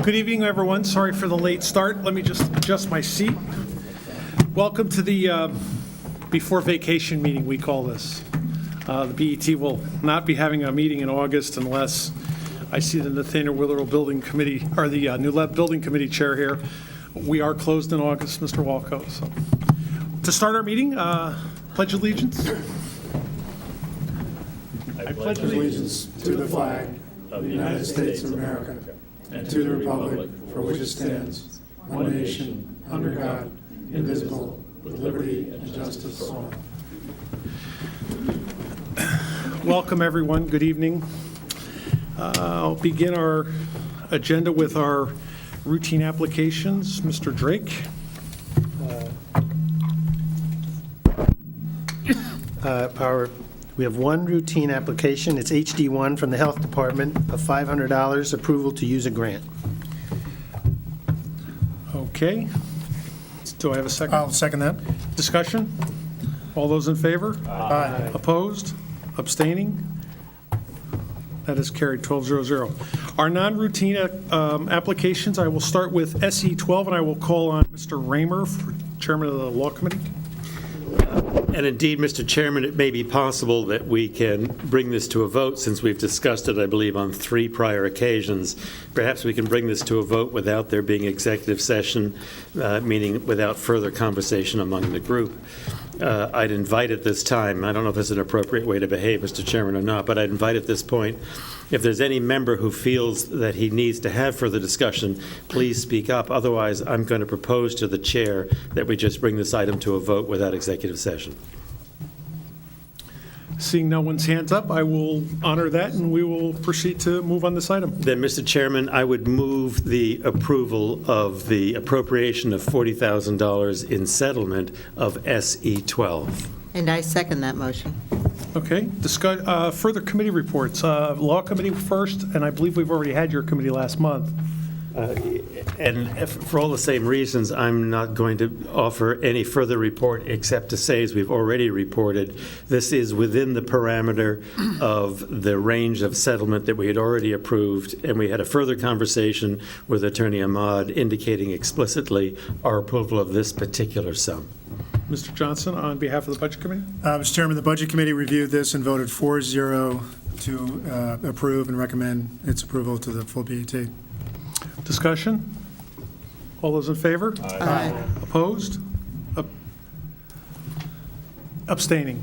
Good evening, everyone. Sorry for the late start. Let me just adjust my seat. Welcome to the before vacation meeting, we call this. The BET will not be having a meeting in August unless I see the Nathaniel Witherell Building Committee, or the New Lab Building Committee chair here. We are closed in August, Mr. Walco. So, to start our meeting, pledge allegiance. I pledge allegiance to the flag of the United States of America and to the republic for which it stands, one nation, under God, indivisible, with liberty and justice for all. Welcome, everyone. Good evening. I'll begin our agenda with our routine applications. Mr. Drake. We have one routine application. It's HD1 from the Health Department of $500, approval to use a grant. Okay. Do I have a second? I'll second that. Discussion? All those in favor? Aye. Opposed? Abstaining? That is carried 12-0-0. Our non-routine applications, I will start with SE12, and I will call on Mr. Raymer, Chairman of the Law Committee. And indeed, Mr. Chairman, it may be possible that we can bring this to a vote, since we've discussed it, I believe, on 3 prior occasions. Perhaps we can bring this to a vote without there being executive session, meaning without further conversation among the group. I'd invite at this time, I don't know if it's an appropriate way to behave, Mr. Chairman, or not, but I'd invite at this point, if there's any member who feels that he needs to have further discussion, please speak up. Otherwise, I'm going to propose to the chair that we just bring this item to a vote without executive session. Seeing no one's hands up, I will honor that, and we will proceed to move on this item. Then, Mr. Chairman, I would move the approval of the appropriation of $40,000 in settlement of SE12. And I second that motion. Okay. Further committee reports. Law Committee first, and I believe we've already had your committee last month. And for all the same reasons, I'm not going to offer any further report except to say, as we've already reported, this is within the parameter of the range of settlement that we had already approved, and we had a further conversation with Attorney Ahmad indicating explicitly our approval of this particular sum. Mr. Johnson, on behalf of the Budget Committee. Mr. Chairman, the Budget Committee reviewed this and voted 4-0 to approve and recommend its approval to the full BET. Discussion? All those in favor? Aye. Opposed? Abstaining?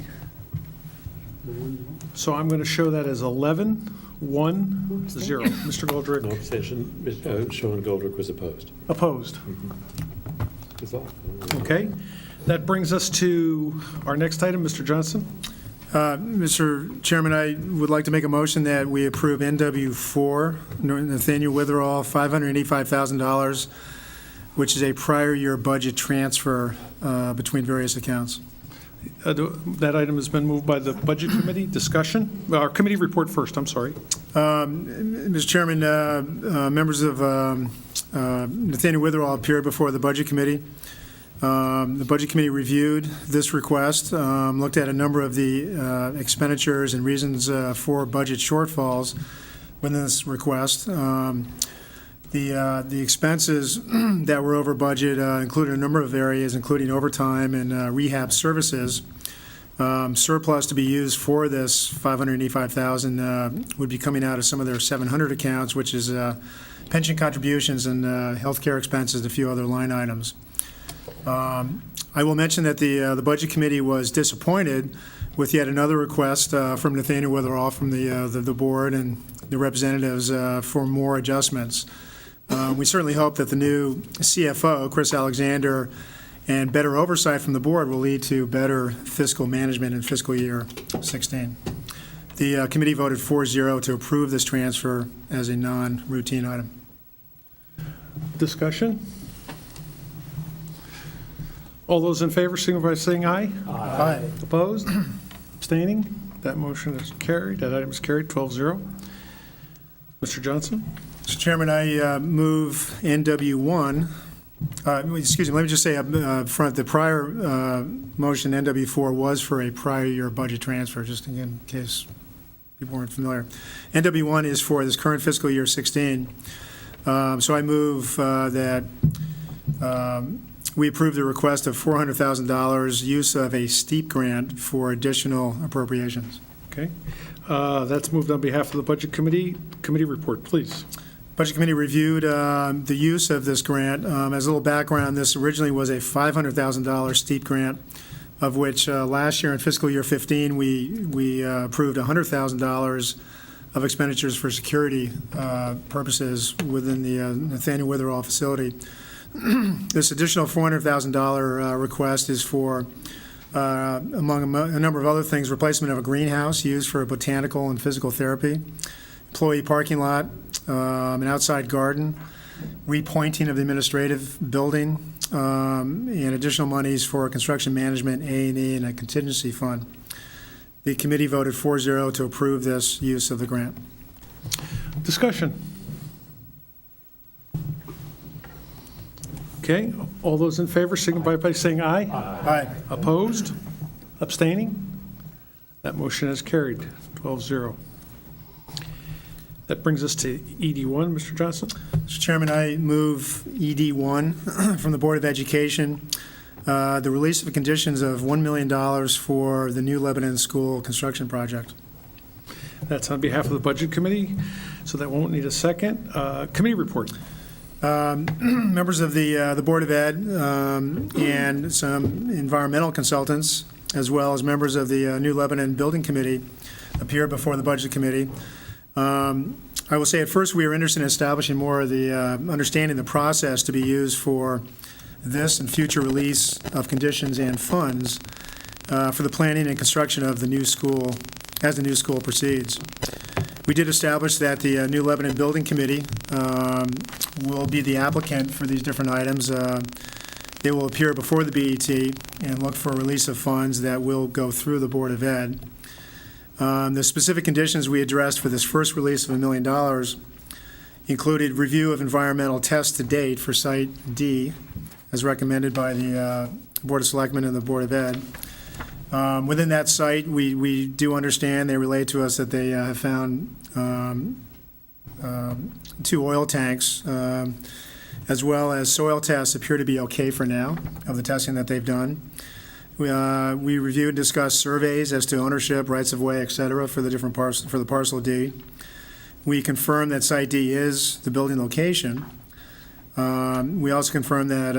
So I'm going to show that as 11-1-0. Mr. Goldrick? No abstention. Sean Goldrick was opposed. Opposed? That's all. Okay. That brings us to our next item, Mr. Johnson. Mr. Chairman, I would like to make a motion that we approve NW4, Nathaniel Witherell, $585,000, which is a prior year budget transfer between various accounts. That item has been moved by the Budget Committee. Discussion? Our committee report first, I'm sorry. Mr. Chairman, members of Nathaniel Witherell appeared before the Budget Committee. The Budget Committee reviewed this request, looked at a number of the expenditures and reasons for budget shortfalls within this request. The expenses that were over budget included a number of areas, including overtime and rehab services. Surplus to be used for this $585,000 would be coming out of some of their 700 accounts, which is pension contributions and health care expenses, and a few other line items. I will mention that the Budget Committee was disappointed with yet another request from Nathaniel Witherell from the board and the representatives for more adjustments. We certainly hope that the new CFO, Chris Alexander, and better oversight from the board will lead to better fiscal management in fiscal year 16. The committee voted 4-0 to approve this transfer as a non-routine item. Discussion? All those in favor, signify by saying aye. Aye. Opposed? Abstaining? That motion is carried. That item is carried, 12-0. Mr. Johnson? Mr. Chairman, I move NW1. Excuse me, let me just say up front, the prior motion, NW4, was for a prior year budget transfer, just again, in case people weren't familiar. NW1 is for this current fiscal year 16. So I move that we approve the request of $400,000 use of a steep grant for additional appropriations. Okay. That's moved on behalf of the Budget Committee. Committee report, please. Budget Committee reviewed the use of this grant. As a little background, this originally was a $500,000 steep grant, of which last year in fiscal year 15, we approved $100,000 of expenditures for security purposes within the Nathaniel Witherall facility. This additional $400,000 request is for, among a number of other things, replacement of a greenhouse used for botanical and physical therapy, employee parking lot, an outside garden, repointing of the administrative building, and additional monies for construction management, A&E, and a contingency fund. The committee voted 4-0 to approve this use of the grant. Discussion. Okay, all those in favor signify by saying aye. Aye. Opposed? Abstaining? That motion is carried, 12-0. That brings us to ED1, Mr. Johnson. Mr. Chairman, I move ED1 from the Board of Education, the release of conditions of $1 million for the new Lebanon School construction project. That's on behalf of the Budget Committee, so that won't need a second. Committee report. Members of the Board of Ed and some environmental consultants, as well as members of the New Lebanon Building Committee, appear before the Budget Committee. I will say at first we are interested in establishing more of the understanding the process to be used for this and future release of conditions and funds for the planning and construction of the new school as the new school proceeds. We did establish that the New Lebanon Building Committee will be the applicant for these different items. They will appear before the BET and look for a release of funds that will go through the Board of Ed. The specific conditions we addressed for this first release of $1 million included review of environmental tests to date for Site D, as recommended by the Board of Selectmen and the Board of Ed. Within that site, we do understand, they relate to us that they have found 2 oil tanks, as well as soil tests appear to be okay for now of the testing that they've done. We reviewed and discussed surveys as to ownership, rights of way, et cetera, for the different for the parcel D. We confirmed that Site D is the building location. We also confirmed that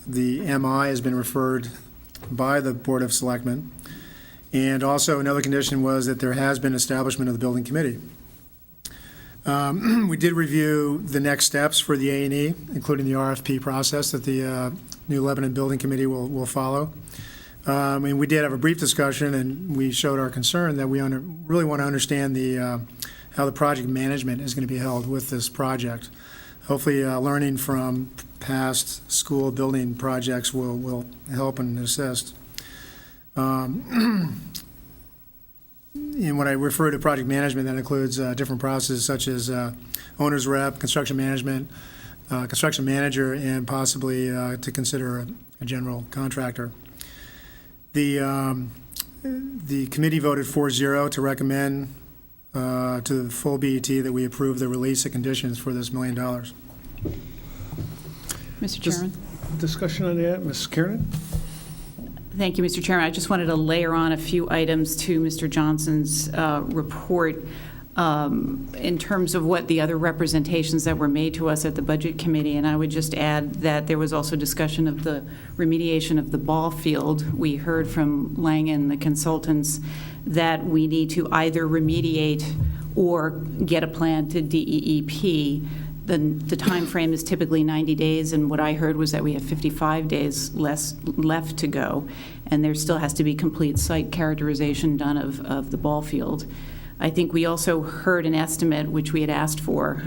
the MI has been referred by the Board of Selectmen. And also another condition was that there has been establishment of the building committee. We did review the next steps for the A&E, including the RFP process that the New Lebanon Building Committee will follow. And we did have a brief discussion, and we showed our concern that we really want to understand how the project management is going to be held with this project. Hopefully, learning from past school building projects will help and assist. And when I refer to project management, that includes different processes such as owner's rep, construction management, construction manager, and possibly to consider a general contractor. The committee voted 4-0 to recommend to the full BET that we approve the release of conditions for this $1 million. Mr. Chairman. Discussion on that, Ms. Kiernan? Thank you, Mr. Chairman. I just wanted to layer on a few items to Mr. Johnson's report in terms of what the other representations that were made to us at the Budget Committee. And I would just add that there was also discussion of the remediation of the ball field. We heard from Langen, the consultants, that we need to either remediate or get a plan to DEEP. The time frame is typically 90 days, and what I heard was that we have 55 days left to go, and there still has to be complete site characterization done of the ball field. I think we also heard an estimate, which we had asked for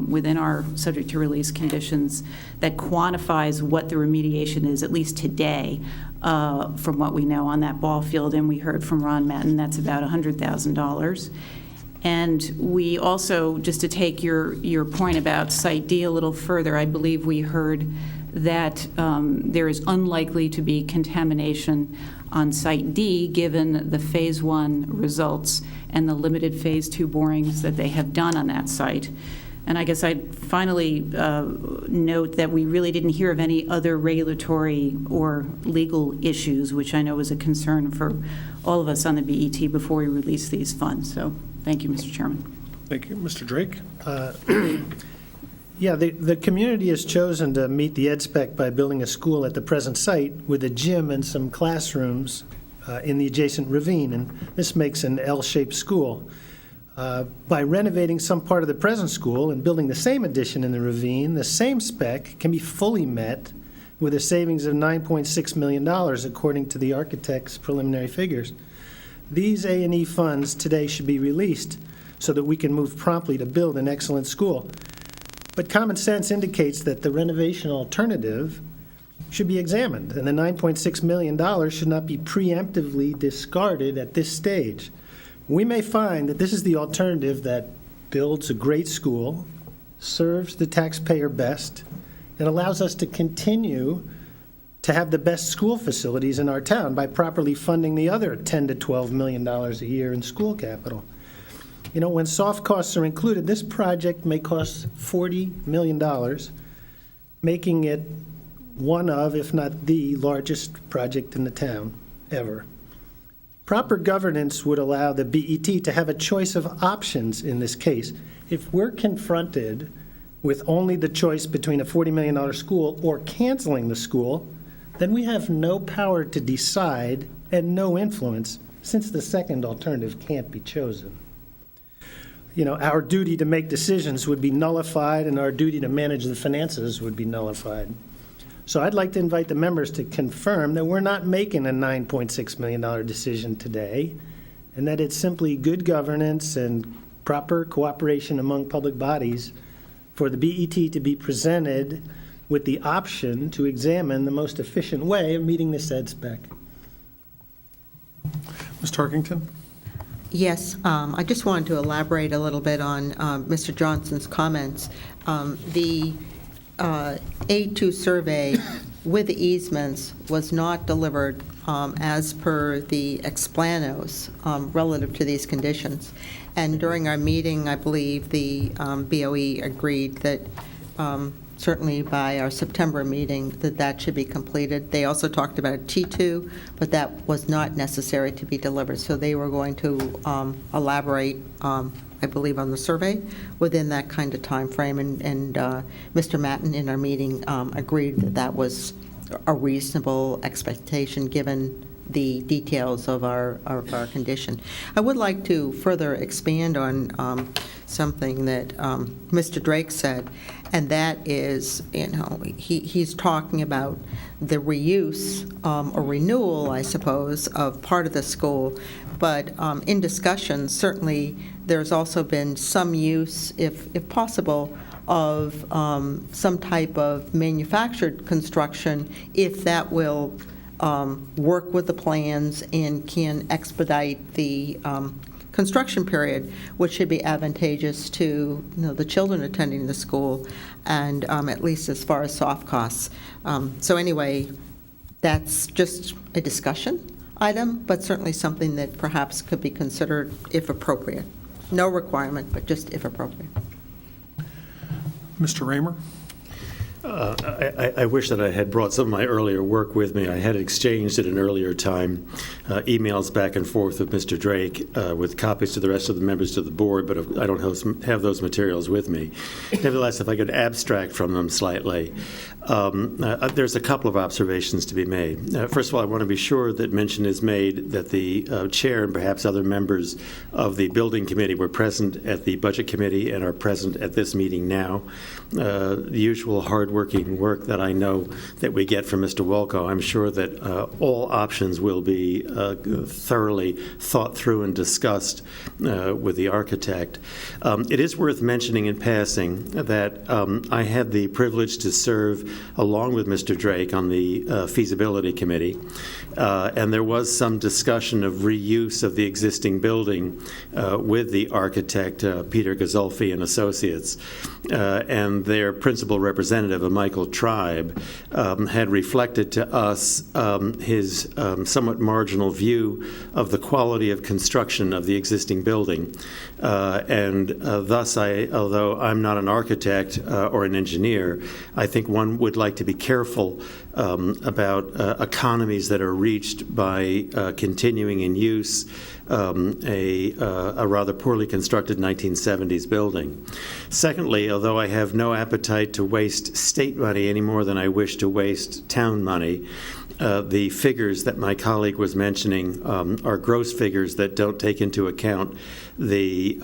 within our subject to release conditions, that quantifies what the remediation is, at least today, from what we know on that ball field, and we heard from Ron Matten that's about $100,000. And we also, just to take your point about Site D a little further, I believe we heard that there is unlikely to be contamination on Site D given the Phase 1 results and the limited Phase 2 borings that they have done on that site. And I guess I'd finally note that we really didn't hear of any other regulatory or legal issues, which I know was a concern for all of us on the BET before we released these funds. So thank you, Mr. Chairman. Thank you. Mr. Drake? Yeah, the community has chosen to meet the ed spec by building a school at the present site with a gym and some classrooms in the adjacent ravine, and this makes an L-shaped school. By renovating some part of the present school and building the same addition in the ravine, the same spec can be fully met with a savings of $9.6 million, according to the architect's preliminary figures. These A&E funds today should be released so that we can move promptly to build an excellent school. But common sense indicates that the renovation alternative should be examined, and the $9.6 million should not be preemptively discarded at this stage. We may find that this is the alternative that builds a great school, serves the taxpayer best, and allows us to continue to have the best school facilities in our town by properly funding the other $10 to $12 million a year in school capital. You know, when soft costs are included, this project may cost $40 million, making it one of, if not the largest project in the town ever. Proper governance would allow the BET to have a choice of options in this case. If we're confronted with only the choice between a $40 million school or canceling the school, then we have no power to decide and no influence, since the second alternative can't be chosen. You know, our duty to make decisions would be nullified, and our duty to manage the finances would be nullified. So I'd like to invite the members to confirm that we're not making a $9.6 million decision today, and that it's simply good governance and proper cooperation among public bodies for the BET to be presented with the option to examine the most efficient way of meeting this ed spec. Ms. Tarkington? Yes, I just wanted to elaborate a little bit on Mr. Johnson's comments. The A2 survey with the easements was not delivered as per the explanos relative to these conditions. And during our meeting, I believe the BOE agreed that certainly by our September meeting that should be completed. They also talked about a T2, but that was not necessary to be delivered. So they were going to elaborate, I believe, on the survey within that kind of time frame. And Mr. Matten in our meeting agreed that that was a reasonable expectation given the details of our condition. I would like to further expand on something that Mr. Drake said, and that is, you know, he's talking about the reuse or renewal, I suppose, of part of the school. But in discussion, certainly there's also been some use, if possible, of some type of manufactured construction, if that will work with the plans and can expedite the construction period, which should be advantageous to the children attending the school, and at least as far as soft costs. So anyway, that's just a discussion item, but certainly something that perhaps could be considered if appropriate. No requirement, but just if appropriate. Mr. Raymer? I wish that I had brought some of my earlier work with me. I had exchanged at an earlier time emails back and forth with Mr. Drake with copies to the rest of the members of the board, but I don't have those materials with me. Nevertheless, if I could abstract from them slightly, there's a couple of observations to be made. First of all, I want to be sure that mention is made that the chair and perhaps other members of the building committee were present at the budget committee and are present at this meeting now. The usual hard-working work that I know that we get from Mr. Wolko, I'm sure that all options will be thoroughly thought through and discussed with the architect. It is worth mentioning in passing that I had the privilege to serve along with Mr. Drake, on the feasibility committee. And there was some discussion of reuse of the existing building with the architect, Peter Gazzolfi and Associates. And their principal representative, Michael Tribe, had reflected to us his somewhat marginal view of the quality of construction of the existing building. And thus, although I'm not an architect or an engineer, I think one would like to be careful about economies that are reached by continuing in use a rather poorly constructed 1970s building. Secondly, although I have no appetite to waste state money any more than I wish to waste town money, the figures that my colleague was mentioning are gross figures that don't take into account the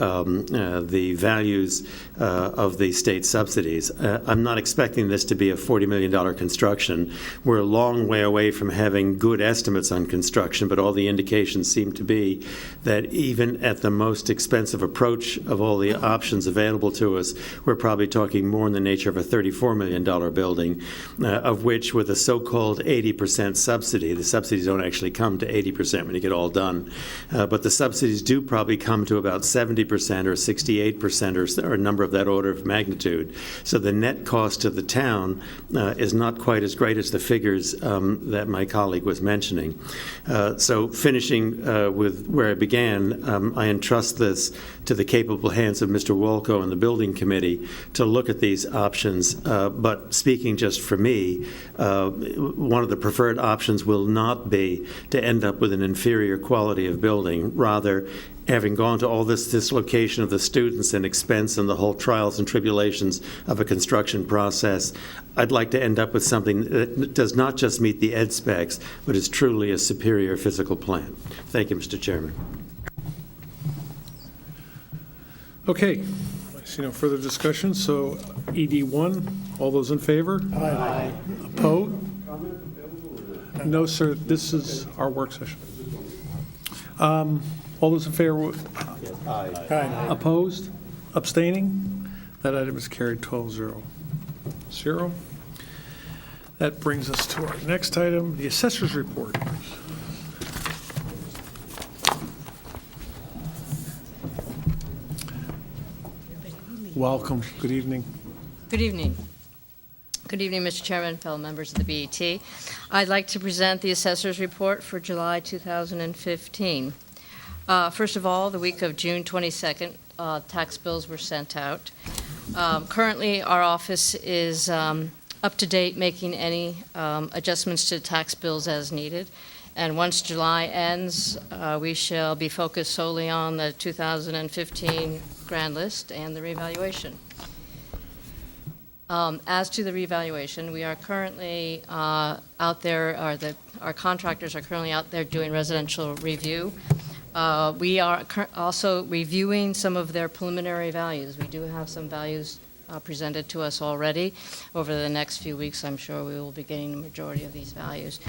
values of the state subsidies. I'm not expecting this to be a $40 million construction. We're a long way away from having good estimates on construction, but all the indications seem to be that even at the most expensive approach of all the options available to us, we're probably talking more in the nature of a $34 million building, of which with a so-called 80% subsidy, the subsidies don't actually come to 80% when you get all done, but the subsidies do probably come to about 70% or 68% or a number of that order of magnitude. So the net cost to the town is not quite as great as the figures that my colleague was mentioning. So finishing with where I began, I entrust this to the capable hands of Mr. Walco and the building committee to look at these options. But speaking just for me, one of the preferred options will not be to end up with an inferior quality of building. Rather, having gone to all this dislocation of the students and expense and the whole trials and tribulations of a construction process, I'd like to end up with something that does not just meet the ed specs, but is truly a superior physical plan. Thank you, Mr. Chairman. Okay, I see no further discussion, so ED1, all those in favor? Aye. Opposed? No, sir, this is our work session. All those in favor? Aye. Opposed? Abstaining? That item is carried 12-0. That brings us to our next item, the assessor's report. Welcome. Good evening. Good evening. Good evening, Mr. Chairman, fellow members of the BET. I'd like to present the assessor's report for July 2015. First of all, the week of June 22nd, tax bills were sent out. Currently, our office is up to date making any adjustments to tax bills as needed. And once July ends, we shall be focused solely on the 2015 grand list and the revaluation. As to the revaluation, we are currently out there, our contractors are currently out there doing residential review. We are also reviewing some of their preliminary values. We do have some values presented to us already. Over the next few weeks, I'm sure we will be getting the majority of these values.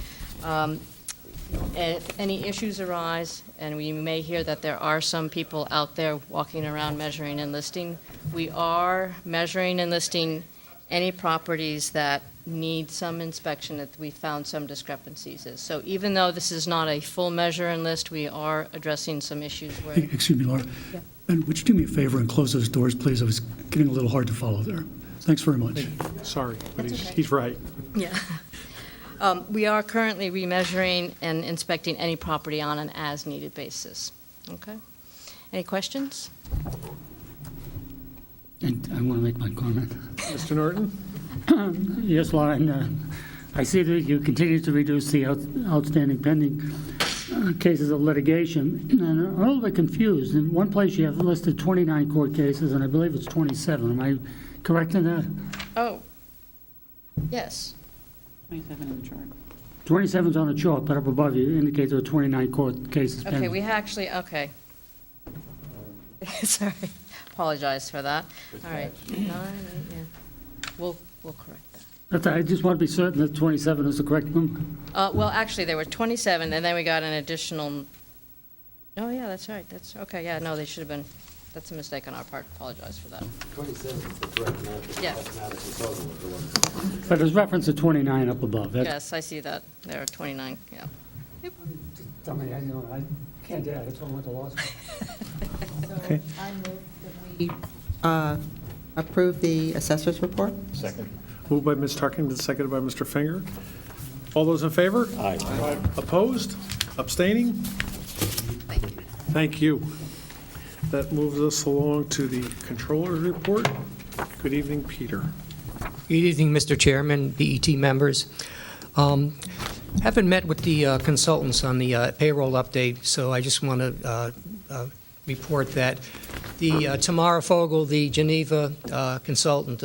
If any issues arise, and we may hear that there are some people out there walking around measuring and listing, we are measuring and listing any properties that need some inspection that we found some discrepancies. So even though this is not a full measure and list, we are addressing some issues where... Excuse me, Laura. Yeah. And would you do me a favor and close those doors, please? It was getting a little hard to follow there. Thanks very much. Sorry, but he's right. Yeah. We are currently remeasuring and inspecting any property on an as-needed basis. Okay? Any questions? And I want to make my comment. Mr. Norton? Yes, Laura, and I see that you continue to reduce the outstanding pending cases of litigation, and I'm a little bit confused. In one place, you have listed 29 court cases, and I believe it's 27. Am I correct in that? Oh, yes. 27 in the chart. 27's on the chart, but up above you indicate there are 29 court cases pending. Okay, we actually, okay. Sorry, apologize for that. All right. 9, 8, yeah. We'll correct that. But I just want to be certain that 27 is the correct number. Well, actually, there were 27, and then we got an additional, oh, yeah, that's right. That's, okay, yeah, no, they should have been, That's a mistake on our part. Apologize for that. 27 is the correct amount. Yeah. But there's reference to 29 up above. That- Yes, I see that. There are 29, yeah. Tell me, I can't do that, that's what I went to law school. Okay. I move that we approve the assessor's report. Moved by Ms. Tarkington, seconded by Mr. Finger. All those in favor? Aye. Opposed? Abstaining? Thank you. That moves us along to the controller's report. Good evening, Peter. Good evening, Mr. Chairman, BET members. Haven't met with the consultants on the payroll update, so I just want to report that the Tamara Fogel, the Geneva consultant,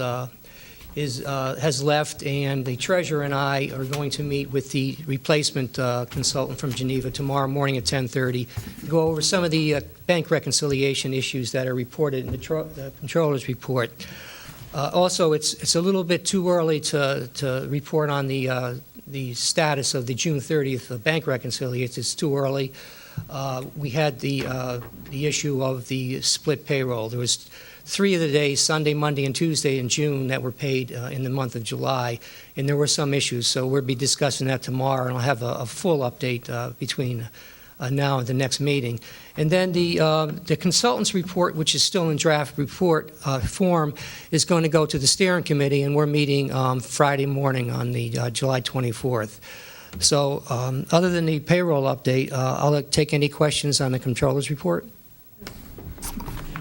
has left, and the treasurer and I are going to meet with the replacement consultant from Geneva tomorrow morning at 10:30, go over some of the bank reconciliation issues that are reported in the controller's report. Also, it's a little bit too early to report on the status of the June 30th bank reconciliation. It's too early. We had the issue of the split payroll. There was 3 of the days, Sunday, Monday, and Tuesday in June, that were paid in the month of July, and there were some issues. So we'll be discussing that tomorrow, and I'll have a full update between now and the next meeting. And then the consultant's report, which is still in draft report form, is going to go to the steering committee, and we're meeting Friday morning on the July 24th. So other than the payroll update, I'll take any questions on the controller's report.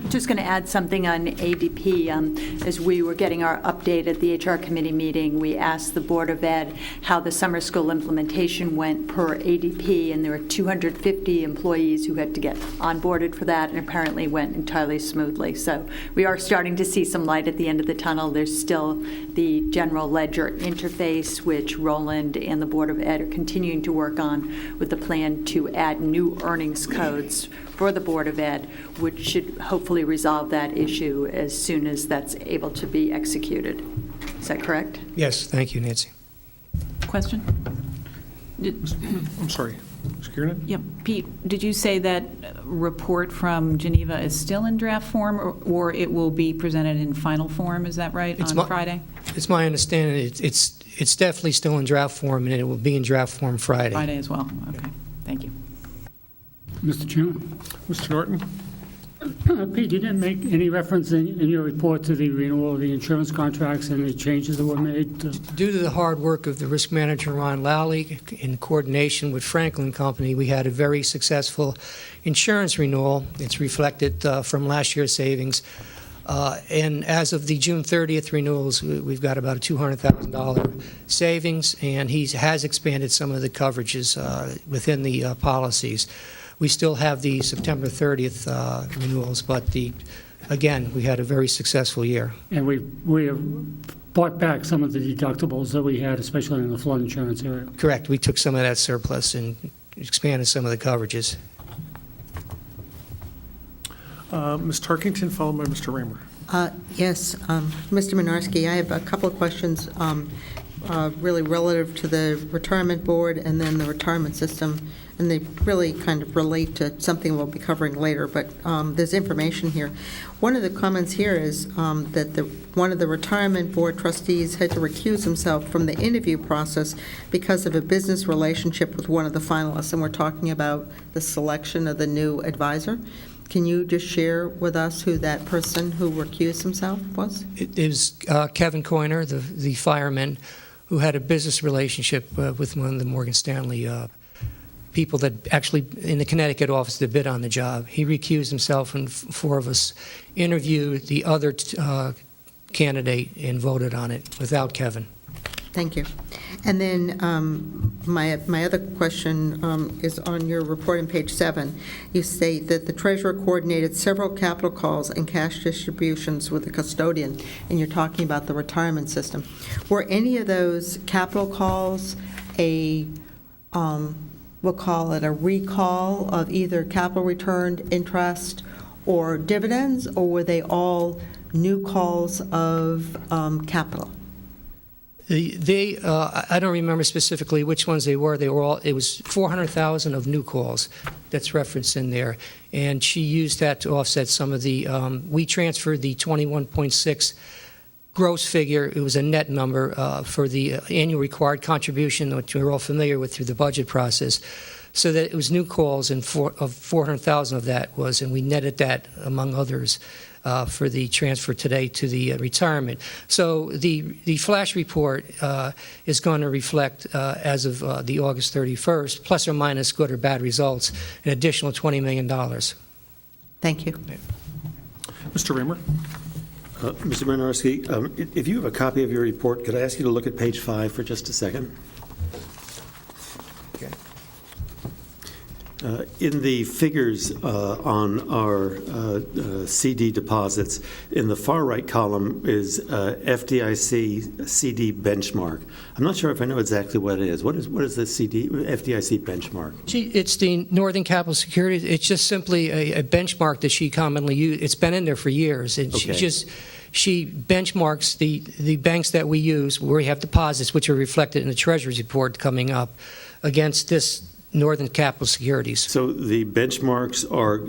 Just going to add something on ADP. As we were getting our update at the HR committee meeting, we asked the Board of Ed how the summer school implementation went per ADP, and there were 250 employees who had to get onboarded for that, and apparently went entirely smoothly. So we are starting to see some light at the end of the tunnel. There's still the general ledger interface, which Roland and the Board of Ed are continuing to work on, with the plan to add new earnings codes for the Board of Ed, which should hopefully resolve that issue as soon as that's able to be executed. Is that correct? Yes, thank you, Nancy. Question? I'm sorry. Ms. Kiernan? Yep. Pete, did you say that report from Geneva is still in draft form, or it will be presented in final form? Is that right, on Friday? It's my understanding it's definitely still in draft form, and it will be in draft form Friday. Friday as well. Okay. Thank you. Mr. Chairman. Mr. Norton? Pete, you didn't make any reference in your report to the renewal of the insurance contracts and the changes that were made? Due to the hard work of the risk manager, Ron Lally, in coordination with Franklin Company, we had a very successful insurance renewal. It's reflected from last year's savings. And as of the June 30th renewals, we've got about a $200,000 savings, and he has expanded some of the coverages within the policies. We still have the September 30th renewals, but again, we had a very successful year. And we have bought back some of the deductibles that we had, especially in the flood insurance area. Correct. We took some of that surplus and expanded some of the coverages. Ms. Tarkington, followed by Mr. Raymer. Yes, Mr. Minarski, I have a couple of questions really relative to the retirement board and then the retirement system, and they really kind of relate to something we'll be covering later, but there's information here. One of the comments here is that one of the retirement board trustees had to recuse himself from the interview process because of a business relationship with one of the finalists, and we're talking about the selection of the new advisor. Can you just share with us who that person who recused himself was? It was Kevin Coyner, the fireman, who had a business relationship with one of the Morgan Stanley people that actually, in the Connecticut office, that bid on the job. He recused himself, and 4 of us interviewed the other candidate and voted on it without Kevin. Thank you. And then my other question is on your report on page 7. You state that the treasurer coordinated several capital calls and cash distributions with the custodian, and you're talking about the retirement system. Were any of those capital calls we'll call it a recall of either capital returned interest or dividends, or were they all new calls of capital? I don't remember specifically which ones they were. It was 400,000 of new calls that's referenced in there. And she used that to offset some of the, we transferred the 21.6 gross figure. It was a net number for the annual required contribution, which we're all familiar with through the budget process. So that it was new calls, and 400,000 of that was, and we netted that among others for the transfer today to the retirement. So the flash report is going to reflect, as of the August 31st, plus or minus good or bad results, an additional $20 million. Thank you. Mr. Raymer? Mr. Marinarski, if you have a copy of your report, could I ask you to look at page 5 for just a second? Okay. In the figures on our CD deposits, in the far right column is FDIC CD benchmark. I'm not sure if I know exactly what it is. What is the FDIC benchmark? It's the Northern Capital Securities. It's just simply a benchmark that she commonly uses. It's been in there for years. And Okay. she benchmarks the banks that we use where we have deposits, which are reflected in the Treasury report coming up, against this Northern Capital Securities. So the benchmarks are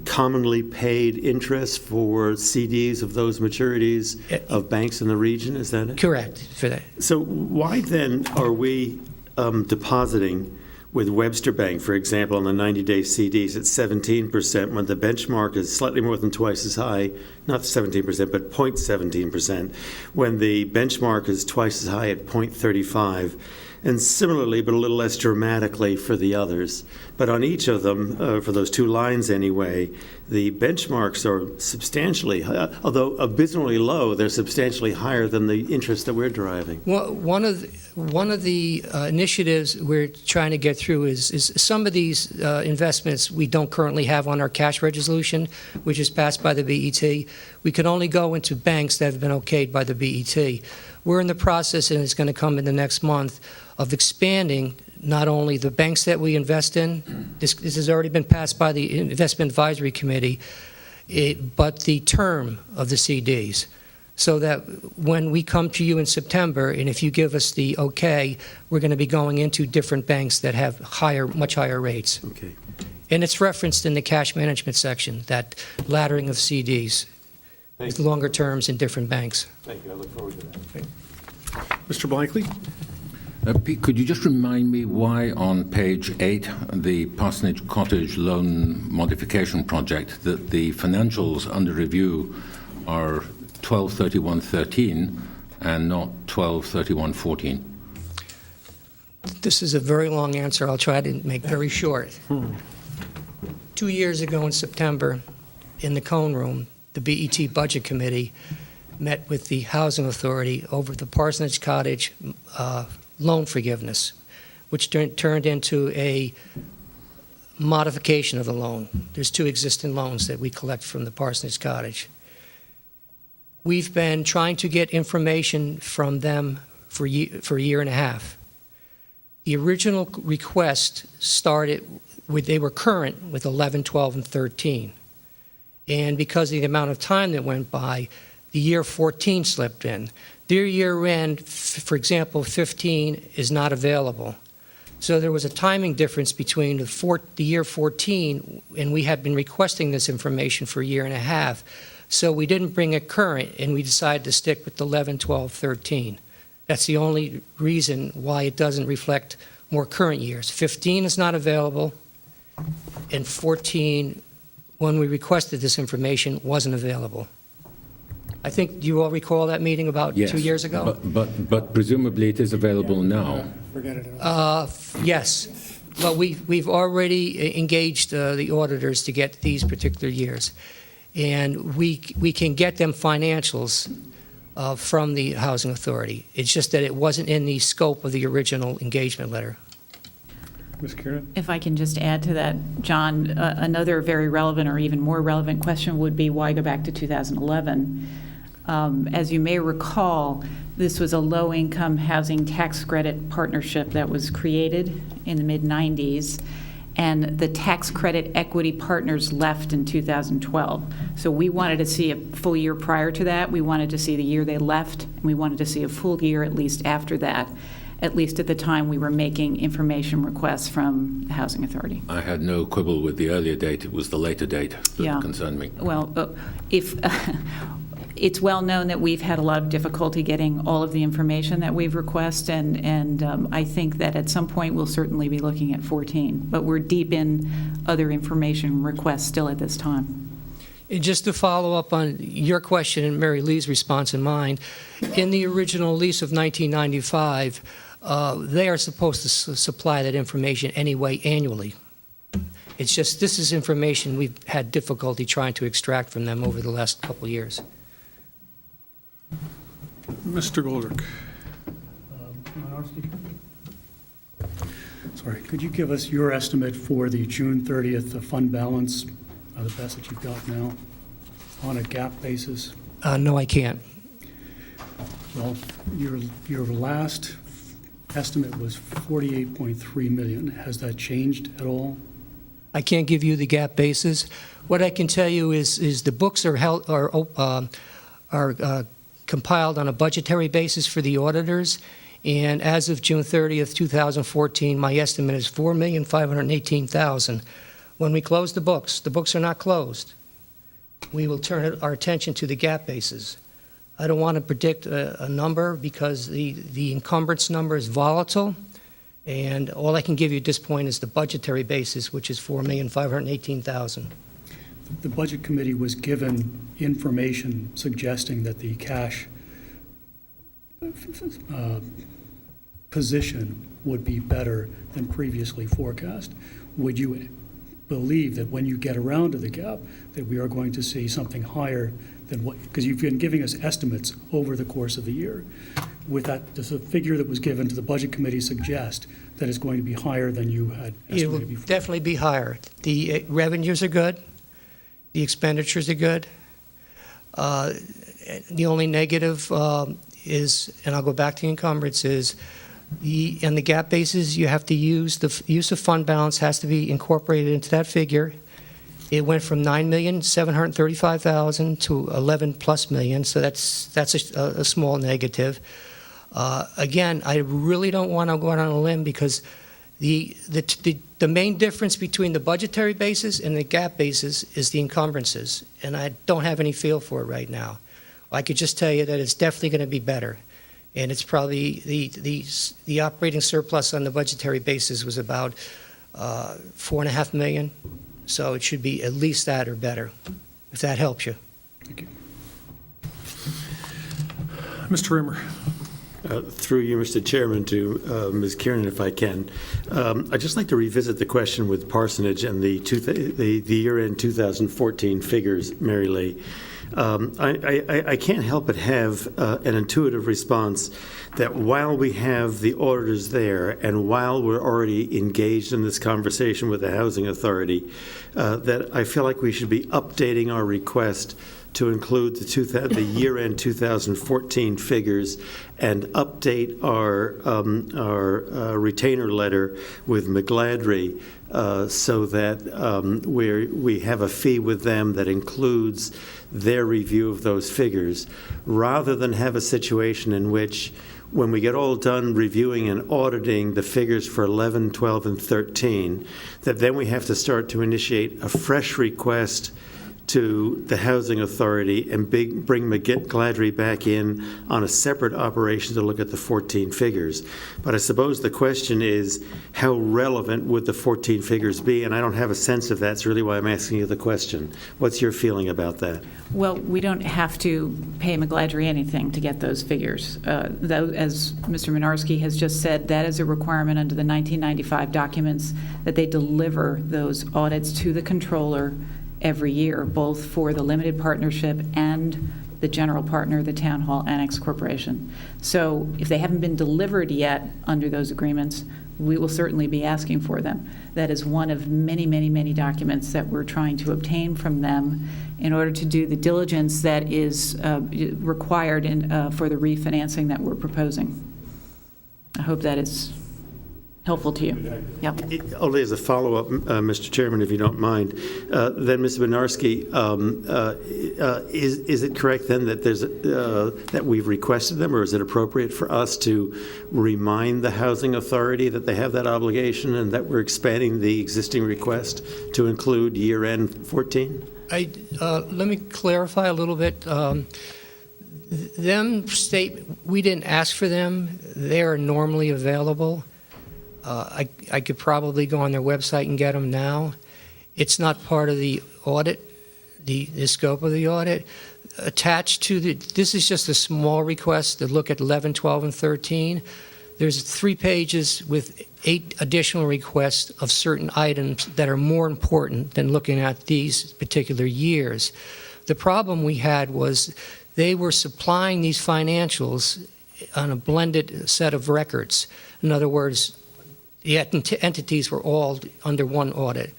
commonly paid interest for CDs of those maturities of banks in the region, is that it? Correct for that. So why then are we depositing with Webster Bank, for example, on the 90-day CDs at 17%, when the benchmark is slightly more than twice as high, not 17%, but 0.17%, when the benchmark is twice as high at 0.35%, and similarly, but a little less dramatically for the others. But on each of them, for those two lines anyway, the benchmarks are substantially, although abysmally low, they're substantially higher than the interest that we're deriving. Well, one of the initiatives we're trying to get through is some of these investments we don't currently have on our cash resolution, which is passed by the BET. We can only go into banks that have been okayed by the BET. We're in the process, and it's going to come in the next month, of expanding not only the banks that we invest in, this has already been passed by the Investment Advisory Committee, but the term of the CDs, so that when we come to you in September, and if you give us the okay, we're going to be going into different banks that have much higher rates. Okay. And it's referenced in the cash management section, that laddering of CDs with longer terms in different banks. Thank you. I look forward to that. Mr. Blankley? Pete, could you just remind me why on page 8, the Parsonage Cottage loan modification project, that the financials under review are 12/31/13 and not 12/31/14? This is a very long answer. I'll try to make very short. 2 years ago in September, in the Cone Room, the BET Budget Committee met with the Housing Authority over the Parsonage Cottage loan forgiveness, which turned into a modification of the loan. There's 2 existing loans that we collect from the Parsonage Cottage. We've been trying to get information from them for a year and a half. The original request started with, they were current with 11, 12, and 13. And because of the amount of time that went by, the year 14 slipped in. Their year end, for example, 15 is not available. So there was a timing difference between the year 14, and we had been requesting this information for a year and a half. So we didn't bring it current, and we decided to stick with 11, 12, 13. That's the only reason why it doesn't reflect more current years. 15 is not available, and 14, when we requested this information, wasn't available. I think you all recall that meeting about 2 years ago? But presumably it is available now. Forget it. Yes, but we've already engaged the auditors to get these particular years. And we can get them financials from the Housing Authority. It's just that it wasn't in the scope of the original engagement letter. Ms. Kieran? If I can just add to that, John, another very relevant or even more relevant question would be why go back to 2011? As you may recall, this was a low-income housing tax credit partnership that was created in the mid-'90s, and the tax credit equity partners left in 2012. So we wanted to see a full year prior to that. We wanted to see the year they left, and we wanted to see a full year at least after that, at least at the time we were making information requests from the Housing Authority. I had no quibble with the earlier date. It was the later date that concerned me. Well, if it's well known that we've had a lot of difficulty getting all of the information that we've requested, and I think that at some point we'll certainly be looking at 14. But we're deep in other information requests still at this time. And just to follow up on your question and Mary Lee's response and mine, in the original lease of 1995, they are supposed to supply that information anyway annually. It's just this is information we've had difficulty trying to extract from them over the last couple of years. Mr. Goldrick. Sorry, could you give us your estimate for the June 30th fund balance, the best that you've got now, on a GAAP basis? No, I can't. Well, your last estimate was 48.3 million. Has that changed at all? I can't give you the GAAP basis. What I can tell you is the books are compiled on a budgetary basis for the auditors, and as of June 30th, 2014, my estimate is $4,518,000. When we close the books are not closed. We will turn our attention to the GAAP basis. I don't want to predict a number because the encumbrance number is volatile, and all I can give you at this point is the budgetary basis, which is $4,518,000. The Budget Committee was given information suggesting that the cash position would be better than previously forecast. Would you believe that when you get around to the gap, that we are going to see something higher than what, because you've been giving us estimates over the course of the year. With that, does the figure that was given to the Budget Committee suggest that it's going to be higher than you had estimated It will before? definitely be higher. The revenues are good. The expenditures are good. The only negative is, and I'll go back to the encumbrance, is in the GAAP basis, you have to use, the use of fund balance has to be incorporated into that figure. It went from $9,735,000 to 11+ million, so that's a small negative. Again, I really don't want to go out on a limb because the main difference between the budgetary basis and the GAAP basis is the encumbrances, and I don't have any feel for it right now. I could just tell you that it's definitely going to be better, and it's probably the operating surplus on the budgetary basis was about $4.5 million, so it should be at least that or better, if that helps you. Thank you. Mr. Rimmer. Through you, Mr. Chairman, to Ms. Kieran, if I can. I'd just like to revisit the question with Parsonage and the year-end 2014 figures, Mary Lee. I can't help but have an intuitive response that while we have the auditors there and while we're already engaged in this conversation with the Housing Authority, that I feel like we should be updating our request to include the year-end 2014 figures and update our retainer letter with McGladrey so that we have a fee with them that includes their review of those figures, rather than have a situation in which when we get all done reviewing and auditing the figures for 11, 12, and 13, that then we have to start to initiate a fresh request to the Housing Authority and bring McGladrey back in on a separate operation to look at the 14 figures. But I suppose the question is, how relevant would the 14 figures be? And I don't have a sense of that. That's really why I'm asking you the question. What's your feeling about that? Well, we don't have to pay McGladrey anything to get those figures. Though, as Mr. Minarski has just said, that is a requirement under the 1995 documents that they deliver those audits to the controller every year, both for the limited partnership and the general partner, the Town Hall Annex Corporation. So if they haven't been delivered yet under those agreements, we will certainly be asking for them. That is one of many, many, many documents that we're trying to obtain from them in order to do the diligence that is required for the refinancing that we're proposing. I hope that is helpful to you. Yep. Only as a follow-up, Mr. Chairman, if you don't mind, then, Mr. Benarski, is it correct then that that we've requested them, or is it appropriate for us to remind the Housing Authority that they have that obligation and that we're expanding the existing request to include year-end 14? Let me clarify a little bit. Them state, we didn't ask for them. They are normally available. I could probably go on their website and get them now. It's not part of the audit, the scope of the audit. Attached to this is just a small request to look at 11, 12, and 13. There's 3 pages with 8 additional requests of certain items that are more important than looking at these particular years. The problem we had was they were supplying these financials on a blended set of records. In other words, the entities were all under one audit.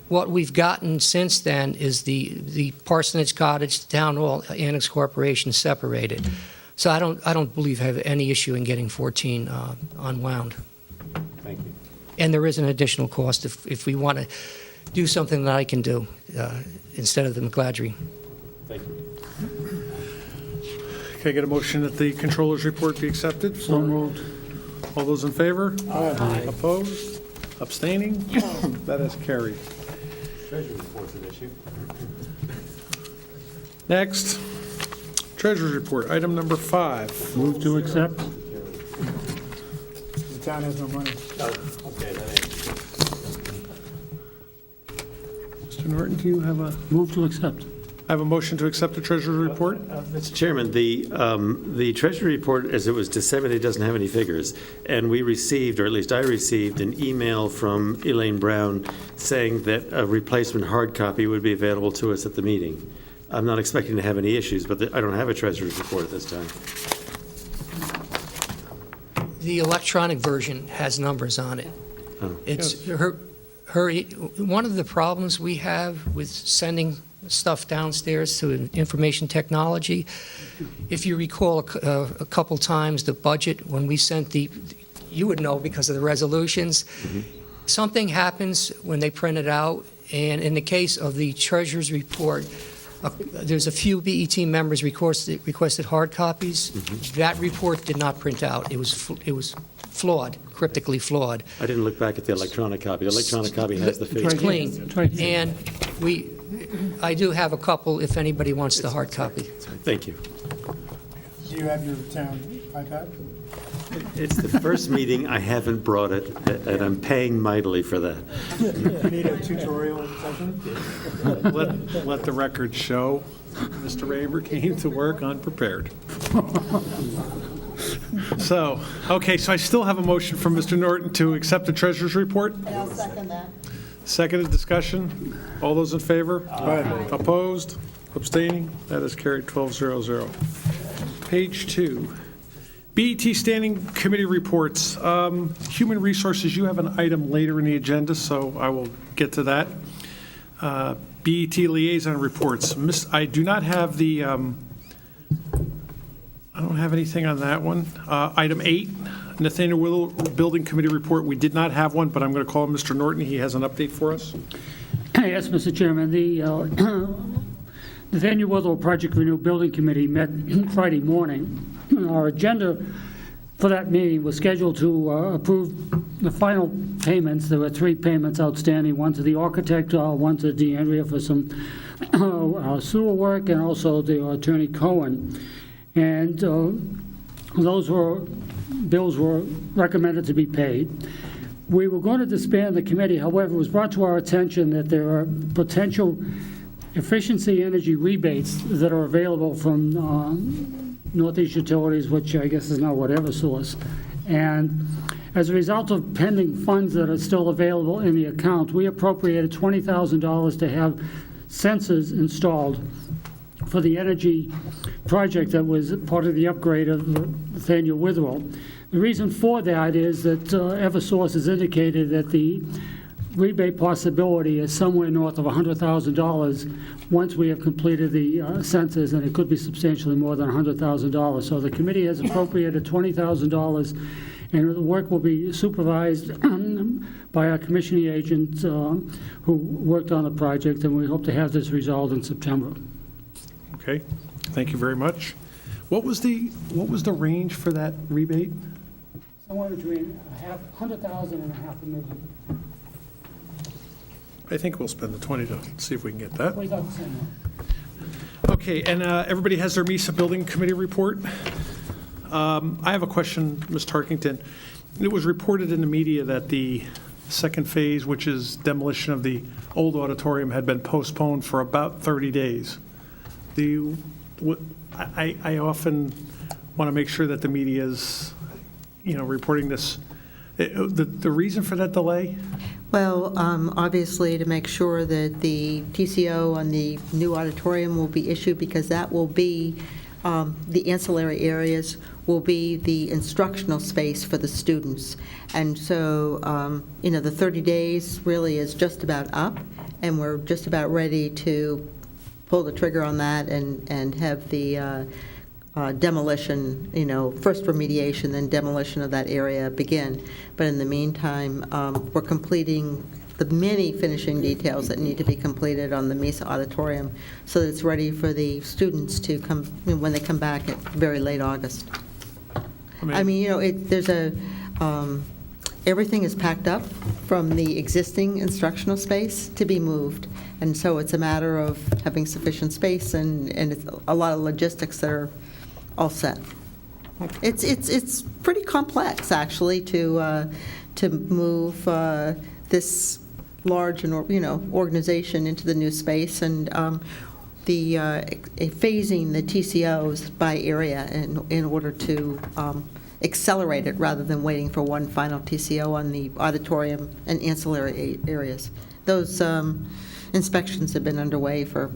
What we've gotten since then is the Parsonage Cottage Town Hall Annex Corporation separated. So I don't believe I have any issue in getting 14 unwound. Thank you. And there is an additional cost if we want to do something that I can do instead of the McGladrey. Thank you. Can I get a motion that the controller's report be accepted? So moved. All those in favor? Aye. Opposed? Abstaining? That is carried. Treasury report's an issue. Next, Treasurer's report, item number 5. Move to accept. The town has no money. Okay, Mr. Norton, do you have a... Move to accept. I have a motion to accept the Treasurer's report? Mr. Chairman, the Treasury report, as it was disseminated, doesn't have any figures. And we received, or at least I received, an email from Elaine Brown saying that a replacement hard copy would be available to us at the meeting. I'm not expecting to have any issues, but I don't have a Treasurer's report at this time. The electronic version has numbers on it. Oh. It's her. One of the problems we have with sending stuff downstairs to information technology, if you recall a couple times the budget when we sent you would know because of the resolutions, something happens when they print it out, and in the case of the Treasurer's report, there's a few BET members requested hard copies. That report did not print out. It was flawed, cryptically flawed. I didn't look back at the electronic copy. The electronic copy has the figures. It's clean. And I do have a couple if anybody wants the hard copy. Thank you. Do you have your town iPad? It's the first meeting I haven't brought it, and I'm paying mightily for that. You need a tutorial session? Let the record show Mr. Raber came to work unprepared. So I still have a motion from Mr. Norton to accept the Treasurer's report. And I'll second that. Seconded discussion. All those in favor? Aye. Opposed? Abstaining? That is carried 12-0-0. Page 2. BET Standing Committee reports. Human Resources, you have an item later in the agenda, so I will get to that. BET Liaison Reports. I do not have the, I don't have anything on that one. Item 8, Nathaniel Willow Building Committee Report. We did not have one, but I'm going to call Mr. Norton. He has an update for us. Yes, Mr. Chairman, the Nathaniel Willow Project Renew Building Committee met Friday morning. Our agenda for that meeting was scheduled to approve the final payments. There were 3 payments outstanding, one to the architect, one to DeAndrea for some sewer work, and also the attorney Cohen. And those bills were recommended to be paid. We were going to disband the committee. However, it was brought to our attention that there are potential efficiency energy rebates that are available from Northeast Utilities, which I guess is now Eversource. And as a result of pending funds that are still available in the account, we appropriated $20,000 to have sensors installed for the energy project that was part of the upgrade of Nathaniel Witherell. The reason for that is that Eversource has indicated that the rebate possibility is somewhere north of $100,000 once we have completed the census, and it could be substantially more than $100,000. So the committee has appropriated $20,000, and the work will be supervised by our commissioning agents who worked on the project, and we hope to have this resolved in September. Okay, thank you very much. What was the range for that rebate? Somewhere between $100,000 and $500,000. I think we'll spend the 20 to see if we can get that. We thought the same one. Okay, and everybody has their MESA Building Committee report. I have a question, Ms. Tarkington. It was reported in the media that the second phase, which is demolition of the old auditorium, had been postponed for about 30 days. I often want to make sure that the media is, reporting this. The reason for that delay? Well, obviously, to make sure that the TCO on the new auditorium will be issued, because that will be, the ancillary areas will be the instructional space for the students. And so, the 30 days really is just about up, and we're just about ready to pull the trigger on that and have the demolition, first remediation, then demolition of that area begin. But in the meantime, we're completing the many finishing details that need to be completed on the MESA auditorium so that it's ready for the students to come, when they come back at very late August. There's everything is packed up from the existing instructional space to be moved. And so it's a matter of having sufficient space and it's a lot of logistics that are all set. It's pretty complex, actually, to move this large organization into the new space, and the phasing the TCOs by area in order to accelerate it rather than waiting for one final TCO on the auditorium and ancillary areas. Those inspections have been underway for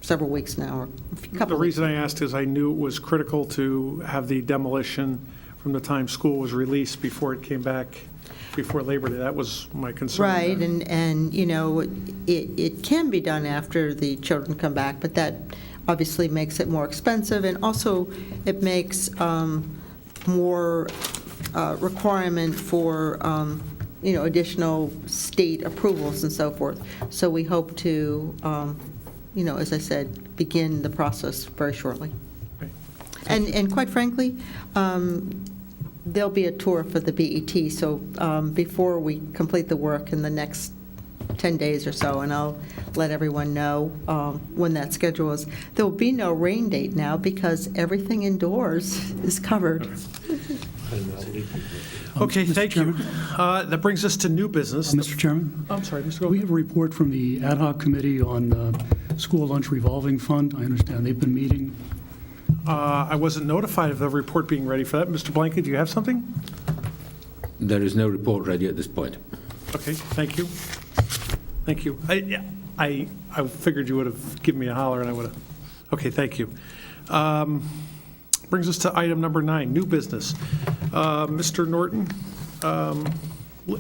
several weeks now, or a couple. The reason I asked is I knew it was critical to have the demolition from the time school was released before it came back, before Labor Day. That was my concern. Right, and it can be done after the children come back, but that obviously makes it more expensive, and also it makes more requirement for additional state approvals and so forth. So we hope to, as I said, begin the process very shortly. Right. And quite frankly, there'll be a tour for the BET, so before we complete the work in the next 10 days or so, and I'll let everyone know when that schedule is. There will be no rain date now because everything indoors is covered. Okay, thank you. That brings us to new business. Mr. Chairman? I'm sorry, Mr. Goldberg. We have a report from the ad hoc committee on school lunch revolving fund. I understand they've been meeting. I wasn't notified of the report being ready for that. Mr. Blanket, do you have something? There is no report ready at this point. Okay, thank you. Thank you. I figured you would have given me a holler, and I would have. Okay, thank you. Brings us to item number 9, new business. Mr. Norton,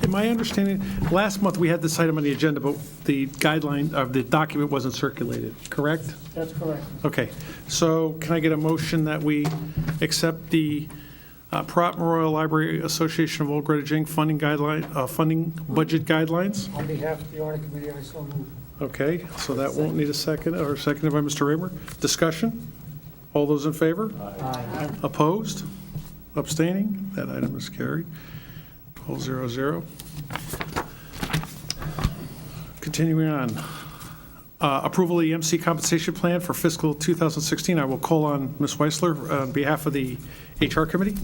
in my understanding, last month we had this item on the agenda, but the guideline of the document wasn't circulated, correct? That's correct. Okay, so can I get a motion that we accept the Pratt Memorial Library Association of Old Greenwich Inc. funding budget guidelines? On behalf of the audit committee, I so move. Okay, so that won't need a second, or seconded by Mr. Raymer. Discussion? All those in favor? Aye. Opposed? Abstaining? That item is carried. 1200. Continuing on. Approval of the MC compensation plan for fiscal 2016. I will call on Ms. Weisler on behalf of the HR committee.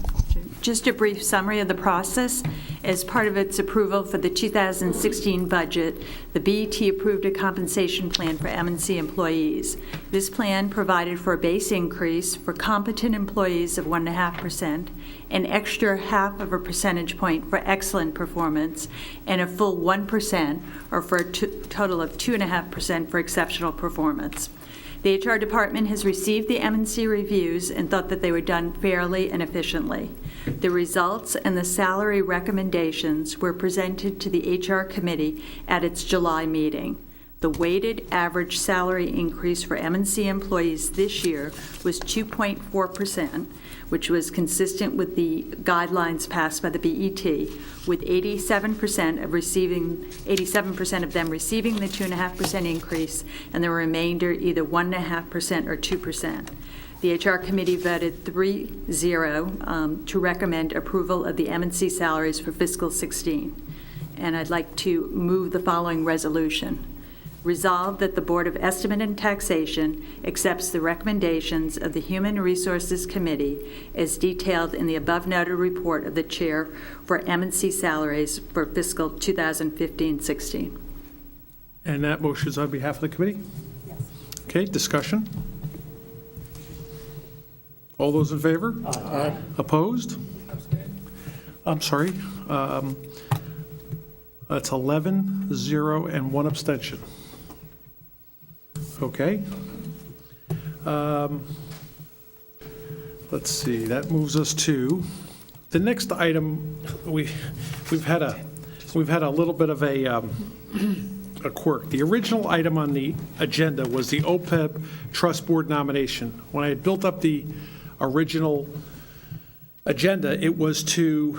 Just a brief summary of the process. As part of its approval for the 2016 budget, the BET approved a compensation plan for M&C employees. This plan provided for a base increase for competent employees of 1.5%, an extra 0.5 percentage point for excellent performance, and a full 1%, or for a total of 2.5% for exceptional performance. The HR department has received the M&C reviews and thought that they were done fairly and efficiently. The results and the salary recommendations were presented to the HR committee at its July meeting. The weighted average salary increase for M&C employees this year was 2.4%, which was consistent with the guidelines passed by the BET, with 87% of them receiving the 2.5% increase, and the remainder either 1.5% or 2%. The HR committee voted 3-0 to recommend approval of the M&C salaries for fiscal 16. And I'd like to move the following resolution. Resolved that the Board of Estimate and Taxation accepts the recommendations of the Human Resources Committee as detailed in the above-noted report of the Chair for M&C salaries for fiscal 2015-16. And that motion is on behalf of the committee? Yes. Okay, discussion? All those in favor? Aye. Opposed? I'm sorry. That's 11, 0, and 1 abstention. Okay. Let's see, that moves us to the next item. We've had a little bit of a quirk. The original item on the agenda was the OPEB Trust Board nomination. When I had built up the original agenda, it was to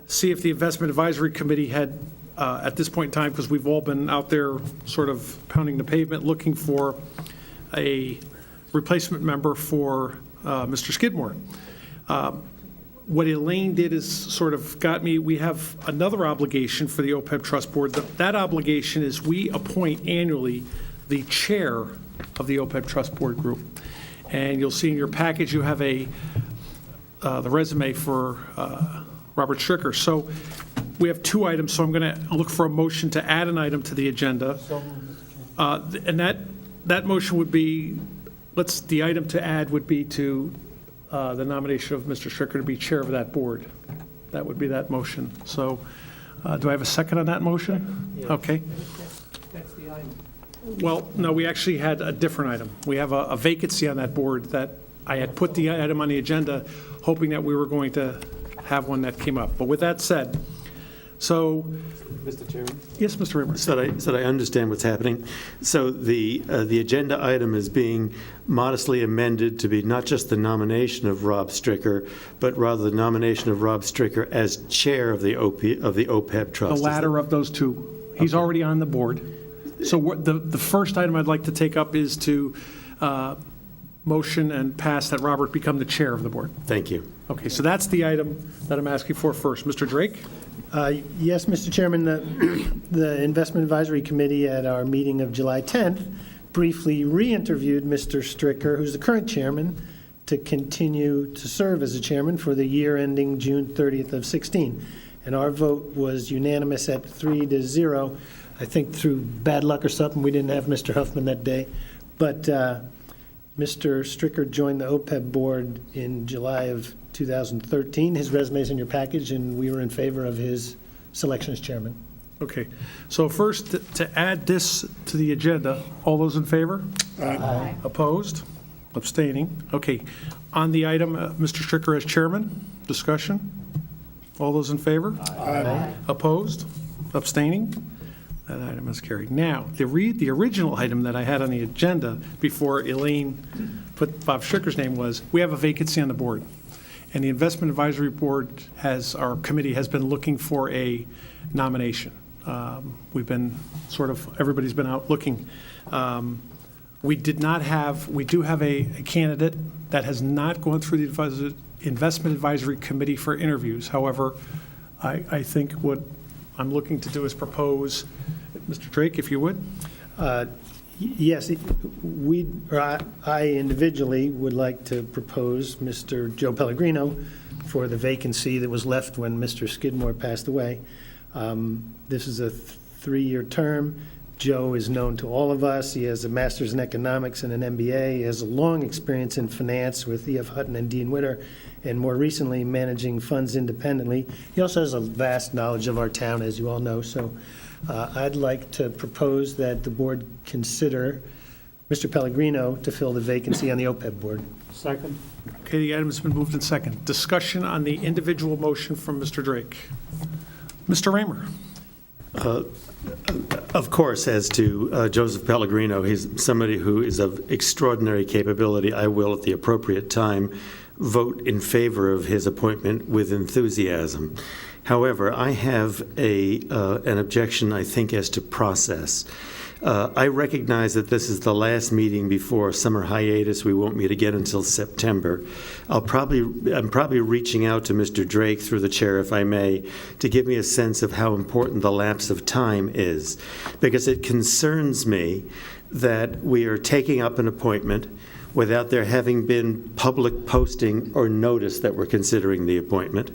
see if the Investment Advisory Committee had at this point in time, because we've all been out there sort of pounding the pavement looking for a replacement member for Mr. Skidmore. What Elaine did is sort of got me, we have another obligation for the OPEB Trust Board. That obligation is we appoint annually the chair of the OPEB Trust Board group. And you'll see in your package you have the resume for Robert Stricker. So we have two items, so I'm going to look for a motion to add an item to the agenda. And that motion would be, the item to add would be to the nomination of Mr. Stricker to be chair of that board. That would be that motion. So do I have a second on that motion? Yeah. Okay. That's the item. Well, no, we actually had a different item. We have a vacancy on that board that I had put the item on the agenda hoping that we were going to have one that came up. But with that said, so. Mr. Chairman? Yes, Mr. Rimmer. So that I understand what's happening. So the agenda item is being modestly amended to be not just the nomination of Rob Stricker, but rather the nomination of Rob Stricker as chair of the OPEB Trust. The latter of those two. He's already on the board. So the first item I'd like to take up is to motion and pass that Robert become the chair of the board. Thank you. Okay, so that's the item that I'm asking for first. Mr. Drake? Yes, Mr. Chairman, the Investment Advisory Committee at our meeting of July 10th briefly re-interviewed Mr. Stricker, who's the current chairman, to continue to serve as a chairman for the year ending June 30th of 16. And our vote was unanimous at 3-0. I think through bad luck or something, we didn't have Mr. Huffman that day. But Mr. Stricker joined the OPEB board in July of 2013. His resume is in your package, and we were in favor of his selection as chairman. Okay. So first, to add this to the agenda, all those in favor? Aye. Opposed? Abstaining? Okay. On the item, Mr. Stricker as chairman, discussion? All those in favor? Aye. Opposed? Abstaining? That item is carried. Now, the original item that I had on the agenda before Elaine put Bob Stricker's name was, we have a vacancy on the board. And the Investment Advisory Board our committee has been looking for a nomination. We've been everybody's been out looking. We do have a candidate that has not gone through the Investment Advisory Committee for interviews. However, I think what I'm looking to do is propose, Mr. Drake, if you would. Yes, I individually would like to propose Mr. Joe Pellegrino for the vacancy that was left when Mr. Skidmore passed away. This is a 3-year term. Joe is known to all of us. He has a master's in economics and an MBA. He has a long experience in finance with E.F. Hutton and Dean Witter, and more recently managing funds independently. He also has a vast knowledge of our town, as you all know. So I'd like to propose that the board consider Mr. Pellegrino to fill the vacancy on the OPEB board. Second. Okay, the item has been moved and second. Discussion on the individual motion from Mr. Drake. Mr. Raymer. Of course, as to Joseph Pellegrino, he's somebody who is of extraordinary capability. I will, at the appropriate time, vote in favor of his appointment with enthusiasm. However, I have an objection, I think, as to process. I recognize that this is the last meeting before summer hiatus. We won't meet again until September. I'm probably reaching out to Mr. Drake through the chair, if I may, to give me a sense of how important the lapse of time is, because it concerns me that we are taking up an appointment without there having been public posting or notice that we're considering the appointment.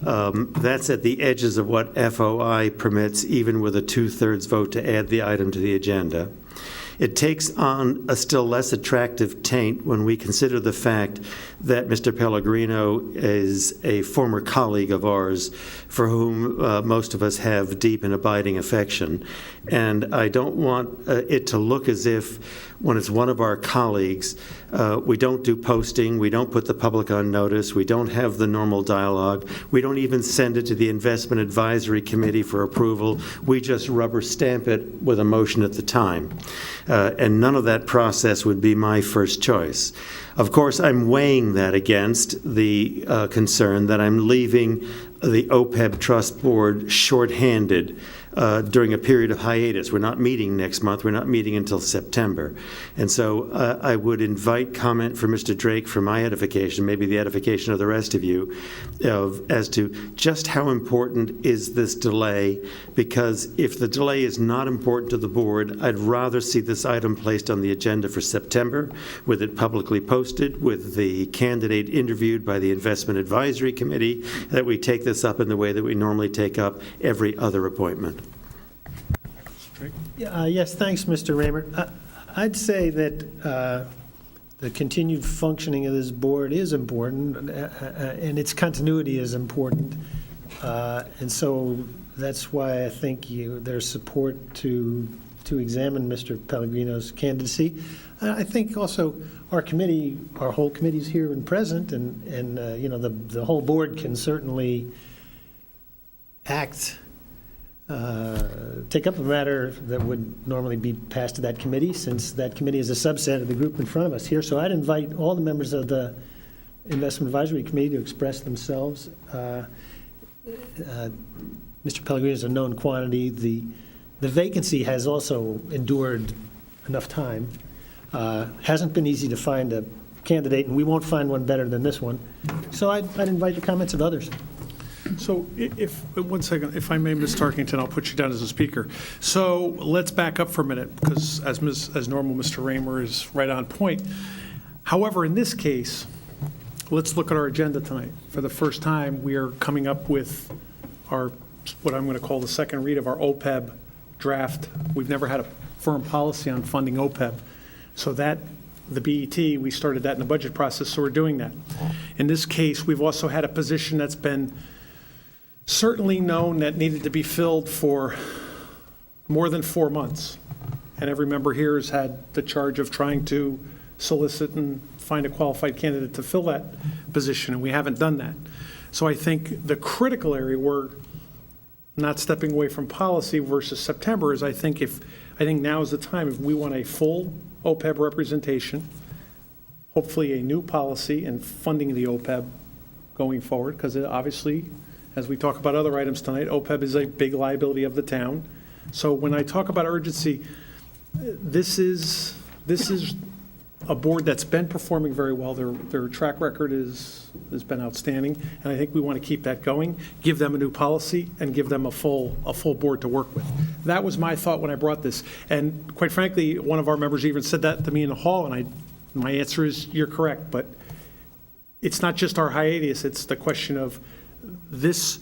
That's at the edges of what FOI permits, even with a 2/3 vote to add the item to the agenda. It takes on a still less attractive taint when we consider the fact that Mr. Pellegrino is a former colleague of ours for whom most of us have deep and abiding affection. And I don't want it to look as if when it's one of our colleagues, we don't do posting, we don't put the public on notice, we don't have the normal dialogue, we don't even send it to the Investment Advisory Committee for approval, we just rubber stamp it with a motion at the time. And none of that process would be my first choice. Of course, I'm weighing that against the concern that I'm leaving the OPEB Trust Board shorthanded during a period of hiatus. We're not meeting next month. We're not meeting until September. And so I would invite comment from Mr. Drake for my edification, maybe the edification of the rest of you, as to just how important is this delay, because if the delay is not important to the board, I'd rather see this item placed on the agenda for September, with it publicly posted, with the candidate interviewed by the Investment Advisory Committee, that we take this up in the way that we normally take up every other appointment. Yes, thanks, Mr. Raymer. I'd say that the continued functioning of this board is important, and its continuity is important. And so that's why I think there's support to examine Mr. Pellegrino's candidacy. I think also our committee, our whole committee is here and present, and the whole board can certainly take up a matter that would normally be passed to that committee, since that committee is a subset of the group in front of us here. So I'd invite all the members of the Investment Advisory Committee to express themselves. Mr. Pellegrino is a known quantity. The vacancy has also endured enough time. Hasn't been easy to find a candidate, and we won't find one better than this one. So I'd invite the comments of others. So one second, if I may, Ms. Tarkington, I'll put you down as a speaker. So let's back up for a minute, because as normal, Mr. Raymer is right on point. However, in this case, let's look at our agenda tonight. For the first time, we are coming up with what I'm going to call the second read of our OPEB draft. We've never had a firm policy on funding OPEB. So the BET, we started that in the budget process, so we're doing that. In this case, we've also had a position that's been certainly known that needed to be filled for more than 4 months. And every member here has had the charge of trying to solicit and find a qualified candidate to fill that position, and we haven't done that. So I think the critical area, we're not stepping away from policy versus September, is I think now is the time, if we want a full OPEB representation, hopefully a new policy and funding the OPEB going forward, because obviously, as we talk about other items tonight, OPEB is a big liability of the town. So when I talk about urgency, this is a board that's been performing very well. Their track record has been outstanding, and I think we want to keep that going, give them a new policy, and give them a full board to work with. That was my thought when I brought this. And quite frankly, one of our members even said that to me in the hall, and my answer is, you're correct, but it's not just our hiatus, it's the question of this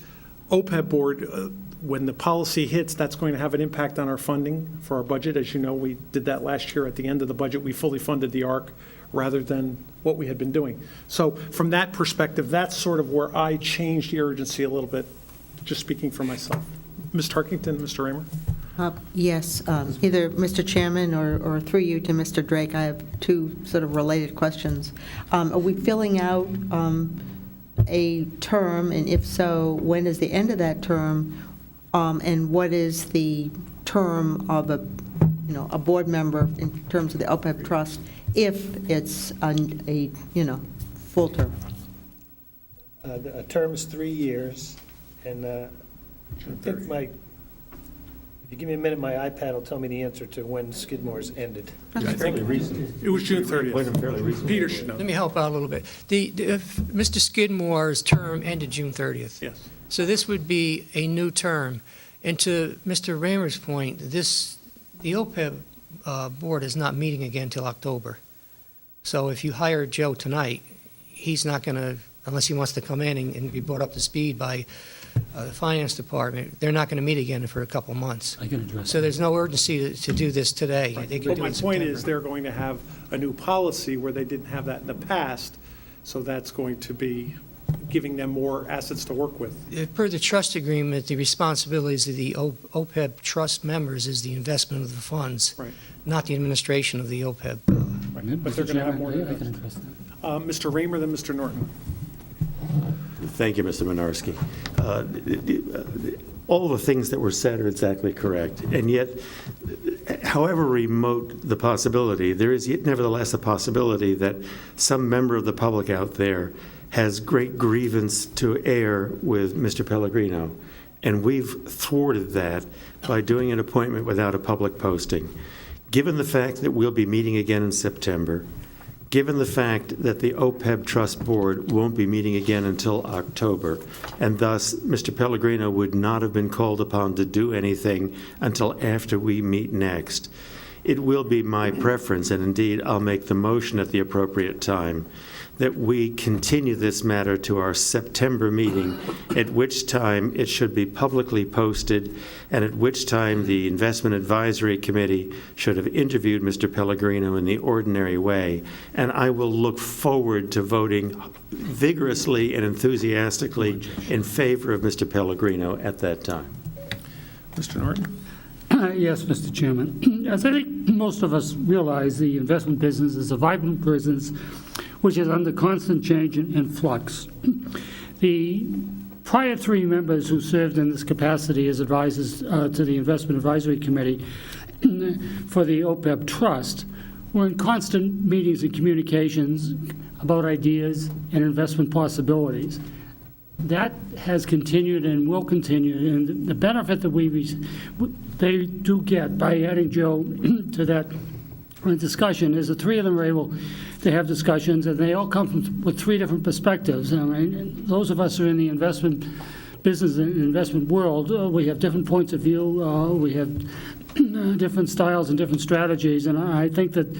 OPEB board, when the policy hits, that's going to have an impact on our funding for our budget. As you know, we did that last year at the end of the budget. We fully funded the ARC rather than what we had been doing. So from that perspective, that's sort of where I changed the urgency a little bit, just speaking for myself. Ms. Tarkington, Mr. Raymer? Yes, either Mr. Chairman or through you to Mr. Drake, I have two sort of related questions. Are we filling out a term, and if so, when is the end of that term? And what is the term of a board member in terms of the OPEB trust if it's a full term? A term is 3 years, and I think if you give me a minute, my iPad will tell me the answer to when Skidmore's ended. It was June 30th. Peter should know. Let me help out a little bit. Mr. Skidmore's term ended June 30th. Yes. So this would be a new term. And to Mr. Raymer's point, the OPEB board is not meeting again until October. So if you hire Joe tonight, he's not going to, unless he wants to come in and be brought up to speed by the finance department, they're not going to meet again for a couple of months. I can address So there's no urgency to do this today. They can But do my it in point September. is, they're going to have a new policy where they didn't have that in the past, so that's going to be giving them more assets to work with. Per the trust agreement, the responsibilities of the OPEB trust members is the investment of the funds, Right. not the administration of the OPEB. But they're going to have more. I can address that. Mr. Raymer, then Mr. Norton. Thank you, Mr. Minarski. All the things that were said are exactly correct, and yet, however remote the possibility, there is yet nevertheless a possibility that some member of the public out there has great grievance to air with Mr. Pellegrino, and we've thwarted that by doing an appointment without a public posting. Given the fact that we'll be meeting again in September, given the fact that the OPEB Trust Board won't be meeting again until October, and thus Mr. Pellegrino would not have been called upon to do anything until after we meet next, it will be my preference, and indeed I'll make the motion at the appropriate time, that we continue this matter to our September meeting, at which time it should be publicly posted, and at which time the Investment Advisory Committee should have interviewed Mr. Pellegrino in the ordinary way. And I will look forward to voting vigorously and enthusiastically in favor of Mr. Pellegrino at that time. Mr. Norton? Yes, Mr. Chairman. As I think most of us realize, the investment business is a vibrant business which is under constant change and flux. The prior three members who served in this capacity as advisors to the Investment Advisory Committee for the OPEB Trust were in constant meetings and communications about ideas and investment possibilities. That has continued and will continue, and the benefit that they do get by adding Joe to that discussion is the three of them are able to have discussions, and they all come with three different perspectives. I mean, those of us who are in the investment business and investment world, we have different points of view, we have different styles and different strategies, and I think that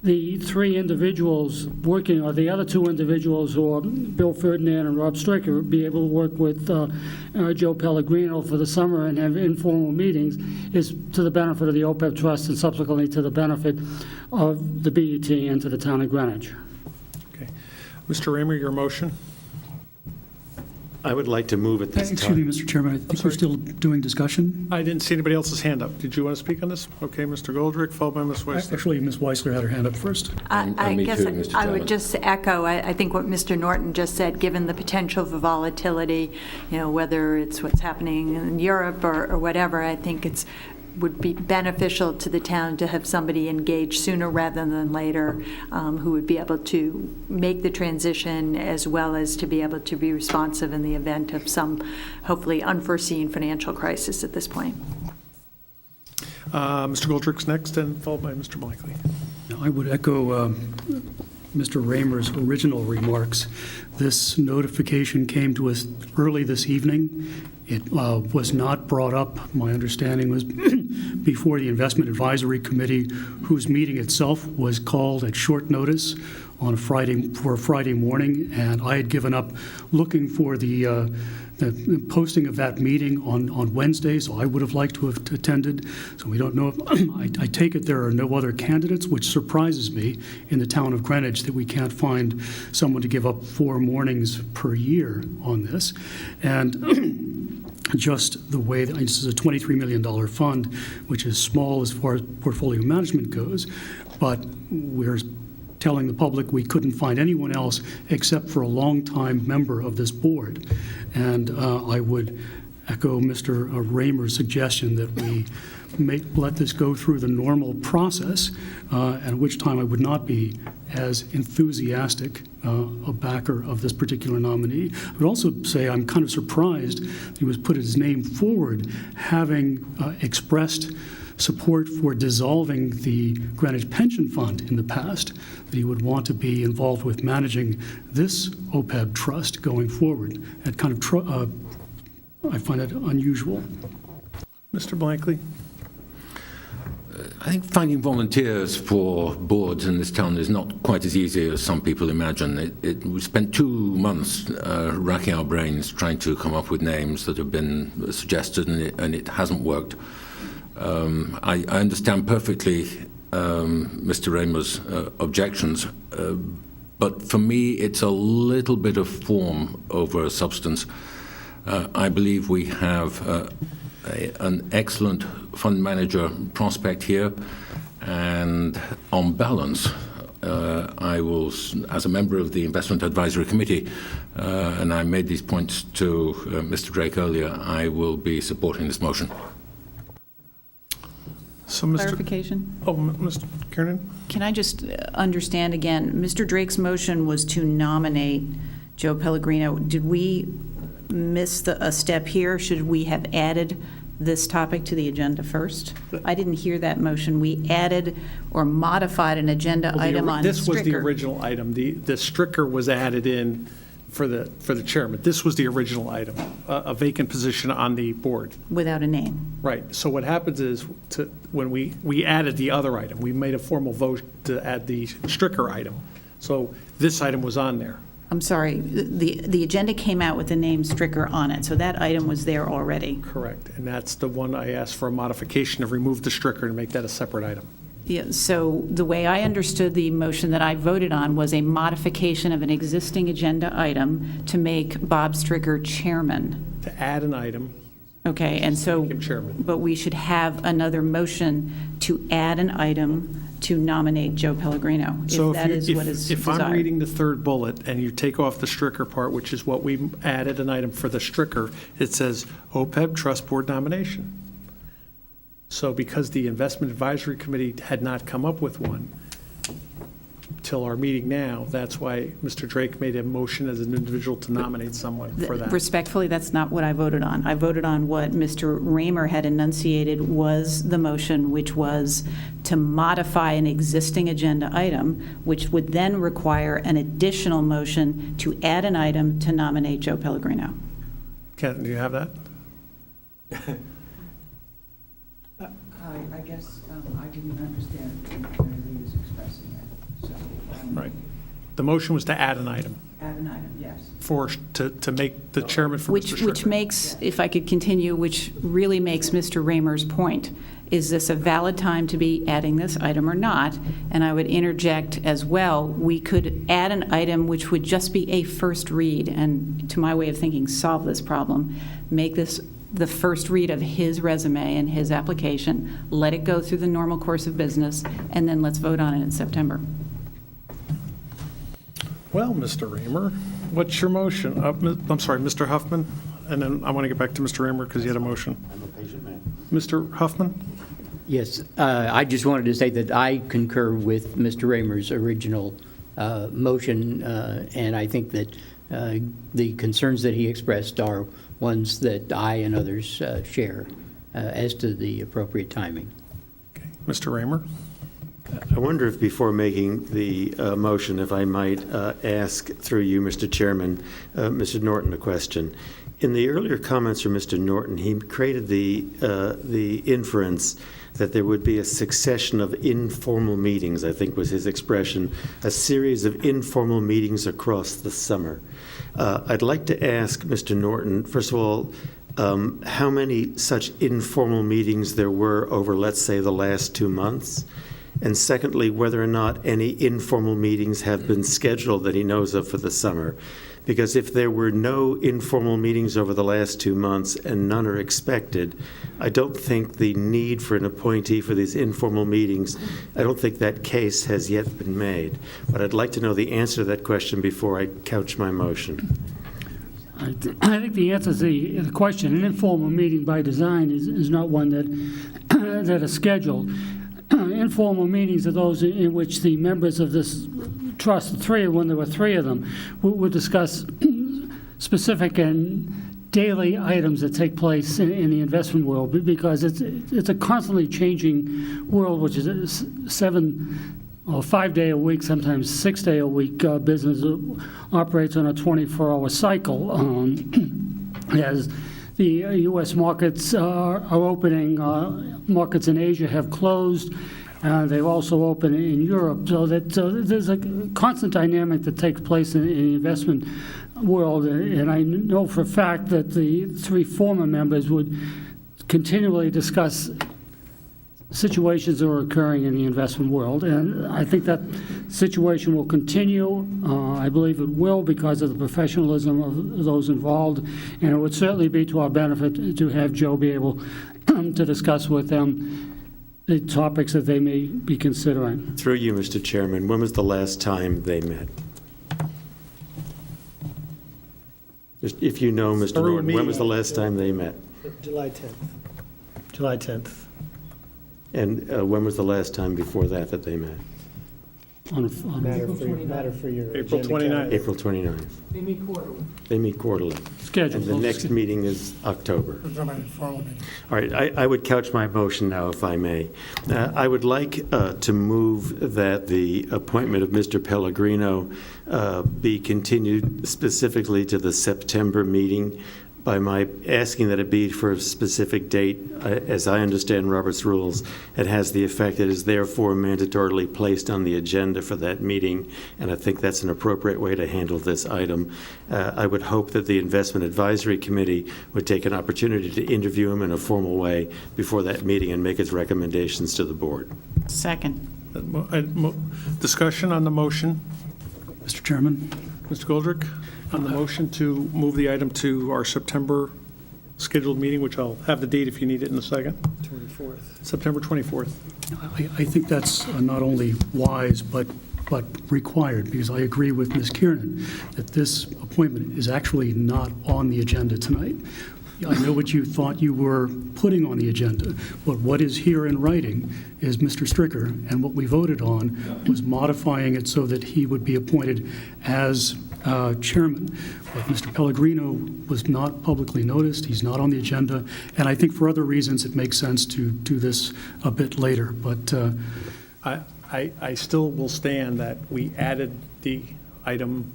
the three individuals working, or the other two individuals who are Bill Ferdinand and Rob Stricker, be able to work with Joe Pellegrino for the summer and have informal meetings is to the benefit of the OPEB Trust and subsequently to the benefit of the BET and to the town of Greenwich. Okay. Mr. Raymer, your motion? I would like to move at this Excuse me, time. Mr. Chairman, I think we're still doing discussion. I didn't see anybody else's hand up. Did you want to speak on this? Okay, Mr. Goldrick, followed by Ms. Weissler. Actually, Ms. Weissler had her hand up first. I me guess too, Mr. I Chairman. would just echo, I think what Mr. Norton just said, given the potential for volatility, whether it's what's happening in Europe or whatever, I think would be beneficial to the town to have somebody engaged sooner rather than later who would be able to make the transition as well as to be able to be responsive in the event of some hopefully unforeseen financial crisis at this point. Mr. Goldrick's next, and followed by Mr. Blakely. I would echo Mr. Raymer's original remarks. This notification came to us early this evening. It was not brought up, my understanding was, before the Investment Advisory Committee, whose meeting itself was called at short notice on a Friday morning, and I had given up looking for the posting of that meeting on Wednesday, so I would have liked to have attended. So we don't know if, I take it there are no other candidates, which surprises me in the town of Greenwich that we can't find someone to give up 4 mornings per year on this. And just the way that this is a $23 million fund, which is small as far as portfolio management goes, but we're telling the public we couldn't find anyone else except for a longtime member of this board. And I would echo Mr. Raymer's suggestion that we let this go through the normal process, at which time I would not be as enthusiastic a backer of this particular nominee. I would also say I'm kind of surprised he was put his name forward, having expressed support for dissolving the Greenwich Pension Fund in the past, that he would want to be involved with managing this OPEB trust going forward. That kind of, I find that unusual. Mr. Blankley? I think finding volunteers for boards in this town is not quite as easy as some people imagine. We spent 2 months racking our brains trying to come up with names that have been suggested, and it hasn't worked. I understand perfectly Mr. Raymer's objections, but for me it's a little bit of form over substance. I believe we have an excellent fund manager prospect here, and on balance, I will, as a member of the Investment Advisory Committee, and I made these points to Mr. Drake earlier, I will be supporting this motion. So, Mr. Clarification? Oh, Mr. Kiernan? Can I just understand again, Mr. Drake's motion was to nominate Joe Pellegrino. Did we miss a step here? Should we have added this topic to the agenda first? I didn't hear that motion. We added or modified an agenda item on This was the Stricker. original item. The Stricker was added in for the chairman. This was the original item, a vacant position on the board. Without a name. Right. So what happens is, when we added the other item, we made a formal vote to add the Stricker item. So this item was on there. I'm sorry, the agenda came out with the name Stricker on it, so that item was there already. Correct. And that's the one I asked for a modification to remove the Stricker and make that a separate item. Yeah, so the way I understood the motion that I voted on was a modification of an existing agenda item to make Bob Stricker chairman. To add an item. Okay, and so, Make him chairman. but we should have another motion to add an item to nominate Joe Pellegrino, So if that is what is if I'm desired. reading the third bullet and you take off the Stricker part, which is what we added an item for the Stricker, it says OPEB Trust Board nomination. So because the Investment Advisory Committee had not come up with one till our meeting now, that's why Mr. Drake made a motion as an individual to nominate someone for that. Respectfully, that's not what I voted on. I voted on what Mr. Raymer had enunciated was the motion, which was to modify an existing agenda item, which would then require an additional motion to add an item to nominate Joe Pellegrino. Ken, do you have that? I guess I didn't understand what he was expressing it. So, Right. The motion was to add an item add an item, yes. to make the chairman for Mr. Stricker. Which makes, if I could continue, which really makes Mr. Raymer's point. Is this a valid time to be adding this item or not? And I would interject as well, we could add an item which would just be a first read, and to my way of thinking, solve this problem. Make this the first read of his resume and his application, let it go through the normal course of business, and then let's vote on it in September. Well, Mr. Raymer, what's your motion? I'm sorry, Mr. Huffman? And then I want to get back to Mr. Raymer because he had a motion. I'm a patient man. Mr. Huffman? Yes, I just wanted to say that I concur with Mr. Raymer's original motion, and I think that the concerns that he expressed are ones that I and others share as to the appropriate timing. Okay. Mr. Raymer? I wonder if before making the motion, if I might ask through you, Mr. Chairman, Mr. Norton, a question. In the earlier comments from Mr. Norton, he created the inference that there would be a succession of informal meetings, I think was his expression, a series of informal meetings across the summer. I'd like to ask Mr. Norton, first of all, how many such informal meetings there were over, let's say, the last 2 months? And secondly, whether or not any informal meetings have been scheduled that he knows of for the summer. Because if there were no informal meetings over the last 2 months and none are expected, I don't think the need for an appointee for these informal meetings, I don't think that case has yet been made. But I'd like to know the answer to that question before I couch my motion. I think the answer to the question, an informal meeting by design is not one that is scheduled. Informal meetings are those in which the members of this trust, when there were 3 of them, would discuss specific and daily items that take place in the investment world, because it's a constantly changing world, which is a 7 or 5 day a week, sometimes 6 day a week business operates on a 24-hour cycle. As the U.S. markets are opening, markets in Asia have closed. They've also opened in Europe, so that there's a constant dynamic that takes place in the investment world. And I know for a fact that the 3 former members would continually discuss situations that are occurring in the investment world. And I think that situation will continue. I believe it will, because of the professionalism of those involved. And it would certainly be to our benefit to have Joe be able to discuss with them the topics that they may be considering. Through you, Mr. Chairman, when was the last time they met? If you know, Mr. Norton, when was the last time they met? July 10th. July 10th. And when was the last time before that they met? Matter for your April agenda 29th. calendar. April 29th. They meet quarterly. They meet quarterly. Scheduled. And the next meeting is October. All right, I would couch my motion now, if I may. I would like to move that the appointment of Mr. Pellegrino be continued specifically to the September meeting by my asking that it be for a specific date. As I understand Robert's rules, it has the effect it is therefore mandatorily placed on the agenda for that meeting, and I think that's an appropriate way to handle this item. I would hope that the Investment Advisory Committee would take an opportunity to interview him in a formal way before that meeting and make its recommendations to the board. Second. Discussion on the motion. Mr. Chairman? Mr. Goldrick, on the motion to move the item to our September scheduled meeting, which I'll have the date if you need it in a second. 24th. September 24th. I think that's not only wise, but required, because I agree with Ms. Kiernan that this appointment is actually not on the agenda tonight. I know what you thought you were putting on the agenda, but what is here in writing is Mr. Stricker, and what we voted on was modifying it so that he would be appointed as chairman. But Mr. Pellegrino was not publicly noticed, he's not on the agenda, and I think for other reasons it makes sense to do this a bit later. But I still will stand that we added the item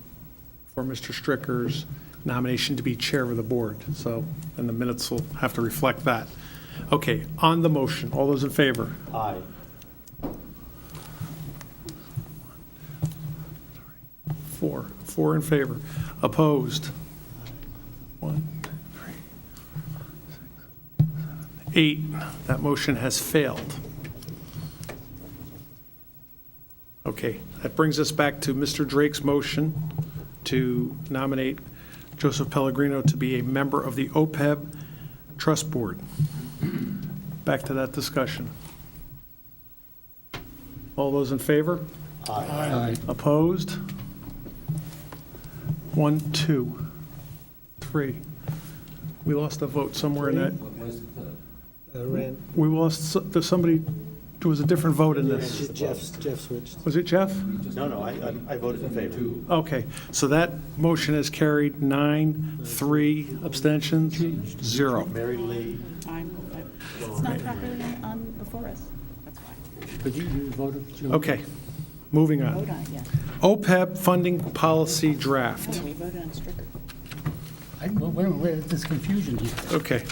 for Mr. Stricker's nomination to be chair of the board. So, and the minutes will have to reflect that. Okay, on the motion, all those in favor? Aye. Four in favor. Opposed? 1, 2, 3, 6, 7, 8. That motion has failed. Okay, that brings us back to Mr. Drake's motion to nominate Joseph Pellegrino to be a member of the OPEB Trust Board. Back to that discussion. All those in favor? Aye. Opposed? 1, 2, 3. We lost a vote somewhere in that. Rand, We lost, there's somebody, there was a different vote in this. Jeff switched. Was it Jeff? No, I voted in favor. Okay, so that motion is carried 9, 3 abstentions, 0. Mary Lee. It's not properly on before us. That's why. But you voted, Joe? Okay, moving on. Vote on it, yeah. OPEB funding policy draft. We voted on Stricker. Wait a minute, there's confusion here. Okay,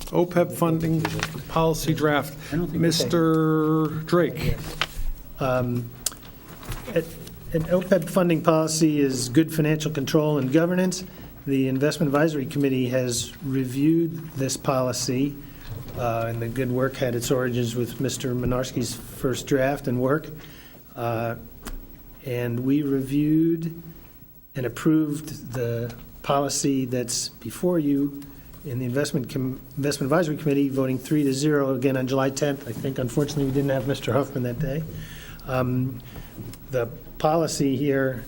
OPEB funding policy draft. Mr. Drake. An OPEB funding policy is good financial control and governance. The Investment Advisory Committee has reviewed this policy, and the good work had its origins with Mr. Minarski's first draft and work. And we reviewed and approved the policy that's before you in the Investment Advisory Committee, voting 3-0 again on July 10th. I think unfortunately we didn't have Mr. Huffman that day. The policy here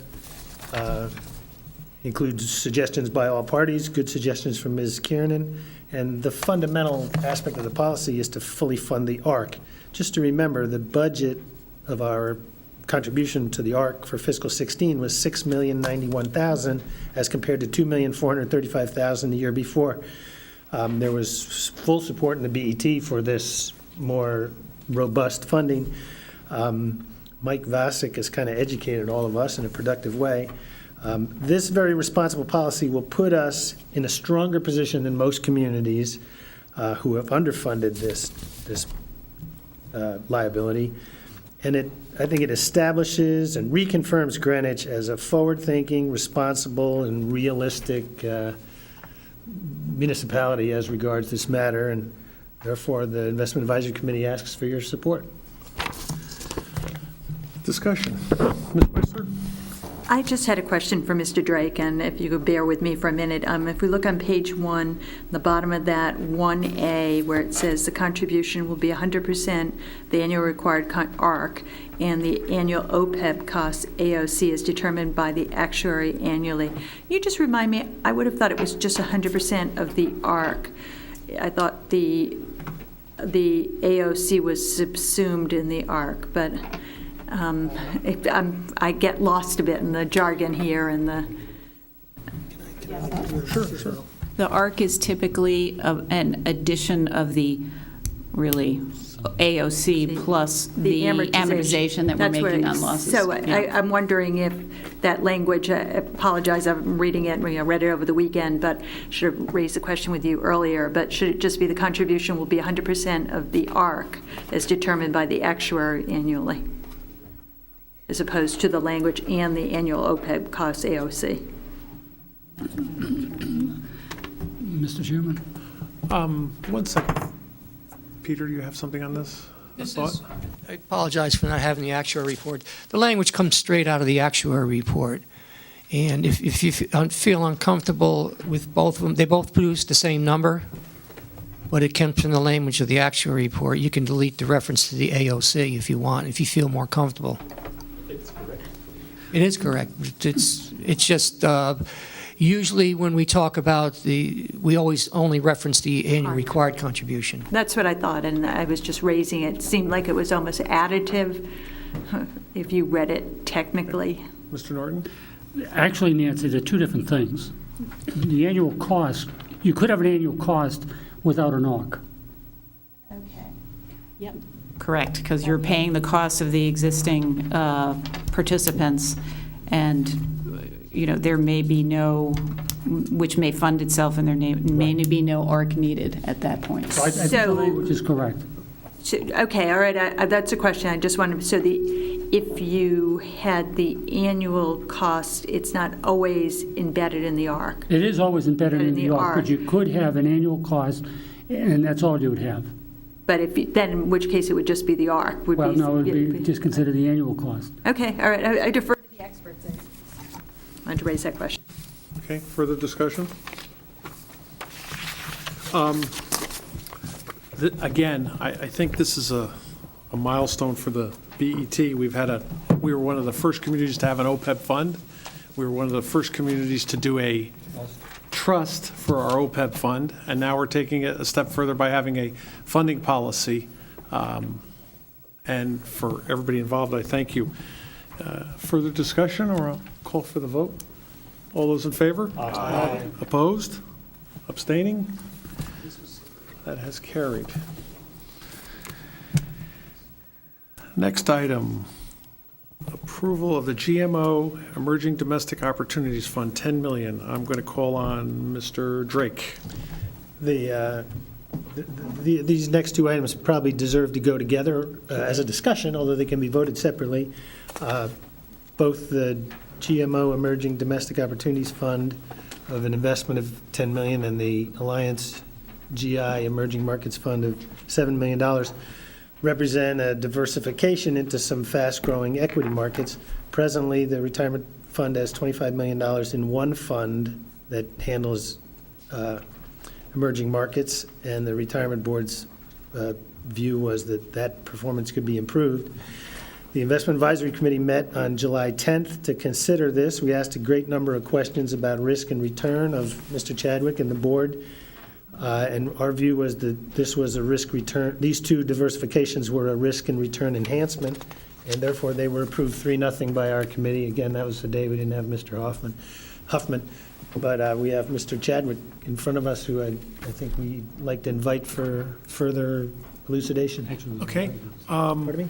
includes suggestions by all parties, good suggestions from Ms. Kiernan, and the fundamental aspect of the policy is to fully fund the ARC. Just to remember, the budget of our contribution to the ARC for fiscal 16 was $6,091,000 as compared to $2,435,000 the year before. There was full support in the BET for this more robust funding. Mike Vasic has kind of educated all of us in a productive way. This very responsible policy will put us in a stronger position than most communities who have underfunded this liability. And I think it establishes and reconfirms Greenwich as a forward-thinking, responsible, and realistic municipality as regards this matter, and therefore the Investment Advisory Committee asks for your support. Discussion. Ms. Weister? I just had a question for Mr. Drake, and if you could bear with me for a minute. If we look on page 1, the bottom of that 1A, where it says the contribution will be 100% the annual required ARC, and the annual OPEB cost AOC is determined by the actuary annually. Can you just remind me, I would have thought it was just 100% of the ARC. I thought the AOC was subsumed in the ARC, but I get lost a bit in the jargon here and the... Sure. The ARC is typically an addition of the really AOC plus the amortization that we're making on losses. So I'm wondering if that language, I apologize, I'm reading it, I read it over the weekend, but should have raised the question with you earlier, but should it just be the contribution will be 100% of the ARC as determined by the actuary annually, as opposed to the language and the annual OPEB cost AOC? Mr. Chairman? 1 second. Peter, do you have something on this? I apologize for not having the actuary report. The language comes straight out of the actuary report. And if you feel uncomfortable with both of them, they both produce the same number, but it comes from the language of the actuary report. You can delete the reference to the AOC if you want, if you feel more comfortable. It's correct. It is correct. It's just usually when we talk about we always only reference the annual required contribution. That's what I thought, and I was just raising it. It seemed like it was almost additive if you read it technically. Mr. Norton? Actually, Nancy, they're two different things. The annual cost, you could have an annual cost without an ARC. Okay. Yep. Correct, because you're paying the cost of the existing participants, and there may be no, which may fund itself, and there may be no ARC needed at that point. So I think the language is correct. Okay, all right, that's a question. I just wanted, if you had the annual cost, it's not always embedded in the ARC. It is always embedded in the ARC, but you could have an annual cost, and that's all you would have. But then in which case it would just be the ARC? Well, no, it would be just consider the annual cost. Okay, all right, I defer to the experts. I wanted to raise that question. Okay, further discussion? Again, I think this is a milestone for the BET. We were one of the first communities to have an OPEB fund. We were one of the first communities to do a trust for our OPEB fund, and now we're taking it a step further by having a funding policy. And for everybody involved, I thank you. Further discussion, or I'll call for the vote? All those in favor? Aye. Opposed? Abstaining? That has carried. Next item, approval of the GMO Emerging Domestic Opportunities Fund, $10 million. I'm going to call on Mr. Drake. These next two items probably deserve to go together as a discussion, although they can be voted separately. Both the GMO Emerging Domestic Opportunities Fund of an investment of $10 million and the Alliance GI Emerging Markets Fund of $7 million represent a diversification into some fast-growing equity markets. Presently, the retirement fund has $25 million in one fund that handles emerging markets, and the retirement board's view was that that performance could be improved. The Investment Advisory Committee met on July 10th to consider this. We asked a great number of questions about risk and return of Mr. Chadwick and the board, and our view was that this was a risk return. These two diversifications were a risk and return enhancement, and therefore they were approved 3-0 by our committee. Again, that was the day we didn't have Mr. Huffman, but we have Mr. Chadwick in front of us, who I think we'd like to invite for further elucidation. Okay. Pardon me?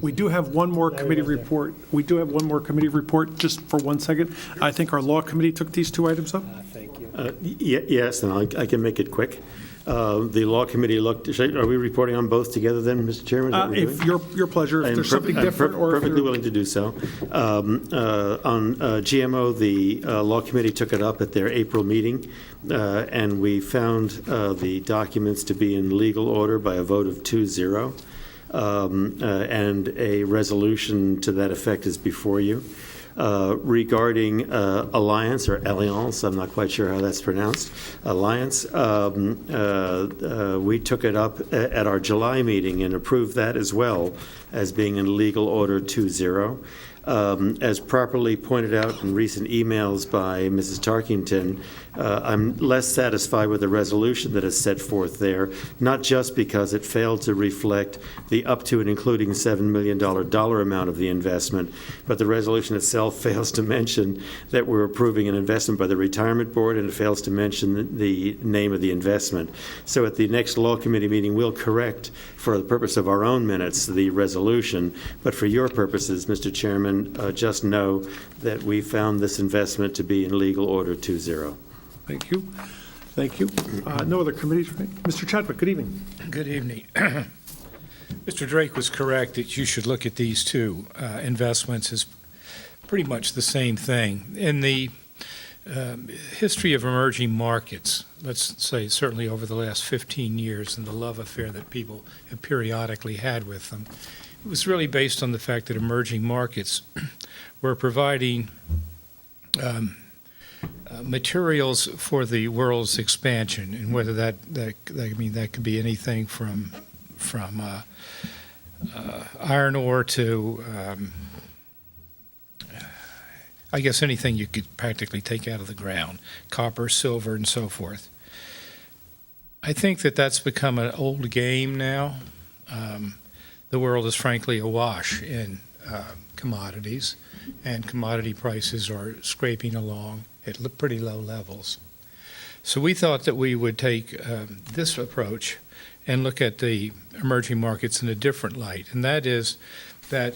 We do have one more committee report. We do have one more committee report, just for 1 second. I think our law committee took these two items up. Thank you. Yes, and I can make it quick. The law committee looked, are we reporting on both together then, Mr. Chairman? Is that what we're doing? If your pleasure, if there's something different, or if perfectly willing to do so. On GMO, the law committee took it up at their April meeting, and we found the documents to be in legal order by a vote of 2-0, and a resolution to that effect is before you. Regarding Alliance, or Alliance, I'm not quite sure how that's pronounced, Alliance, we took it up at our July meeting and approved that as well as being in legal order 2-0. As properly pointed out in recent emails by Mrs. Tarkington, I'm less satisfied with the resolution that is set forth there, not just because it failed to reflect the up to and including $7 million dollar amount of the investment, but the resolution itself fails to mention that we're approving an investment by the retirement board, and it fails to mention the name of the investment. So at the next law committee meeting, we'll correct, for the purpose of our own minutes, the resolution, but for your purposes, Mr. Chairman, just know that we found this investment to be in legal order 2-0. Thank you. Thank you. No other committees, right? Mr. Chadwick, good evening. Good evening. Mr. Drake was correct that you should look at these two investments as pretty much the same thing. In the history of emerging markets, let's say certainly over the last 15 years, and the love affair that people have periodically had with them, it was really based on the fact that emerging markets were providing materials for the world's expansion, and whether that could be anything from iron ore to I guess anything you could practically take out of the ground, copper, silver, and so forth. I think that that's become an old game now. The world is frankly awash in commodities, and commodity prices are scraping along at pretty low levels. So we thought that we would take this approach and look at the emerging markets in a different light, and that is that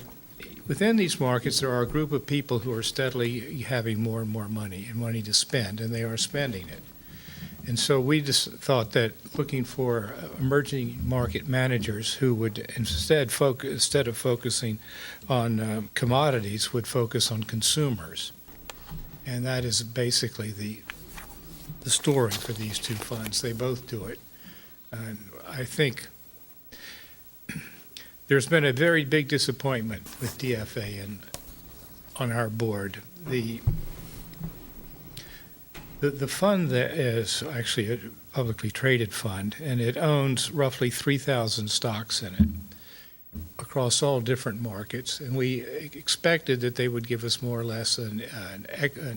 within these markets there are a group of people who are steadily having more and more money and money to spend, and they are spending it. And so we just thought that looking for emerging market managers who would instead of focusing on commodities, would focus on consumers. And that is basically the story for these two funds. They both do it. And I think there's been a very big disappointment with DFA and on our board. The fund that is actually a publicly traded fund, and it owns roughly 3,000 stocks in it across all different markets, and we expected that they would give us more or less an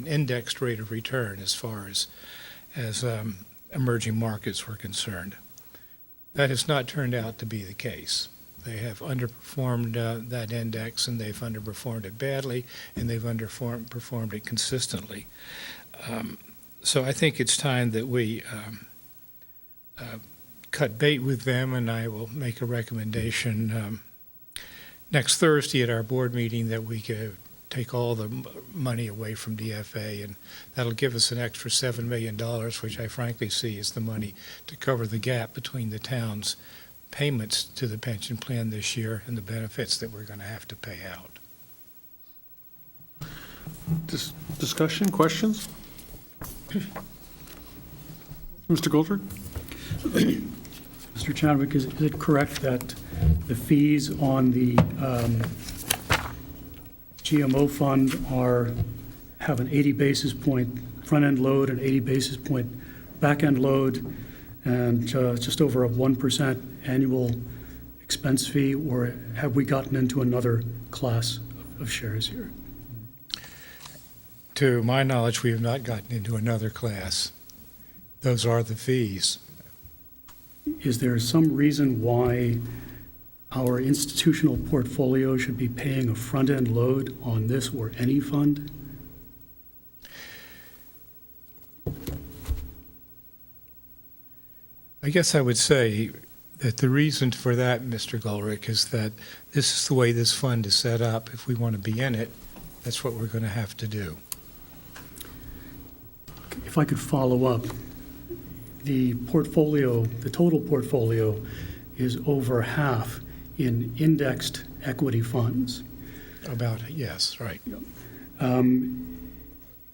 indexed rate of return as far as emerging markets were concerned. That has not turned out to be the case. They have underperformed that index, and they've underperformed it badly, and they've underperformed it consistently. So I think it's time that we cut bait with them, and I will make a recommendation next Thursday at our board meeting that we could take all the money away from DFA, and that'll give us an extra $7 million, which I frankly see as the money to cover the gap between the town's payments to the pension plan this year and the benefits that we're going to have to pay out. Discussion, questions? Mr. Goldberg? Mr. Chadwick, is it correct that the fees on the GMO fund are have an 80 basis point front-end load, an 80 basis point back-end load, and just over a 1% annual expense fee, or have we gotten into another class of shares here? To my knowledge, we have not gotten into another class. Those are the fees. Is there some reason why our institutional portfolio should be paying a front-end load on this or any fund? I guess I would say that the reason for that, Mr. Goldrick, is that this is the way this fund is set up. If we want to be in it, that's what we're going to have to do. If I could follow up, the portfolio, the total portfolio is over half in indexed equity funds. Yes, right.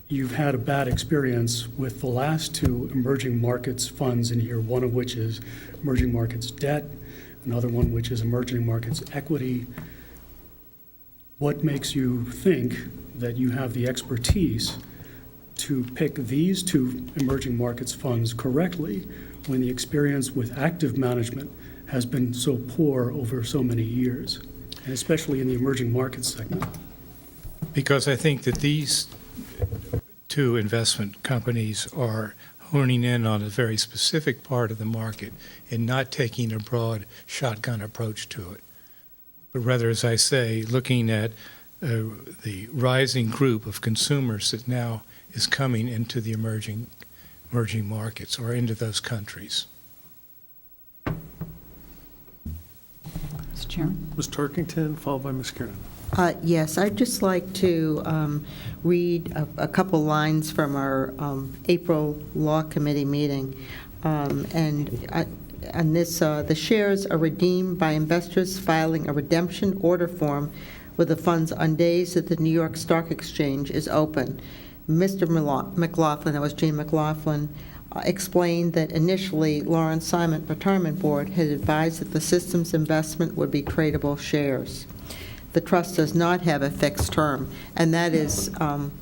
You've had a bad experience with the last two emerging markets funds in here, one of which is emerging markets debt, another one which is emerging markets equity. What makes you think that you have the expertise to pick these two emerging markets funds correctly when the experience with active management has been so poor over so many years, and especially in the emerging markets segment? Because I think that these two investment companies are honing in on a very specific part of the market and not taking a broad shotgun approach to it, but rather, as I say, looking at the rising group of consumers that now is coming into the emerging markets or into those countries. Mr. Chairman? Ms. Turkington, followed by Ms. Kiernan. Yes, I'd just like to read a couple lines from our April Law Committee meeting. And this, the shares are redeemed by investors filing a redemption order form with the funds on days that the New York Stock Exchange is open. Mr. McLaughlin, that was Gene McLaughlin, explained that initially Lawrence Simon Retirement Board had advised that the system's investment would be tradable shares. The trust does not have a fixed term, and that is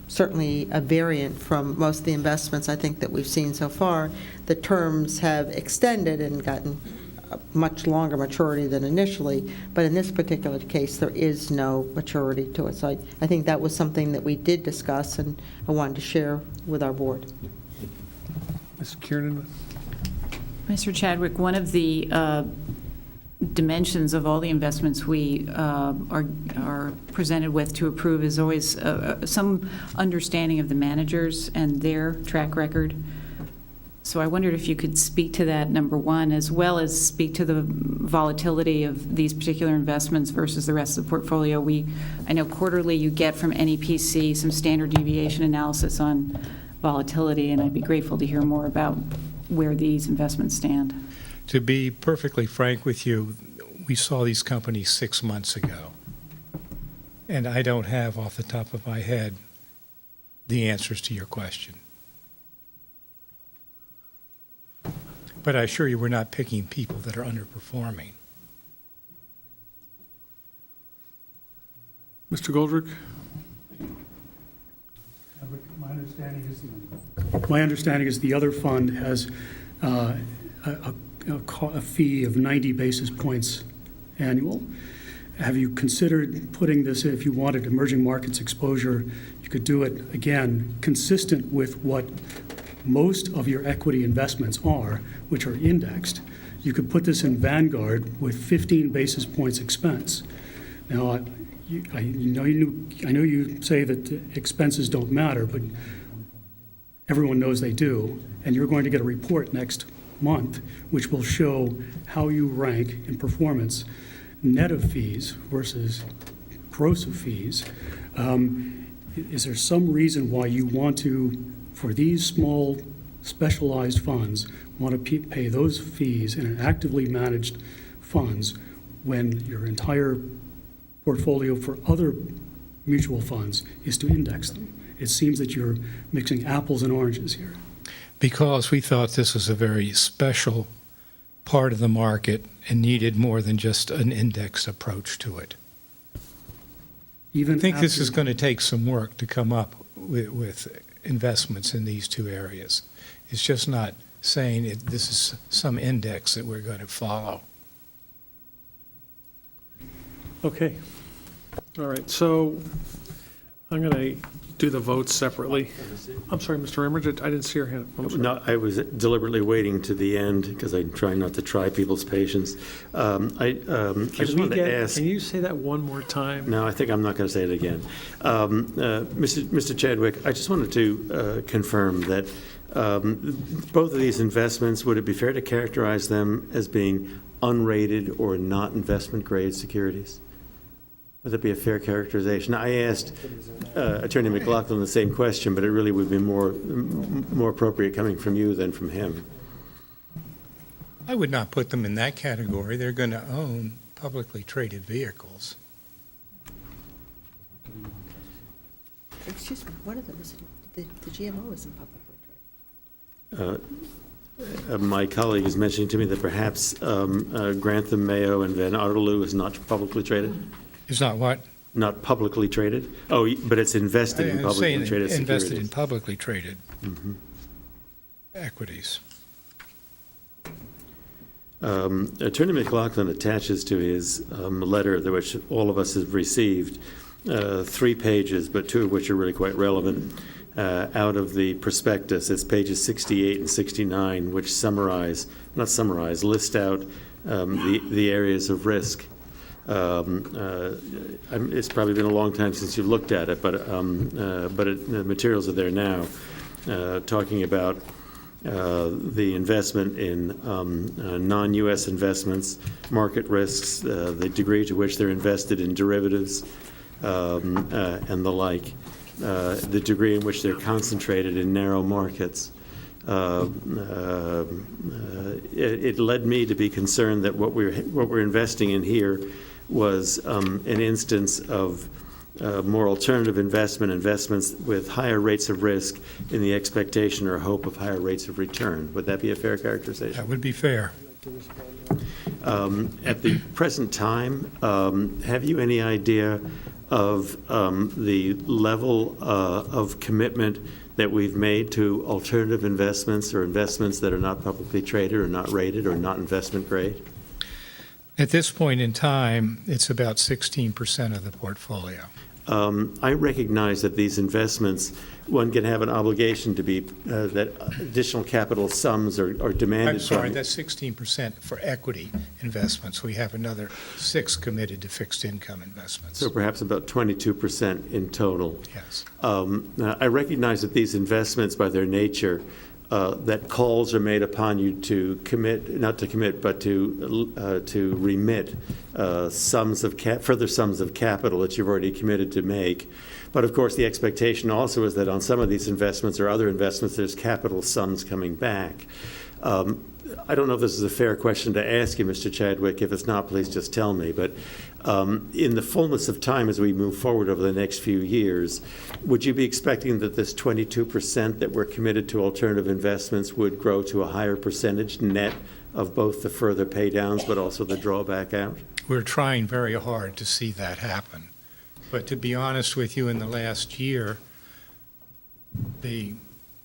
certainly a variant from most of the investments I think that we've seen so far. The terms have extended and gotten a much longer maturity than initially, but in this particular case, there is no maturity to it. So I think that was something that we did discuss, and I wanted to share with our board. Ms. Kiernan? Mr. Chadwick, one of the dimensions of all the investments we are presented with to approve is always some understanding of the managers and their track record. So I wondered if you could speak to that, number one, as well as speak to the volatility of these particular investments versus the rest of the portfolio. I know quarterly you get from NEPC some standard deviation analysis on volatility, and I'd be grateful to hear more about where these investments stand. To be perfectly frank with you, we saw these companies 6 months ago, and I don't have off the top of my head the answers to your question. But I assure you we're not picking people that are underperforming. Mr. Goldrick? My understanding is the other fund has a fee of 90 basis points annual. Have you considered putting this, if you wanted emerging markets exposure, you could do it, again, consistent with what most of your equity investments are, which are indexed. You could put this in Vanguard with 15 basis points expense. Now, I know you say that expenses don't matter, but everyone knows they do, and you're going to get a report next month which will show how you rank in performance net of fees versus gross of fees. Is there some reason why you want to, for these small specialized funds, want to pay those fees in an actively managed funds when your entire portfolio for other mutual funds is to index them? It seems that you're mixing apples and oranges here. Because we thought this was a very special part of the market and needed more than just an index approach to it. I think this is going to take some work to come up with investments in these two areas. It's just not saying this is some index that we're going to follow. Okay. All right, so I'm going to do the votes separately. I'm sorry, Mr. Raymer, I didn't see your hand. I'm sorry. No, I was deliberately waiting to the end because I'm trying not to try people's patience. I just wanted to ask. Can you say that one more time? No, I think I'm not going to say it again. Mr. Chadwick, I just wanted to confirm that both of these investments, would it be fair to characterize them as being unrated or not investment grade securities? Would that be a fair characterization? I asked Attorney McLaughlin the same question, but it really would be more appropriate coming from you than from him. I would not put them in that category. They're going to own publicly traded vehicles. Excuse me, one of them is, the GMO isn't publicly traded. My colleague is mentioning to me that perhaps Grantham, Mayo, and Van Otterloo is not publicly traded. It's not what? Not publicly traded? Oh, but it's invested in I'm publicly saying traded securities. invested in publicly traded equities. Attorney McLaughlin attaches to his letter, which all of us have received, 3 pages, but 2 of which are really quite relevant, out of the prospectus. It's pages 68 and 69, which list out the areas of risk. It's probably been a long time since you've looked at it, but the materials are there now, talking about the investment in non-U.S. investments, market risks, the degree to which they're invested in derivatives, and the like, the degree in which they're concentrated in narrow markets. It led me to be concerned that what we're investing in here was an instance of more alternative investments with higher rates of risk in the expectation or hope of higher rates of return. Would that be a fair characterization? That would be fair. At the present time, have you any idea of the level of commitment that we've made to alternative investments or investments that are not publicly traded or not rated or not investment grade? At this point in time, it's about 16% of the portfolio. I recognize that these investments, one can have an obligation to be, that additional capital sums are demanded. I'm sorry, from that's 16% for equity investments. We have another 6 committed to fixed income investments. So perhaps about 22% in total. Yes. I recognize that these investments, by their nature, that calls are made upon you to commit, not to commit, but to remit further sums of capital that you've already committed to make. But of course, the expectation also is that on some of these investments or other investments, there's capital sums coming back. I don't know if this is a fair question to ask you, Mr. Chadwick. If it's not, please just tell me. But in the fullness of time, as we move forward over the next few years, would you be expecting that this 22% that we're committed to alternative investments would grow to a higher percentage net of both the further pay downs but also the drawback out? We're trying very hard to see that happen. But to be honest with you, in the last year, the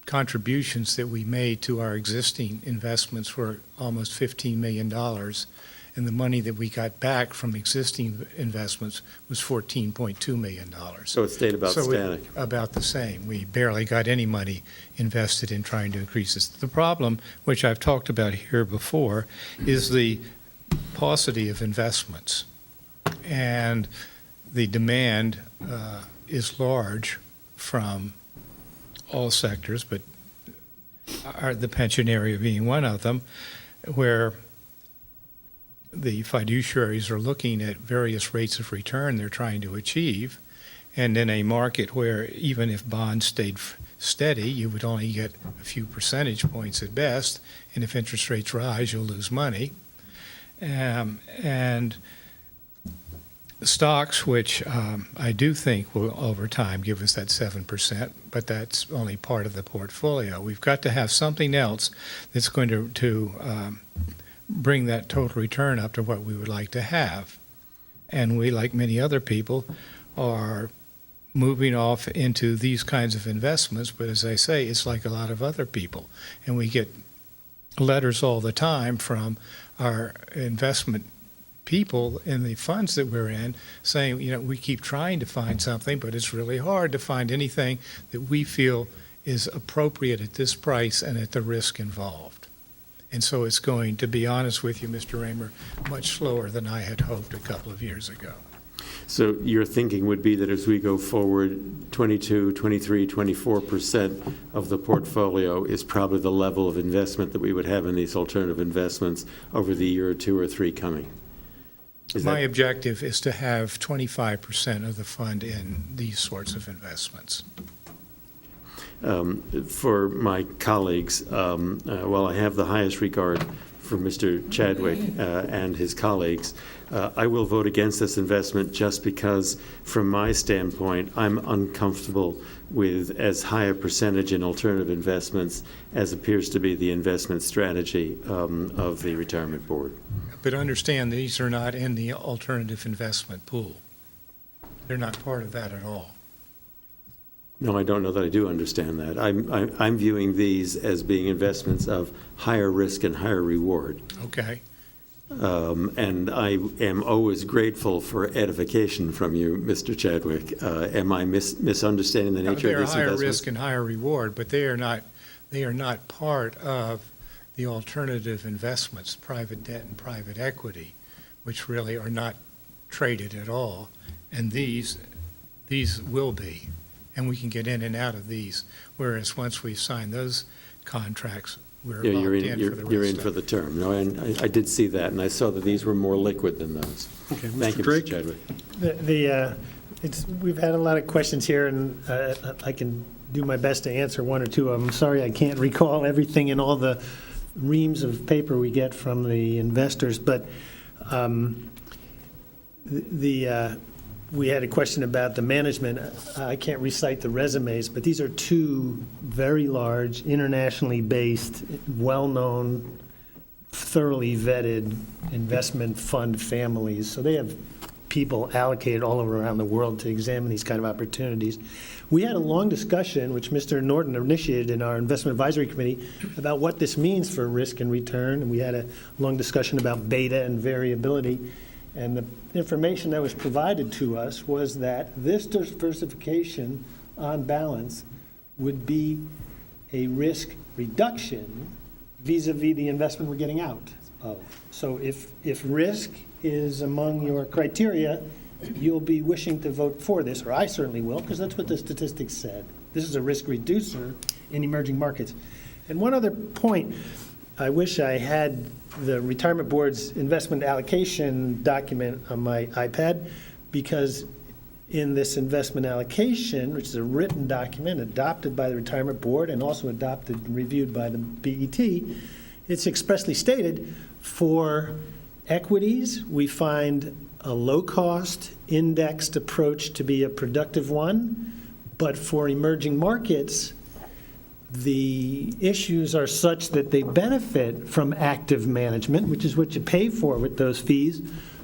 contributions that we made to our existing investments were almost $15 million, and the money that we got back from existing investments was $14.2 million. So it stayed about static. About the same. We barely got any money invested in trying to increase this. The problem, which I've talked about here before, is the paucity of investments. And the demand is large from all sectors, but the pension area being one of them, where the fiduciaries are looking at various rates of return they're trying to achieve, and in a market where even if bonds stayed steady, you would only get a few percentage points at best, and if interest rates rise, you'll lose money. And stocks, which I do think will over time give us that 7%, but that's only part of the portfolio. We've got to have something else that's going to bring that total return up to what we would like to have. And we, like many other people, are moving off into these kinds of investments, but as I say, it's like a lot of other people. And we get letters all the time from our investment people in the funds that we're in saying, we keep trying to find something, but it's really hard to find anything that we feel is appropriate at this price and at the risk involved. And so it's going, to be honest with you, Mr. Raymer, much slower than I had hoped a couple of years ago. So your thinking would be that as we go forward, 22, 23, 24% of the portfolio is probably the level of investment that we would have in these alternative investments over the year or two or three coming? My objective is to have 25% of the fund in these sorts of investments. For my colleagues, while I have the highest regard for Mr. Chadwick and his colleagues, I will vote against this investment just because, from my standpoint, I'm uncomfortable with as high a percentage in alternative investments as appears to be the investment strategy of the retirement board. But understand, these are not in the alternative investment pool. They're not part of that at all. No, I don't know that I do understand that. I'm viewing these as being investments of higher risk and higher reward. Okay. And I am always grateful for edification from you, Mr. Chadwick. Am I misunderstanding the nature of this investment? They're higher risk and higher reward, but they are not part of the alternative investments, private debt and private equity, which really are not traded at all. And these will be. And we can get in and out of these, whereas once we've signed those contracts, we're locked in for the rest You're in of for it. the term. No, and I did see that, and I saw that these were more liquid than those. Okay, Thank you, Drake? Mr. Chadwick. We've had a lot of questions here, and I can do my best to answer one or two of them. Sorry, I can't recall everything in all the reams of paper we get from the investors, but we had a question about the management. I can't recite the resumes, but these are two very large, internationally based, well-known, thoroughly vetted investment fund families. So they have people allocated all over around the world to examine these kind of opportunities. We had a long discussion, which Mr. Norton initiated in our investment advisory committee, about what this means for risk and return. And we had a long discussion about beta and variability. And the information that was provided to us was that this diversification on balance would be a risk reduction vis-a-vis the investment we're getting out of. So if risk is among your criteria, you'll be wishing to vote for this, or I certainly will, because that's what the statistics said. This is a risk reducer in emerging markets. And one other point, I wish I had the Retirement Board's investment allocation document on my iPad, because in this investment allocation, which is a written document adopted by the Retirement Board and also adopted and reviewed by the BET, it's expressly stated for equities, we find a low-cost indexed approach to be a productive one, but for emerging markets, the issues are such that they benefit from active management, which is what you pay for with those fees,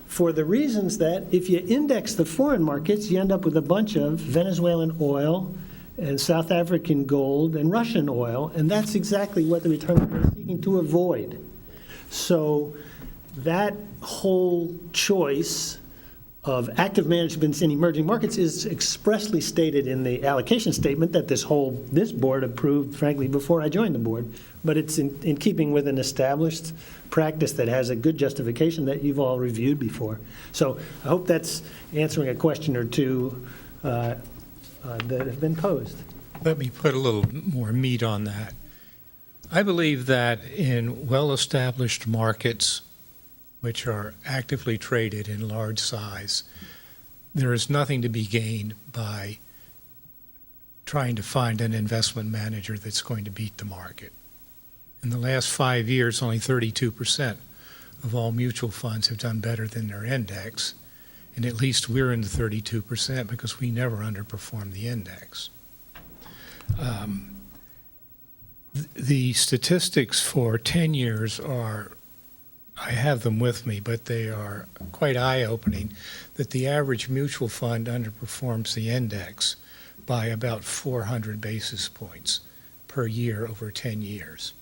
for the reasons that if you index the foreign markets, you end up with a bunch of Venezuelan oil and South African gold and Russian oil, and that's exactly what the retirement board is seeking to avoid. So that whole choice of active management in emerging markets is expressly stated in the allocation statement that this board approved, frankly, before I joined the board. But it's in keeping with an established practice that has a good justification that you've all reviewed before. So I hope that's answering a question or two that have been posed. Let me put a little more meat on that. I believe that in well-established markets, which are actively traded in large size, there is nothing to be gained by trying to find an investment manager that's going to beat the market. In the last 5 years, only 32% of all mutual funds have done better than their index, and at least we're in the 32% because we never underperform the index. The statistics for 10 years are I have them with me, but they are quite eye-opening, that the average mutual fund underperforms the index by about 400 basis points per year over 10 years.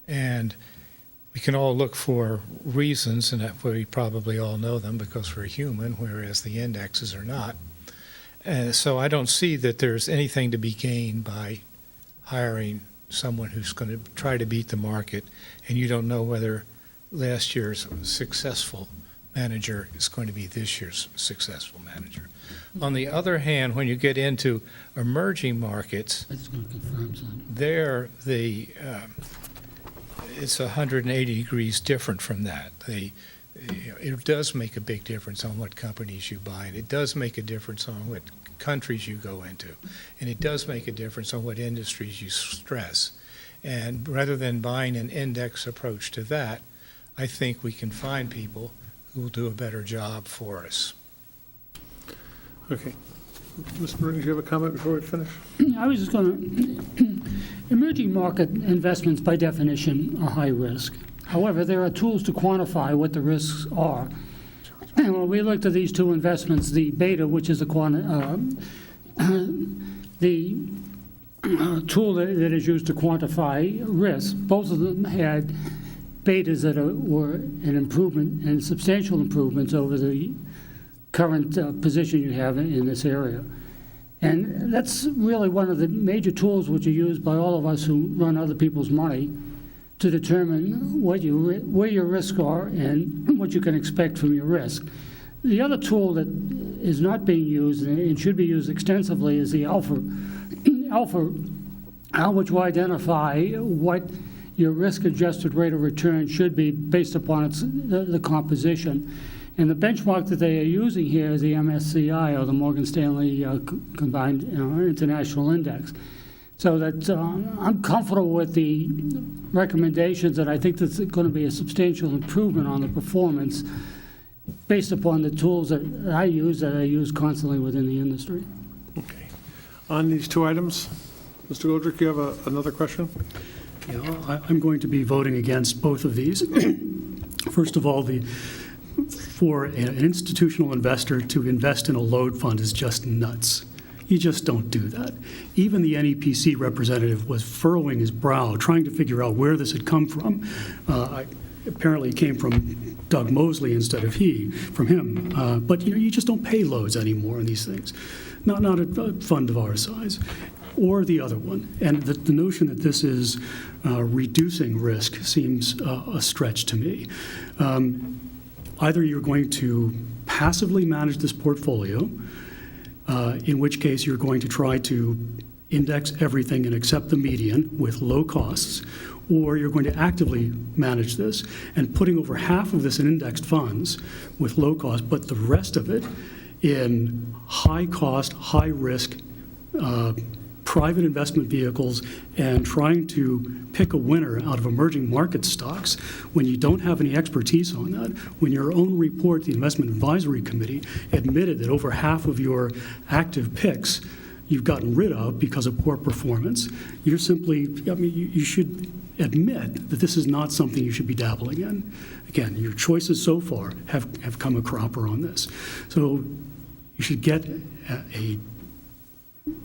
And we can all look for reasons, and we probably all know them because we're human, whereas the indexes are not. So I don't see that there's anything to be gained by hiring someone who's going to try to beat the market, and you don't know whether last year's successful manager is going to be this year's successful manager. On the other hand, when you get into emerging markets, there it's 180 degrees different from that. It does make a big difference on what companies you buy, and it does make a difference on what countries you go into, and it does make a difference on what industries you stress. And rather than buying an index approach to that, I think we can find people who will do a better job for us. Okay. Mr. Burton, do you have a comment before we finish? I was just going to, emerging market investments by definition are high risk. However, there are tools to quantify what the risks are. And when we looked at these two investments, the beta, which is the tool that is used to quantify risk, both of them had betas that were an improvement and substantial improvements over the current position you have in this area. And that's really one of the major tools which are used by all of us who run other people's money to determine where your risks are and what you can expect from your risk. The other tool that is not being used and should be used extensively is the alpha, which will identify what your risk-adjusted rate of return should be based upon the composition. And the benchmark that they are using here is the MSCI, or the Morgan Stanley Combined International Index. So that I'm comfortable with the recommendations, and I think that's going to be a substantial improvement on the performance based upon the tools that I use constantly within the industry. Okay. On these two items, Mr. Goldrick, you have another question? Yeah, I'm going to be voting against both of these. First of all, for an institutional investor to invest in a load fund is just nuts. You just don't do that. Even the NEPC representative was furrowing his brow, trying to figure out where this had come from. Apparently it came from Doug Mosley instead of from him. But you just don't pay loads anymore on these things. Not a fund of our size. Or the other one. And the notion that this is reducing risk seems a stretch to me. Either you're going to passively manage this portfolio, in which case you're going to try to index everything and accept the median with low costs, or you're going to actively manage this and putting over half of this in indexed funds with low cost, but the rest of it in high cost, high risk private investment vehicles and trying to pick a winner out of emerging market stocks when you don't have any expertise on that, when your own report, the Investment Advisory Committee, admitted that over half of your active picks you've gotten rid of because of poor performance, you're simply, you should admit that this is not something you should be dabbling in. Again, your choices so far have come a cropper on this. So you should get a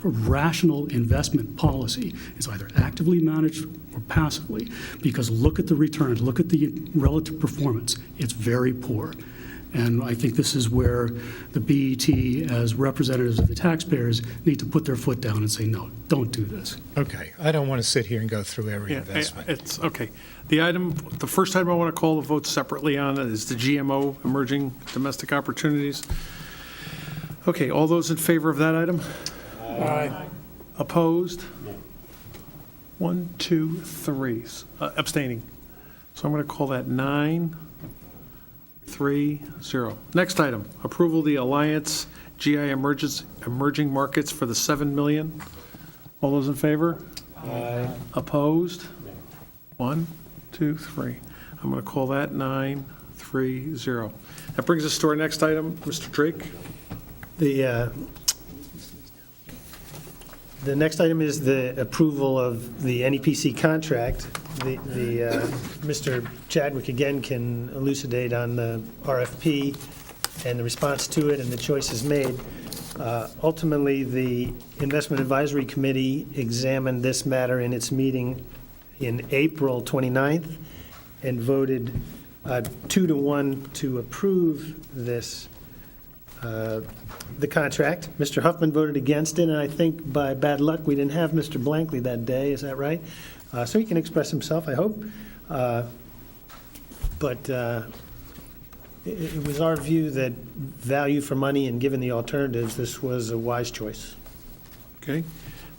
rational investment policy. Is either actively managed or passively, because look at the returns, look at the relative performance. It's very poor. And I think this is where the BET, as representatives of the taxpayers, need to put their foot down and say, no, don't do this. Okay, I don't want to sit here and go through every investment. It's okay. The first item I want to call the vote separately on is the GMO, Emerging Domestic Opportunities. Okay, all those in favor of that item? Aye. Opposed? No. 1, 2, 3. Abstaining. So I'm going to call that 9, 3, 0. Next item, approval of the Alliance GI Emerging Markets for the $7 million. All those in favor? Aye. Opposed? 1, 2, 3. I'm going to call that 9, 3, 0. That brings us to our next item, Mr. Drake. The next item is the approval of the NEPC contract Mr. Chadwick again can elucidate on the RFP and the response to it and the choices made. Ultimately, the Investment Advisory Committee examined this matter in its meeting in April 29th and voted 2-1 to approve this, the contract. Mr. Huffman voted against it, and I think by bad luck, we didn't have Mr. Blankley that day. Is that right? So he can express himself, I hope. But it was our view that value for money and given the alternatives, this was a wise choice. Okay.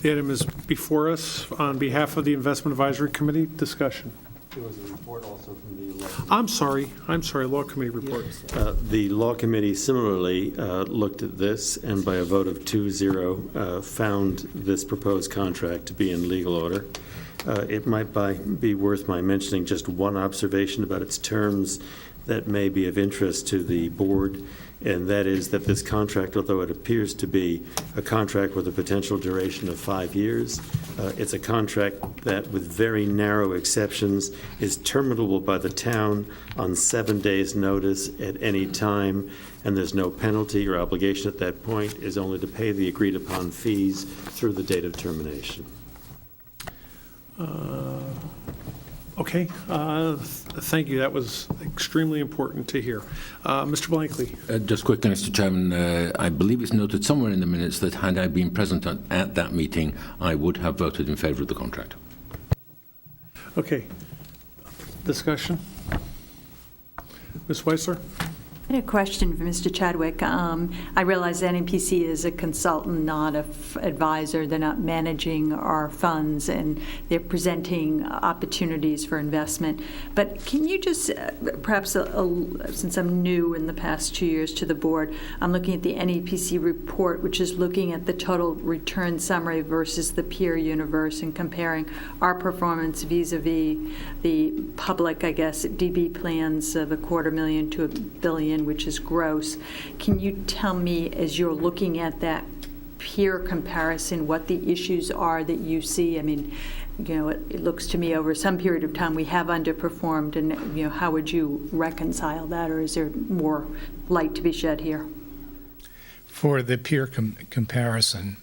The item is before us. On behalf of the Investment Advisory Committee, discussion. There was a report also from the Law I'm sorry, Law Committee report. The Law Committee similarly looked at this and by a vote of 2-0 found this proposed contract to be in legal order. It might be worth my mentioning just one observation about its terms that may be of interest to the board, and that is that this contract, although it appears to be a contract with a potential duration of 5 years, it's a contract that, with very narrow exceptions, is terminable by the town on 7 days' notice at any time, and there's no penalty or obligation at that point, is only to pay the agreed-upon fees through the date of termination. Okay, thank you. That was extremely important to hear. Mr. Blankley. Just quickly, Mr. Chairman, I believe it's noted somewhere in the minutes that had I been present at that meeting, I would have voted in favor of the contract. Okay. Discussion? Ms. Weissler? I had a question for Mr. Chadwick. I realize NEPC is a consultant, not an advisor. They're not managing our funds, and they're presenting opportunities for investment. But can you just, perhaps, since I'm new in the past 2 years to the board, I'm looking at the NEPC report, which is looking at the total return summary versus the peer universe and comparing our performance vis-a-vis the public, I guess, DB plans of $250,000 to $1 billion, which is gross. Can you tell me, as you're looking at that peer comparison, what the issues are that you see? I mean, you know, it looks to me over some period of time we have underperformed, and, you know, how would you reconcile that, or is there more light to be shed here? For the peer comparison,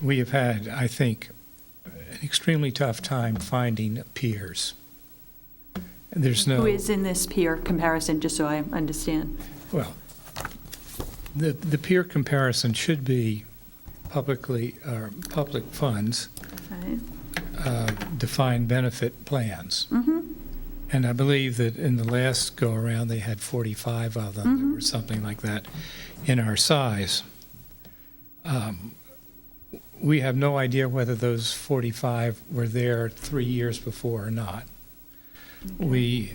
we have had, I think, an extremely tough time finding peers. There's no. Who is in this peer comparison, just so I understand? Well, the peer comparison should be public funds, Right. defined benefit plans. Mm-hmm. And I believe that in the last go-around, they had 45 of them, Mm-hmm. or something like that, in our size. We have no idea whether those 45 were there 3 years before or not. We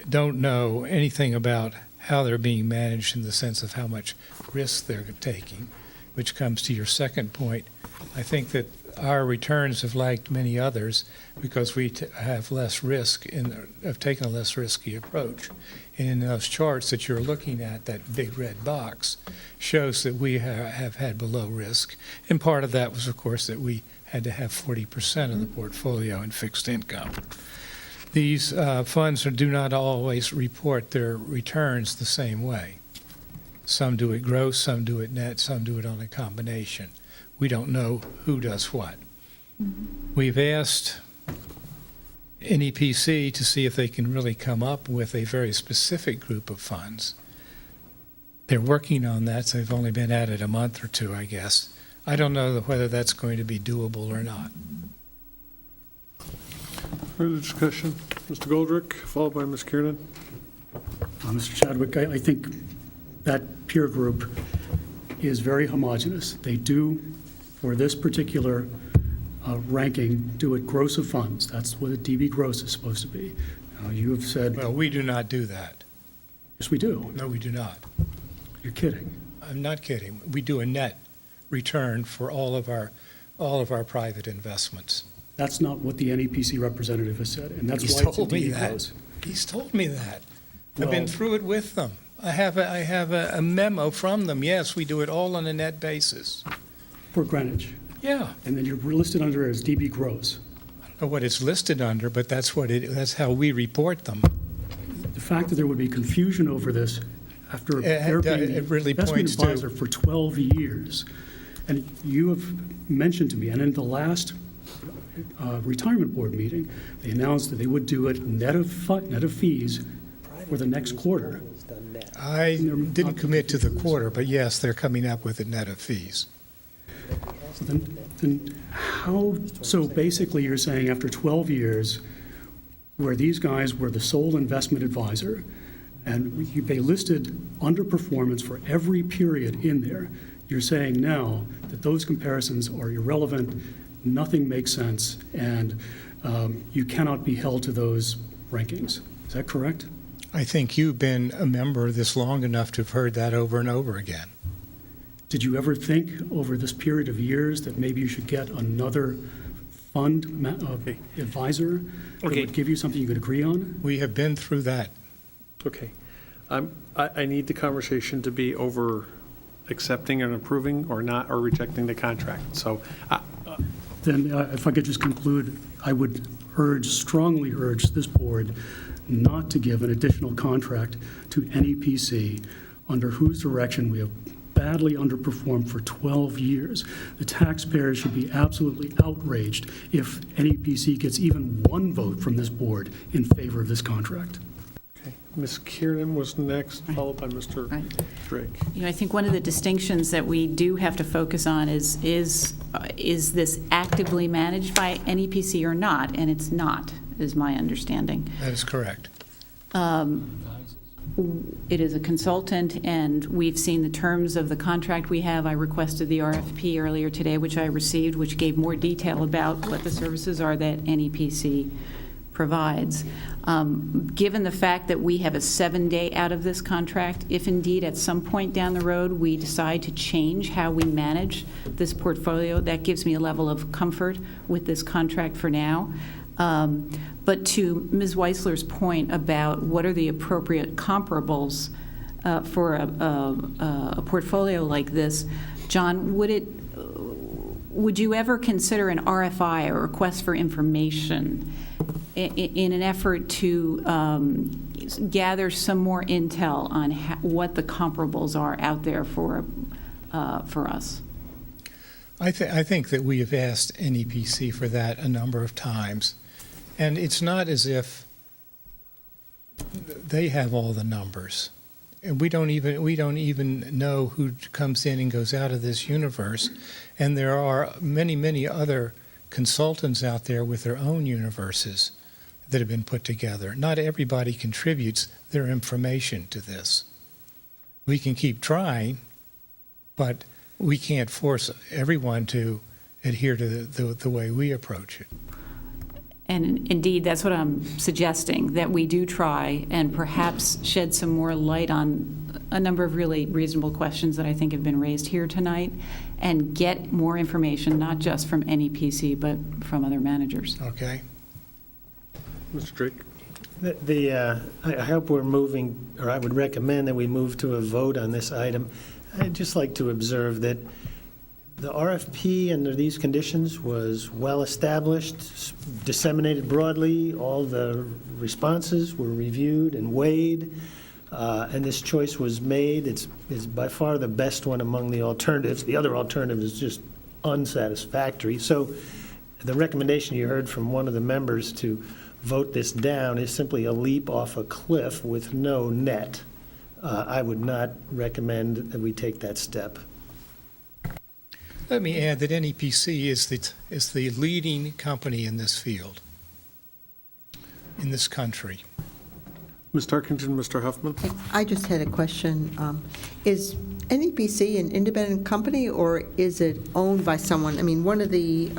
don't know anything about how they're being managed in the sense of how much risk they're taking, which comes to your second point. I think that our returns have lagged many others because we have less risk, have taken a less risky approach. And in those charts that you're looking at, that big red box shows that we have had below risk. And part of that was, of course, that we had to have 40% of the portfolio in fixed income. These funds do not always report their returns the same way. Some do it gross, some do it net, some do it on a combination. We don't know who does what. Mm-hmm. We've asked NEPC to see if they can really come up with a very specific group of funds. They're working on that, so they've only been at it a month or two, I guess. I don't know whether that's going to be doable or not. Further discussion? Mr. Goldrick, followed by Ms. Kiernan. Mr. Chadwick, I think that peer group is very homogeneous. They do, for this particular ranking, do it gross of funds. That's what a DB gross is supposed to be. You have said... Well, we do not do that. Yes, we do. No, we do not. You're kidding. I'm not kidding. We do a net return for all of our private investments. That's not what the NEPC representative has said, and that's why it's a DB gross. He's told me that. Well, I've been through it with them. I have a memo from them. Yes, we do it all on a net basis. For Greenwich. Yeah. And then you're listed under as DB gross. what it's listed under, but that's how we report them. The fact that there would be confusion over this after there being it really the investment points to- advisor for 12 years, and you have mentioned to me, and in the last retirement board meeting, they announced that they would do it net of fees for the next quarter. I didn't commit to the quarter, but yes, they're coming up with a net of fees. So then how, so basically you're saying after 12 years, where these guys were the sole investment advisor, and they listed underperformance for every period in there, you're saying now that those comparisons are irrelevant, nothing makes sense, and you cannot be held to those rankings. Is that correct? I think you've been a member this long enough to have heard that over and over again. Did you ever think over this period of years that maybe you should get another fund advisor that would give you something you could agree on? We have been through that. Okay. I need the conversation to be over accepting and approving or not, or rejecting the contract. So Then if I could just conclude, I would strongly urge this board not to give an additional contract to NEPC, under whose direction we have badly underperformed for 12 years. The taxpayers should be absolutely outraged if NEPC gets even one vote from this board in favor of this contract. okay. Ms. Kieran was next, followed by Mr. Drake. I think one of the distinctions that we do have to focus on is this actively managed by NEPC or not? And it's not, is my understanding. That is correct. It is a consultant, and we've seen the terms of the contract we have. I requested the RFP earlier today, which I received, which gave more detail about what the services are that NEPC provides. Given the fact that we have a 7-day out of this contract, if indeed at some point down the road we decide to change how we manage this portfolio, that gives me a level of comfort with this contract for now. But to Ms. Weissler's point about what are the appropriate comparables for a portfolio like this, John, would you ever consider an RFI, a request for information, in an effort to gather some more intel on what the comparables are out there for us? I think that we have asked NEPC for that a number of times. And it's not as if they have all the numbers. And we don't even know who comes in and goes out of this universe. And there are many, many other consultants out there with their own universes that have been put together. Not everybody contributes their information to this. We can keep trying, but we can't force everyone to adhere to the way we approach it. And indeed, that's what I'm suggesting, that we do try and perhaps shed some more light on a number of really reasonable questions that I think have been raised here tonight, and get more information, not just from NEPC, but from other managers. Okay. Mr. Drake? I hope we're moving, or I would recommend that we move to a vote on this item. I'd just like to observe that the RFP under these conditions was well-established, disseminated broadly. All the responses were reviewed and weighed, and this choice was made. It's by far the best one among the alternatives. The other alternative is just unsatisfactory. So the recommendation you heard from one of the members to vote this down is simply a leap off a cliff with no net. I would not recommend that we take that step. Let me add that NEPC is the leading company in this field, in this country. Ms. Tarkington, Mr. Huffman? I just had a question. Is NEPC an independent company, or is it owned by someone? I mean, one of the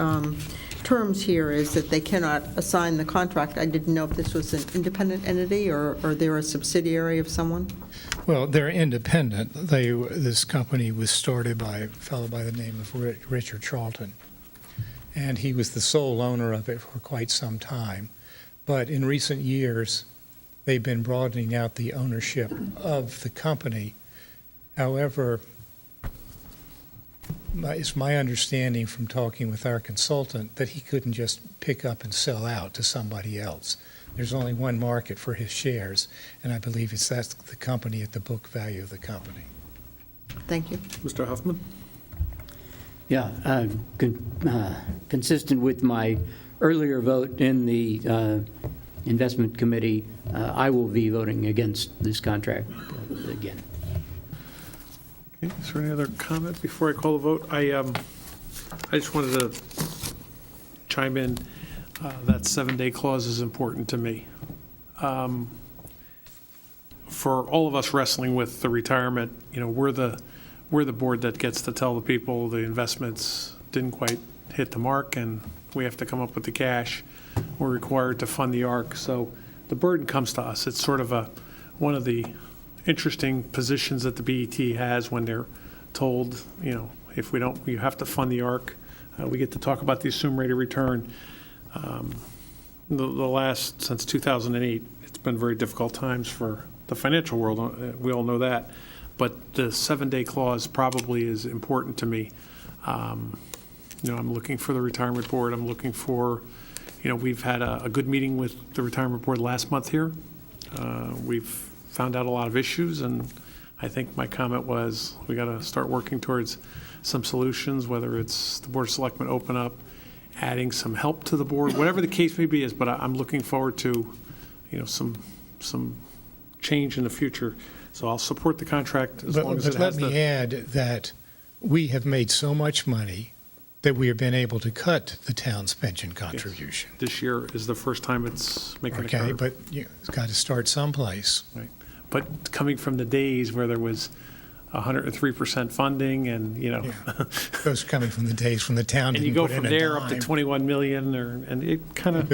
terms here is that they cannot assign the contract. I didn't know if this was an independent entity, or they're a subsidiary of someone? Well, they're independent. This company was started by a fellow by the name of Richard Charlton, and he was the sole owner of it for quite some time. But in recent years, they've been broadening out the ownership of the company. However, it's my understanding from talking with our consultant that he couldn't just pick up and sell out to somebody else. There's only one market for his shares, and I believe that's the company at the book value of the company. Thank you. Mr. Huffman? Yeah, consistent with my earlier vote in the investment committee, I will be voting against this contract again. Okay, is there any other comment before I call the vote? I just wanted to chime in. That 7-day clause is important to me. For all of us wrestling with the retirement, we're the board that gets to tell the people the investments didn't quite hit the mark, and we have to come up with the cash. We're required to fund the ARC, so the burden comes to us. It's sort of one of the interesting positions that the BET has when they're told, if we don't, you have to fund the ARC. We get to talk about the assumed rate of return. The last, since 2008, it's been very difficult times for the financial world. We all know that. But the 7-day clause probably is important to me. I'm looking for the retirement board. I'm looking for, we've had a good meeting with the retirement board last month here. We've found out a lot of issues, and I think my comment was we got to start working towards some solutions, whether it's the Board of Selectmen open up, adding some help to the board, whatever the case may be is, but I'm looking forward to, some change in the future. So I'll support the contract as long as it has But let me add that we have made so much money that we have been able to cut the town's pension contribution. Yes. This year is the first time it's making a Okay, curve. but it's got to start someplace. Right. But coming from the days where there was 103% funding and, Those are coming from the days when the town and you didn't go put from in a there up to dime. 21 million, and it kind of,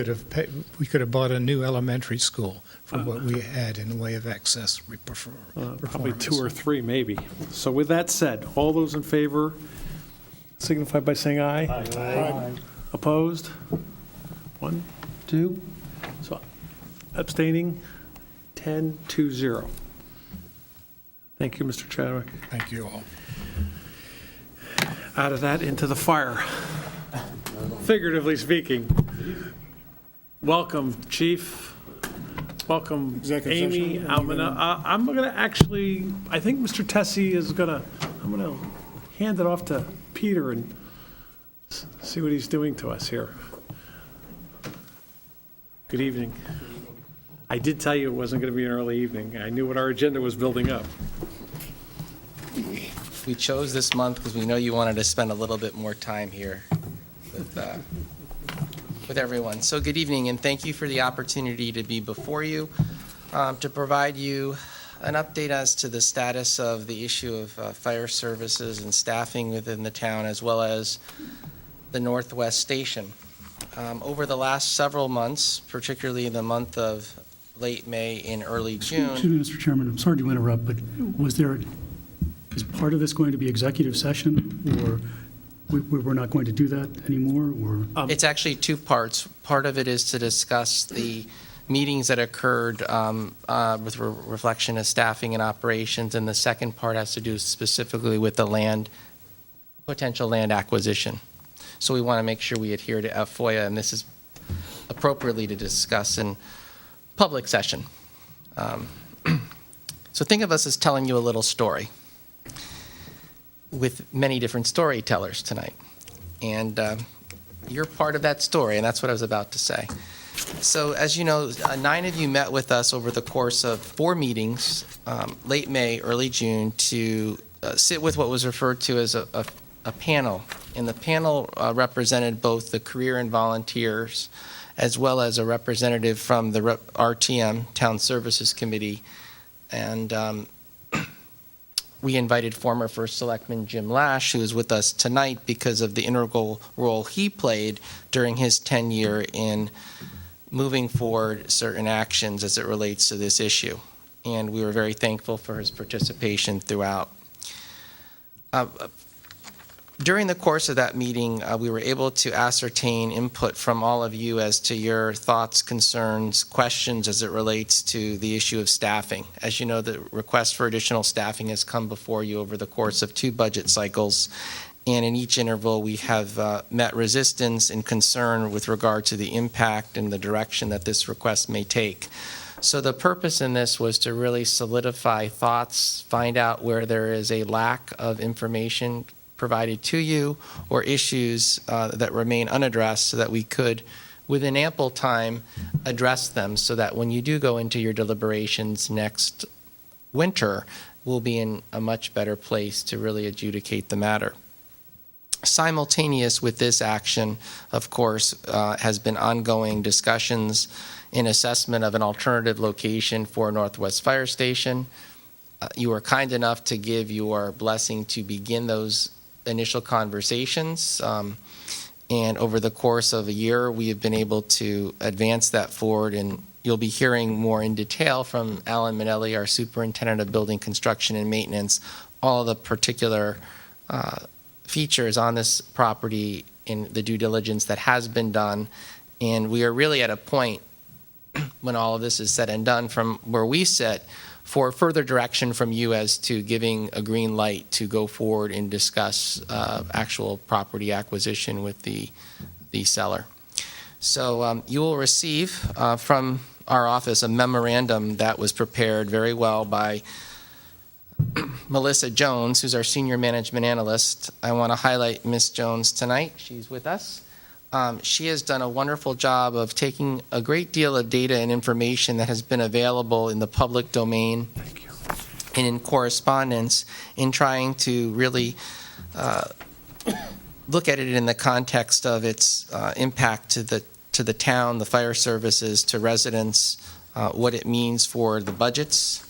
We could have bought a new elementary school for what we had in the way of excess probably 2 or 3 maybe. So with that said, all those in favor signify by saying aye. Aye. Opposed? 1, 2. So abstaining, 10-0. Thank you, Mr. Chadwick. Thank you all. Out of that, into the fire. Figuratively speaking. Welcome, Chief. Welcome, Executive Amy, session. Almana. I'm going to actually, I think Mr. Tessie is going to, I'm going to hand it off to Peter and see what he's doing to us here. Good evening. I did tell you it wasn't going to be an early evening. I knew what our agenda was building up. We chose this month because we know you wanted to spend a little bit more time here with everyone. So good evening, and thank you for the opportunity to be before you to provide you an update as to the status of the issue of fire services and staffing within the town, as well as the Northwest Station. Over the last several months, particularly in the month of late May and early June. Excuse me, Mr. Chairman, I'm sorry to interrupt, but is part of this going to be executive session, or we're not going to do that anymore, or? It's actually 2 parts. Part of it is to discuss the meetings that occurred with reflection of staffing and operations, and the second part has to do specifically with the potential land acquisition. So we want to make sure we adhere to FOIA, and this is appropriately to discuss in public session. So think of us as telling you a little story with many different storytellers tonight. And you're part of that story, and that's what I was about to say. So as you know, 9 of you met with us over the course of 4 meetings, late May, early June, to sit with what was referred to as a panel. And the panel represented both the career and volunteers, as well as a representative from the RTM, Town Services Committee. And we invited former First Selectman Jim Lash, who is with us tonight because of the integral role he played during his tenure in moving forward certain actions as it relates to this issue. And we were very thankful for his participation throughout. During the course of that meeting, we were able to ascertain input from all of you as to your thoughts, concerns, questions as it relates to the issue of staffing. As you know, the request for additional staffing has come before you over the course of 2 budget cycles, and in each interval, we have met resistance and concern with regard to the impact and the direction that this request may take. So the purpose in this was to really solidify thoughts, find out where there is a lack of information provided to you or issues that remain unaddressed so that we could, within ample time, address them so that when you do go into your deliberations next winter, we'll be in a much better place to really adjudicate the matter. Simultaneous with this action, of course, has been ongoing discussions in assessment of an alternative location for Northwest Fire Station. You were kind enough to give your blessing to begin those initial conversations. And over the course of a year, we have been able to advance that forward, and you'll be hearing more in detail from Alan Minnelli, our Superintendent of Building Construction and Maintenance, all the particular features on this property in the due diligence that has been done. And we are really at a point when all of this is said and done from where we sit for further direction from you as to giving a green light to go forward and discuss actual property acquisition with the seller. So you will receive from our office a memorandum that was prepared very well by Melissa Jones, who's our Senior Management Analyst. I want to highlight Ms. Jones tonight. She's with us. She has done a wonderful job of taking a great deal of data and information that has been available in the public domain and in correspondence in trying to really look at it in the context of its impact to the town, the fire services, to residents, what it means for the budgets,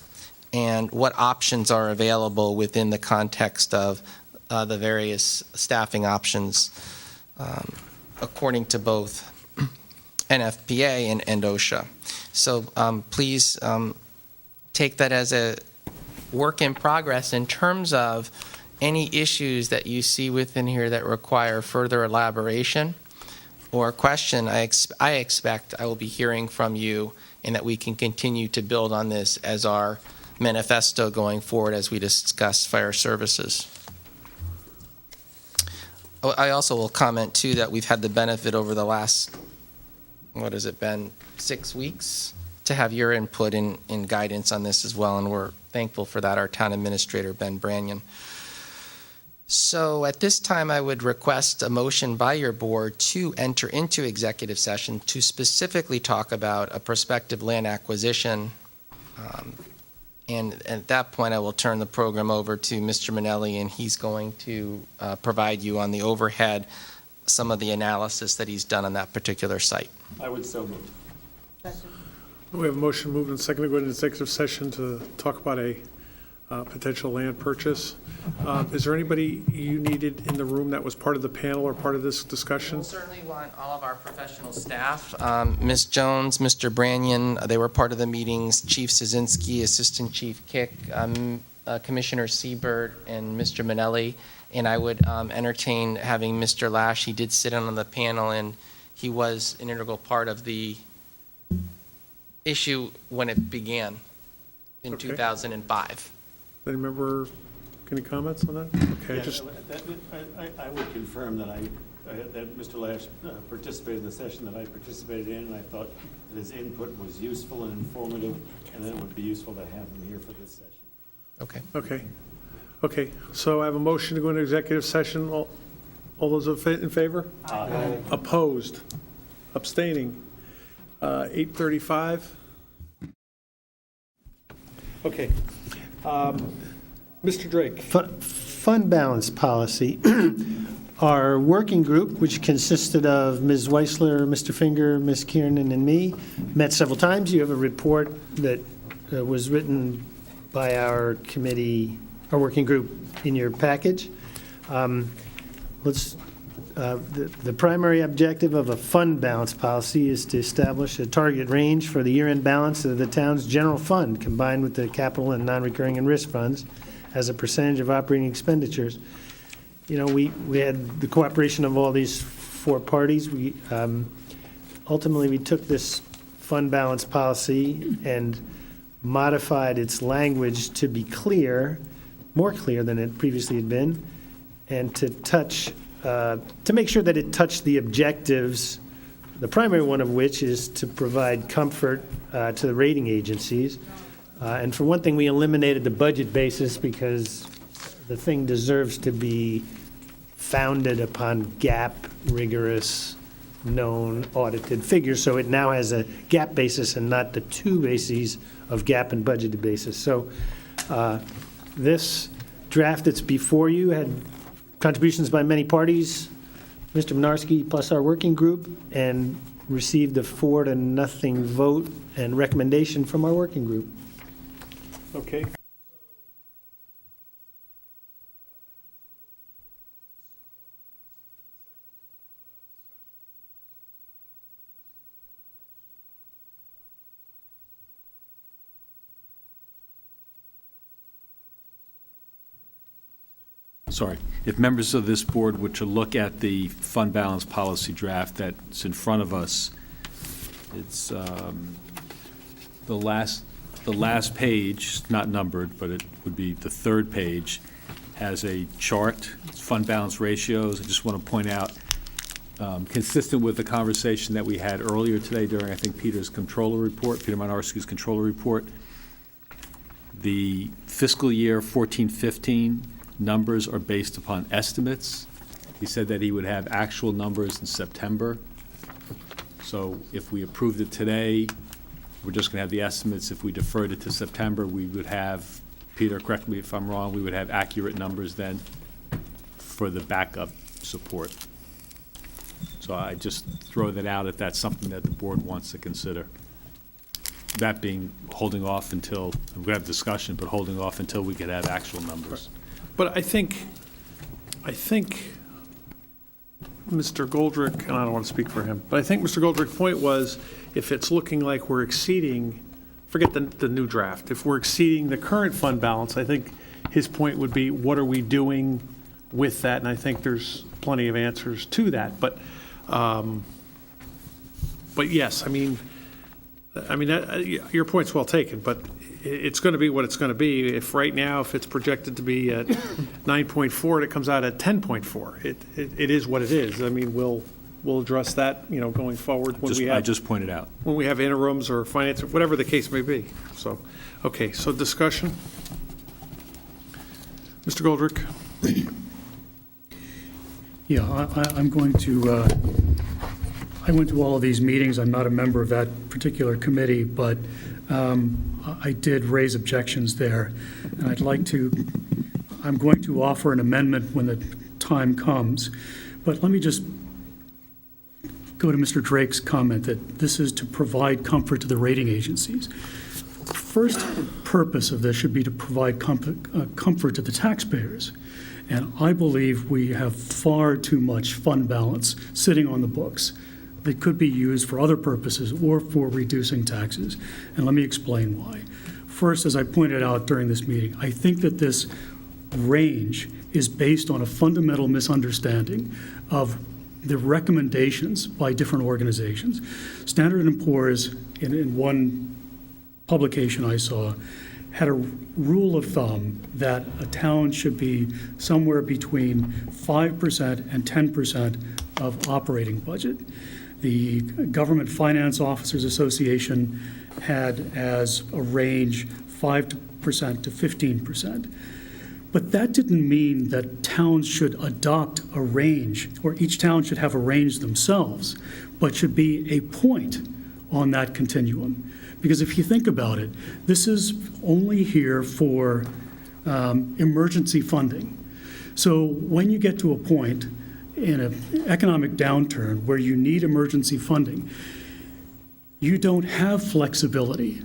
and what options are available within the context of the various staffing options according to both NFPA and OSHA. So please take that as a work in progress in terms of any issues that you see within here that require further elaboration or question. I expect I will be hearing from you, and that we can continue to build on this as our manifesto going forward as we discuss fire services. I also will comment, too, that we've had the benefit over the last, what has it been, 6 weeks, to have your input and guidance on this as well, and we're thankful for that, our town administrator, Ben Branyon. So at this time, I would request a motion by your board to enter into executive session to specifically talk about a prospective land acquisition. And at that point, I will turn the program over to Mr. Minnelli, and he's going to provide you on the overhead some of the analysis that he's done on that particular site. I would so move. We have a motion moved and seconded to go into executive session to talk about a potential land purchase. Is there anybody you needed in the room that was part of the panel or part of this discussion? We'll certainly want all of our professional staff. Ms. Jones, Mr. Branyon, they were part of the meetings. Chief Szynski, Assistant Chief Kick, Commissioner Siebert, and Mr. Minnelli. And I would entertain having Mr. Lash. He did sit in on the panel, and he was an integral part of the issue when it began in 2005. Any member, any comments on that? Okay, Yeah, I would confirm that that Mr. Lash participated in the session that I participated in, and I thought that his input was useful and informative, and that it would be useful to have him here for this session. Okay. Okay, so I have a motion to go into executive session. All those in favor? Aye. Opposed? Abstaining? 8:35. Okay. Mr. Drake. Fund balance policy. Our working group, which consisted of Ms. Weissler, Mr. Finger, Ms. Kiernan, and me, met several times. You have a report that was written by our committee, our working group, in your package. The primary objective of a fund balance policy is to establish a target range for the year-end balance of the town's general fund, combined with the capital and non-recurring and risk funds, as a percentage of operating expenditures. You know, we had the cooperation of all these four parties. We ultimately, we took this fund balance policy and modified its language to be clear, more clear than it previously had been, and to make sure that it touched the objectives, the primary one of which is to provide comfort to the rating agencies. And for one thing, we eliminated the budget basis because the thing deserves to be founded upon GAAP, rigorous, known, audited figures. So it now has a GAAP basis and not the two bases of GAAP and budgeted basis. So this draft that's before you had contributions by many parties, Mr. Minarski plus our working group, and received a 4-0 vote and recommendation from our working group. Okay. Sorry, if members of this board were to look at the fund balance policy draft that's in front of us, it's the last page, not numbered, but it would be the third page, has a chart, it's fund balance ratios. I just want to point out, consistent with the conversation that we had earlier today during, I think, Peter Minarski's controller report, the fiscal year 14-15 numbers are based upon estimates. He said that he would have actual numbers in September. So if we approved it today, we're just going to have the estimates. If we deferred it to September, we would have, Peter, correct me if I'm wrong, we would have accurate numbers then for the backup support. So I just throw that out if that's something that the board wants to consider. That being holding off until, we're going to have discussion, but holding off until we could have actual numbers. But I think Mr. Goldrick, and I don't want to speak for him, but I think Mr. Goldrick's point was, if it's looking like we're exceeding, forget the new draft, if we're exceeding the current fund balance, I think his point would be, what are we doing with that? And I think there's plenty of answers to that. But yes, I mean, your point's well taken, but it's going to be what it's going to be. If right now, if it's projected to be at 9.4 and it comes out at 10.4, it is what it is. I mean, we'll address that, going forward when I just pointed out. when we have interims or finance, whatever the case may be. So, okay, so discussion. Mr. Goldrick. Yeah, I'm going to, I went to all of these meetings. I'm not a member of that particular committee, but I did raise objections there. And I'm going to offer an amendment when the time comes. But let me just go to Mr. Drake's comment that this is to provide comfort to the rating agencies. First purpose of this should be to provide comfort to the taxpayers. And I believe we have far too much fund balance sitting on the books that could be used for other purposes or for reducing taxes. And let me explain why. First, as I pointed out during this meeting, I think that this range is based on a fundamental misunderstanding of the recommendations by different organizations. Standard & Poor's, in one publication I saw, had a rule of thumb that a town should be somewhere between 5% and 10% of operating budget. The Government Finance Officers Association had as a range 5% to 15%. But that didn't mean that towns should adopt a range, or each town should have a range themselves, but should be a point on that continuum. Because if you think about it, this is only here for emergency funding. So when you get to a point in an economic downturn where you need emergency funding, you don't have flexibility.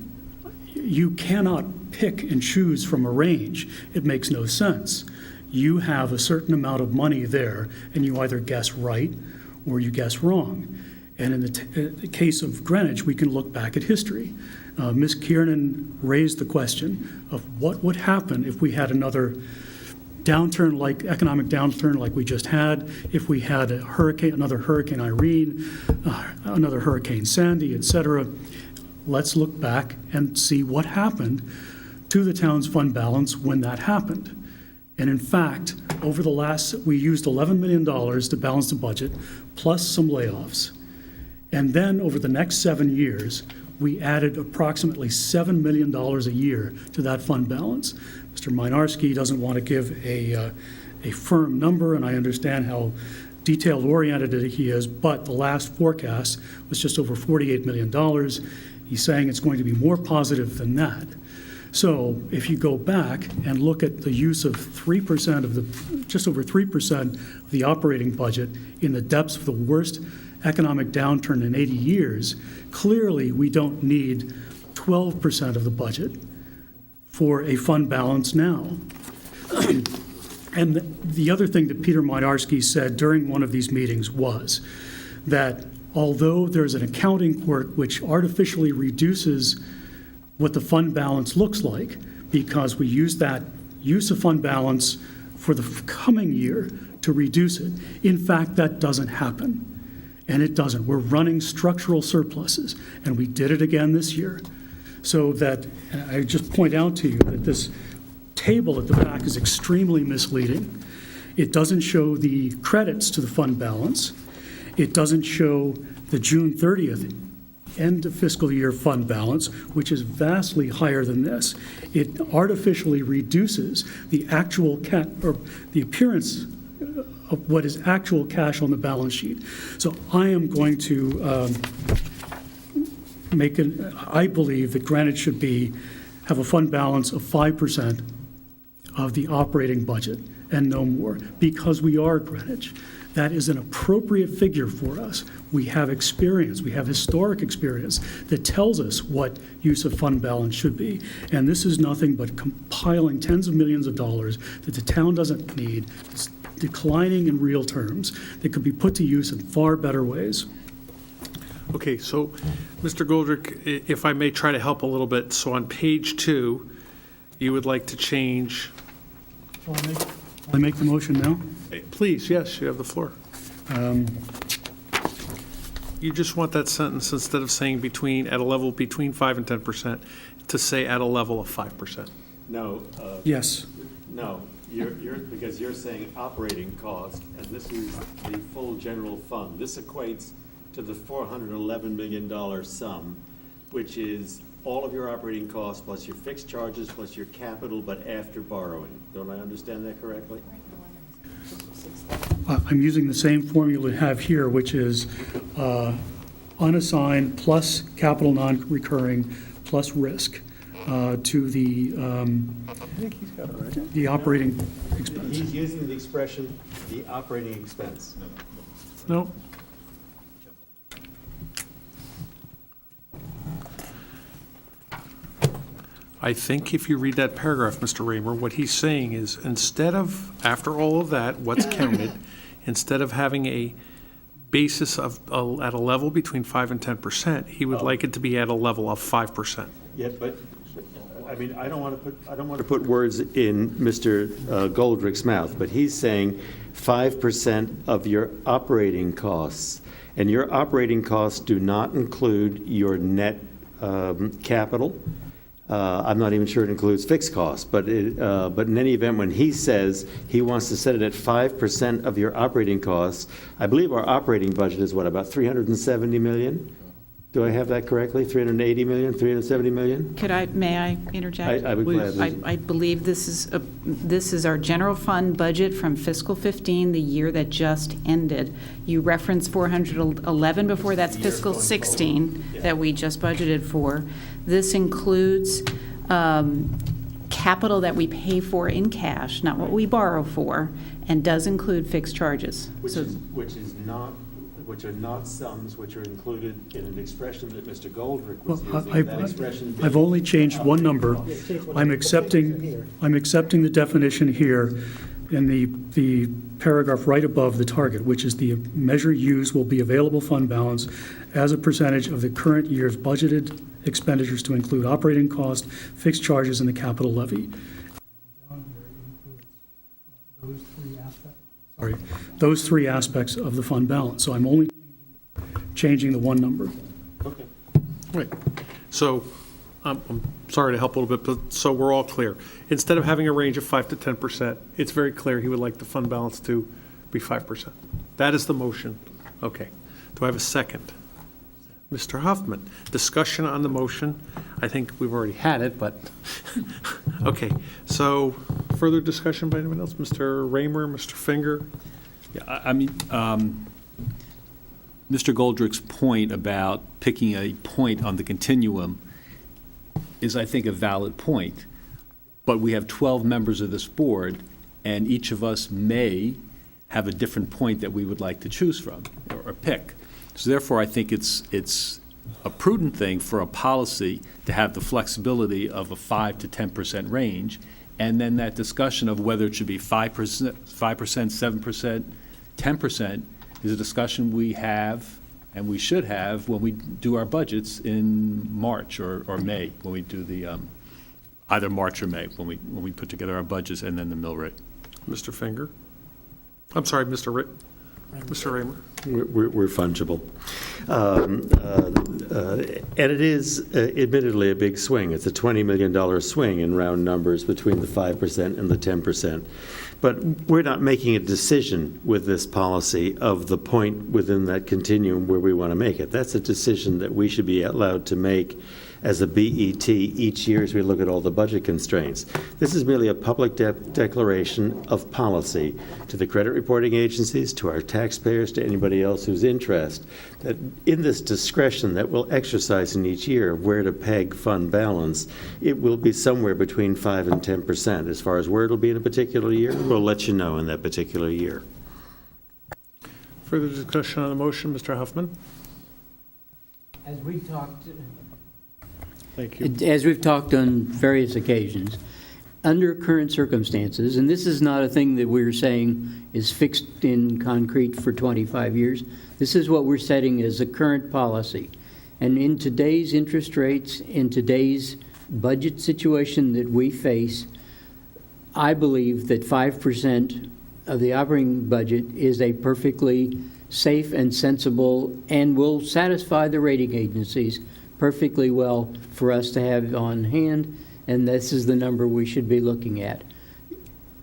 You cannot pick and choose from a range. It makes no sense. You have a certain amount of money there, and you either guess right or you guess wrong. And in the case of Greenwich, we can look back at history. Ms. Kiernan raised the question of what would happen if we had another downturn, like economic downturn like we just had, if we had a hurricane, another Hurricane Irene, another Hurricane Sandy, et cetera. Let's look back and see what happened to the town's fund balance when that happened. And in fact, over the last, we used $11 million to balance the budget, plus some layoffs. And then over the next 7 years, we added approximately $7 million a year to that fund balance. Mr. Mynarski doesn't want to give a firm number, and I understand how detail-oriented he is, but the last forecast was just over $48 million. He's saying it's going to be more positive than that. So if you go back and look at the use of 3% of the, just over 3% of the operating budget in the depths of the worst economic downturn in 80 years, clearly we don't need 12% of the budget for a fund balance now. And the other thing that Peter Mynarski said during one of these meetings was that although there's an accounting quirk which artificially reduces what the fund balance looks like, because we use that use of fund balance for the coming year to reduce it, in fact, that doesn't happen. And it doesn't. We're running structural surpluses, and we did it again this year. So that, I just point out to you that this table at the back is extremely misleading. It doesn't show the credits to the fund balance. It doesn't show the June 30th end of fiscal year fund balance, which is vastly higher than this. It artificially reduces the actual or the appearance of what is actual cash on the balance sheet. So I am going to I believe that Greenwich should have a fund balance of 5% of the operating budget and no more, because we are Greenwich. That is an appropriate figure for us. We have experience, we have historic experience that tells us what use of fund balance should be. And this is nothing but compiling tens of millions of dollars that the town doesn't need. It's declining in real terms that could be put to use in far better ways. Okay, so, Mr. Goldrick, if I may try to help a little bit, so on page 2, you would like to change... Will I make the motion now? Please, yes, you have the floor. You just want that sentence, instead of saying at a level between 5 and 10%, to say at a level of 5%. No. Yes. No, because you're saying operating cost, and this is the full general fund. This equates to the $411 million sum, which is all of your operating costs plus your fixed charges plus your capital, but after borrowing. Don't I understand that correctly? I'm using the same formula we have here, which is unassigned plus capital non-recurring plus risk to the the operating expense. He's using the expression, the operating expense. No. I think if you read that paragraph, Mr. Raymer, what he's saying is, instead of, after all of that, what's counted, instead of having a basis of at a level between 5 and 10%, he would like it to be at a level of 5%. Yeah, but I mean, I don't want to put words in Mr. Goldrick's mouth, but he's saying 5% of your operating costs, and your operating costs do not include your net capital. I'm not even sure it includes fixed costs, but in any event, when he says he wants to set it at 5% of your operating costs, I believe our operating budget is what, about $370 million? Do I have that correctly? 380 million, 370 million? May I interject? I would gladly. I believe this is our general fund budget from fiscal 15, the year that just ended. You referenced 411 before, that's fiscal 16 that we just budgeted for. This includes capital that we pay for in cash, not what we borrow for, and does include fixed charges. Which are not sums which are included in an expression that Mr. Goldrick was using. That expression I've only changed one number. I'm accepting the definition here in the paragraph right above the target, which is the measure used will be available fund balance as a percentage of the current year's budgeted expenditures to include operating costs, fixed charges, and the capital levy. Those three aspects of the fund balance. So I'm only changing the one number. Okay. Right. So I'm sorry to help a little bit, but so we're all clear. Instead of having a range of 5 to 10%, it's very clear he would like the fund balance to be 5%. That is the motion. Okay. Do I have a second? Mr. Huffman, discussion on the motion. I think we've already had it, but, okay. So further discussion by anyone else? Mr. Raymer, Mr. Finger? Yeah, I mean, Mr. Goldrick's point about picking a point on the continuum is, I think, a valid point. But we have 12 members of this board, and each of us may have a different point that we would like to choose from or pick. So therefore, I think it's a prudent thing for a policy to have the flexibility of a 5 to 10% range, and then that discussion of whether it should be 5%, 7%, 10% is a discussion we have and we should have when we do our budgets in March or May, when we do the, either March or May, when we put together our budgets and then the mill rate. Mr. Finger? I'm sorry, Mr. Raymer. We're fungible. And it is admittedly a big swing. It's a $20 million swing in round numbers between the 5% and the 10%. But we're not making a decision with this policy of the point within that continuum where we want to make it. That's a decision that we should be allowed to make as a BET each year as we look at all the budget constraints. This is merely a public declaration of policy to the credit reporting agencies, to our taxpayers, to anybody else who's interested, that in this discretion that we'll exercise in each year of where to peg fund balance, it will be somewhere between 5 and 10%. As far as where it'll be in a particular year, we'll let you know in that particular year. Further discussion on the motion, Mr. Huffman? As we talked, Thank you. As we've talked on various occasions, under current circumstances, and this is not a thing that we're saying is fixed in concrete for 25 years, this is what we're setting as a current policy. And in today's interest rates, in today's budget situation that we face, I believe that 5% of the operating budget is a perfectly safe and sensible and will satisfy the rating agencies perfectly well for us to have on hand, and this is the number we should be looking at.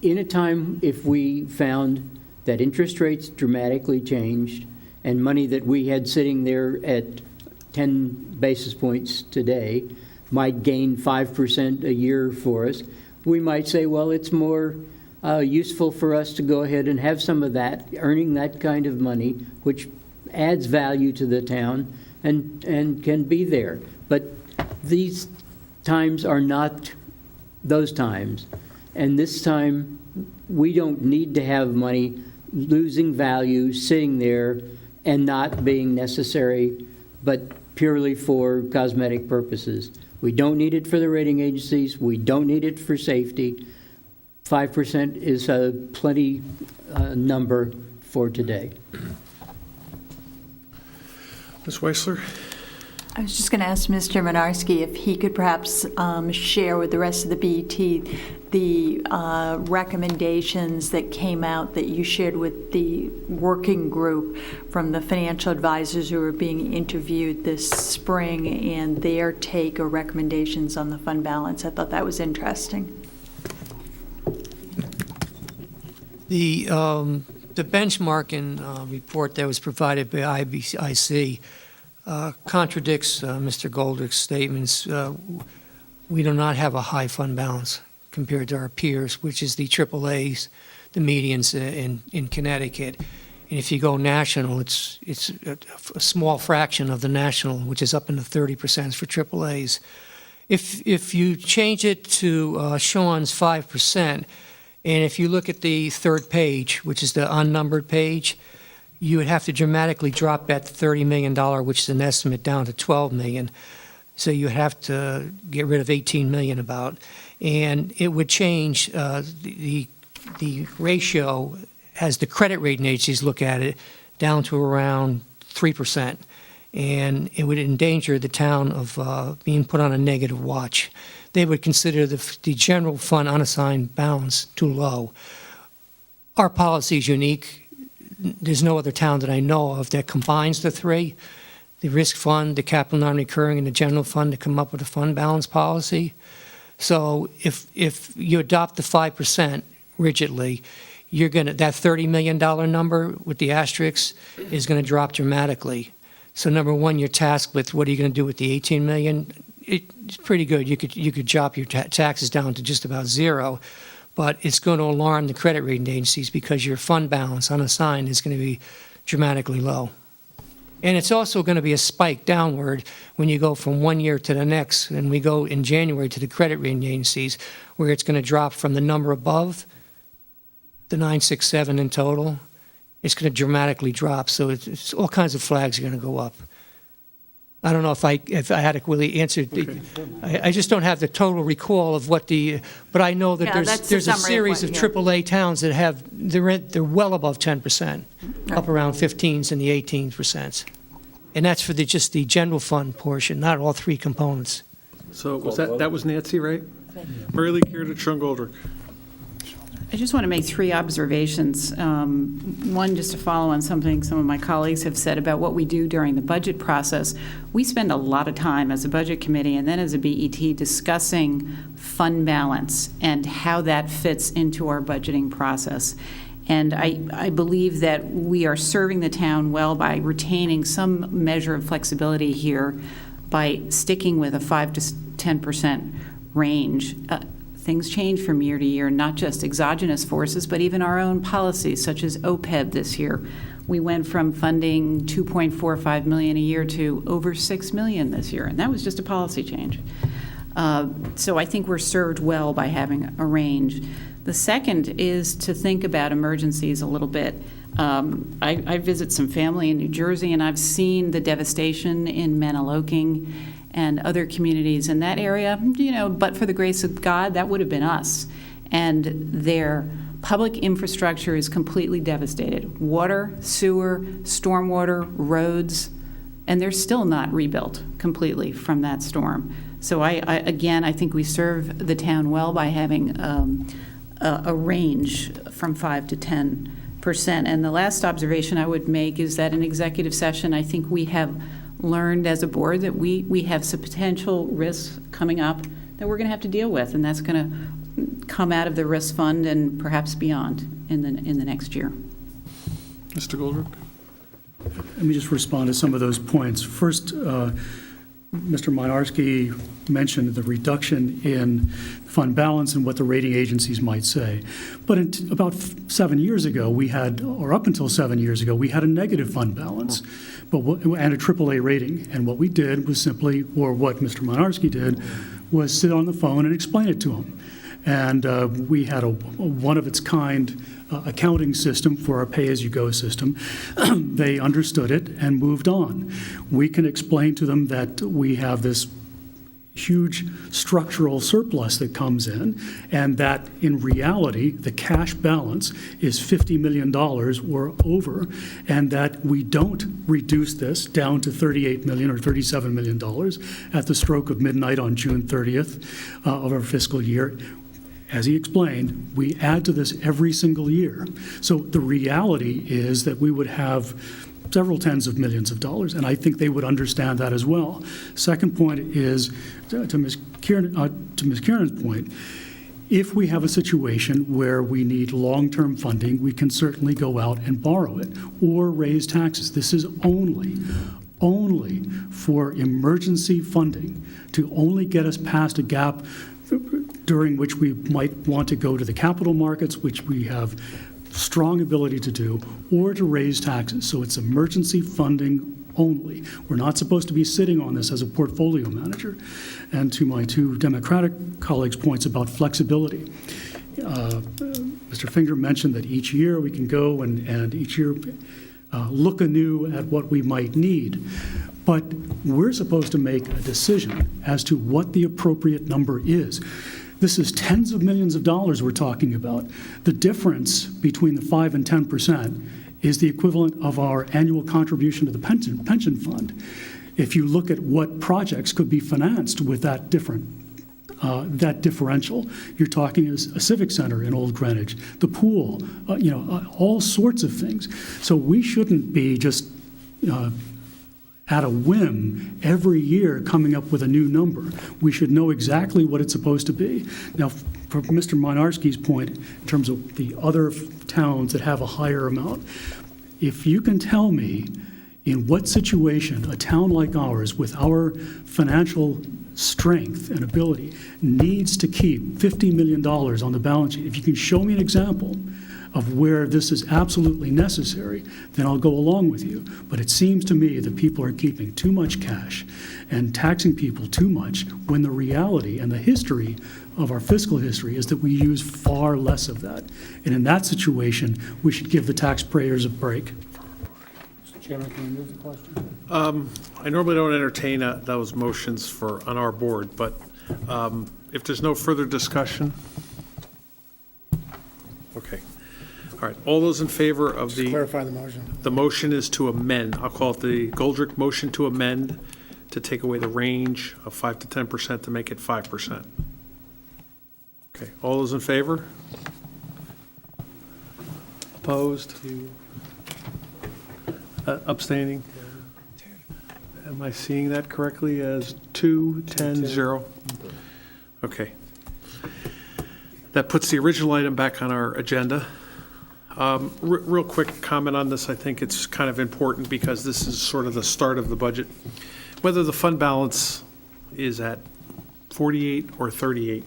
In a time, if we found that interest rates dramatically changed and money that we had sitting there at 10 basis points today might gain 5% a year for us, we might say, well, it's more useful for us to go ahead and have some of that, earning that kind of money, which adds value to the town and can be there. But these times are not those times. And this time, we don't need to have money losing value, sitting there, and not being necessary, but purely for cosmetic purposes. We don't need it for the rating agencies. We don't need it for safety. 5% is a plenty number for today. Ms. Weissler? I was just going to ask Mr. Minarski if he could perhaps share with the rest of the BET the recommendations that came out that you shared with the working group from the financial advisors who were being interviewed this spring and their take or recommendations on the fund balance. I thought that was interesting. The benchmarking report that was provided by IBIC contradicts Mr. Goldrick's statements. We do not have a high fund balance compared to our peers, which is the AAAs, the medians in Connecticut. And if you go national, it's a small fraction of the national, which is up in the 30% for AAAs. If you change it to Sean's 5%, and if you look at the third page, which is the unnumbered page, you would have to dramatically drop that $30 million, which is an estimate, down to $12 million. So you have to get rid of $18 million about. And it would change the ratio, as the credit rating agencies look at it, down to around 3%. And it would endanger the town of being put on a negative watch. They would consider the general fund unassigned balance too low. Our policy is unique. There's no other town that I know of that combines the three. the risk fund, the capital non-recurring, and the general fund to come up with a fund balance policy. So if you adopt the 5% rigidly, that $30 million number with the asterisks is going to drop dramatically. So number one, you're tasked with what are you going to do with the $18 million? It's pretty good. You could drop your taxes down to just about zero, but it's going to alarm the credit rating agencies because your fund balance unassigned is going to be dramatically low. And it's also going to be a spike downward when you go from one year to the next, and we go in January to the credit rating agencies, where it's going to drop from the number above, the 967 in total. It's going to dramatically drop, so it's all kinds of flags are going to go up. I don't know if I adequately answered. I just don't have the total recall of what but I know that Yeah, there's a series of AAA towns that have, they're well above 10%, up around 15s and the 18%. And that's for just the general fund portion, not all three components. So that was Nancy, right? Mary Lee Kearney, Trungoldrick. I just want to make three observations. One, just to follow on something some of my colleagues have said about what we do during the budget process. We spend a lot of time as a budget committee and then as a BET discussing fund balance and how that fits into our budgeting process. And I believe that we are serving the town well by retaining some measure of flexibility here by sticking with a 5 to 10% range. Things change from year to year, not just exogenous forces, but even our own policies, such as OPEB this year. We went from funding $2.45 million a year to over $6 million this year, and that was just a policy change. So I think we're served well by having a range. The second is to think about emergencies a little bit. I visit some family in New Jersey, and I've seen the devastation in Maniloking and other communities in that area, but for the grace of God, that would have been us. And their public infrastructure is completely devastated. Water, sewer, stormwater, roads, and they're still not rebuilt completely from that storm. So I think we serve the town well by having a range from 5 to 10%. And the last observation I would make is that in executive session, I think we have learned as a board that we have some potential risks coming up that we're going to have to deal with, and that's going to come out of the risk fund and perhaps beyond in the next year. Mr. Goldberg? Let me just respond to some of those points. First, Mr. Mynarski mentioned the reduction in fund balance and what the rating agencies might say. But about 7 years ago, up until 7 years ago, we had a negative fund balance and a AAA rating. And what we did was simply, or what Mr. Mynarski did, was sit on the phone and explain it to him. And we had a one-of-its-kind accounting system for our pay-as-you-go system. They understood it and moved on. We can explain to them that we have this huge structural surplus that comes in, and that in reality, the cash balance is $50 million or over, and that we don't reduce this down to $38 million or $37 million at the stroke of midnight on June 30th of our fiscal year. As he explained, we add to this every single year. So the reality is that we would have several tens of millions of dollars, and I think they would understand that as well. Second point is, to Ms. Kieran's point, if we have a situation where we need long-term funding, we can certainly go out and borrow it or raise taxes. This is only for emergency funding, to only get us past a gap during which we might want to go to the capital markets, which we have strong ability to do, or to raise taxes. So it's emergency funding only. We're not supposed to be sitting on this as a portfolio manager. And to my two Democratic colleagues' points about flexibility, Mr. Finger mentioned that each year we can go and each year look anew at what we might need. But we're supposed to make a decision as to what the appropriate number is. This is tens of millions of dollars we're talking about. The difference between the 5 and 10% is the equivalent of our annual contribution to the pension fund. If you look at what projects could be financed with that differential, you're talking a civic center in Old Greenwich, the pool, all sorts of things. So we shouldn't be just at a whim every year coming up with a new number. We should know exactly what it's supposed to be. Now, for Mr. Mynarski's point, in terms of the other towns that have a higher amount, if you can tell me in what situation a town like ours, with our financial strength and ability, needs to keep $50 million on the balance sheet, if you can show me an example of where this is absolutely necessary, then I'll go along with you. But it seems to me that people are keeping too much cash and taxing people too much, when the reality and the history of our fiscal history is that we use far less of that. And in that situation, we should give the taxpayers a break. Mr. Chairman, can you move the question? I normally don't entertain those motions on our board, but if there's no further discussion, okay. All right, all those in favor of Just clarify the motion. The motion is to amend, I'll call it the Goldrick motion to amend, to take away the range of 5 to 10% to make it 5%. Okay, all those in favor? Opposed? Abstaining? Am I seeing that correctly as 2, 10, 0? Okay. That puts the original item back on our agenda. Real quick comment on this. I think it's kind of important because this is sort of the start of the budget. Whether the fund balance is at 48 or 38,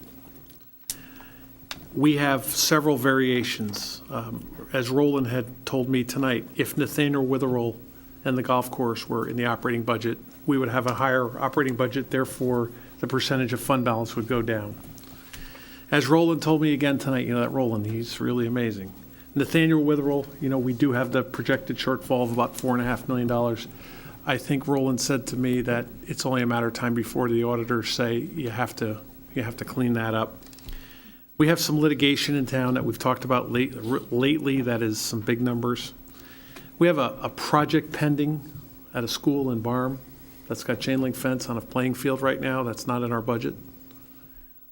we have several variations. As Roland had told me tonight, if Nathaniel Witherell and the golf course were in the operating budget, we would have a higher operating budget, therefore the percentage of fund balance would go down. As Roland told me again tonight, that Roland, he's really amazing. Nathaniel Witherell, we do have the projected shortfall of about $4.5 million. I think Roland said to me that it's only a matter of time before the auditors say you have to clean that up. We have some litigation in town that we've talked about lately that is some big numbers. We have a project pending at a school in Barham that's got chain link fence on a playing field right now. That's not in our budget.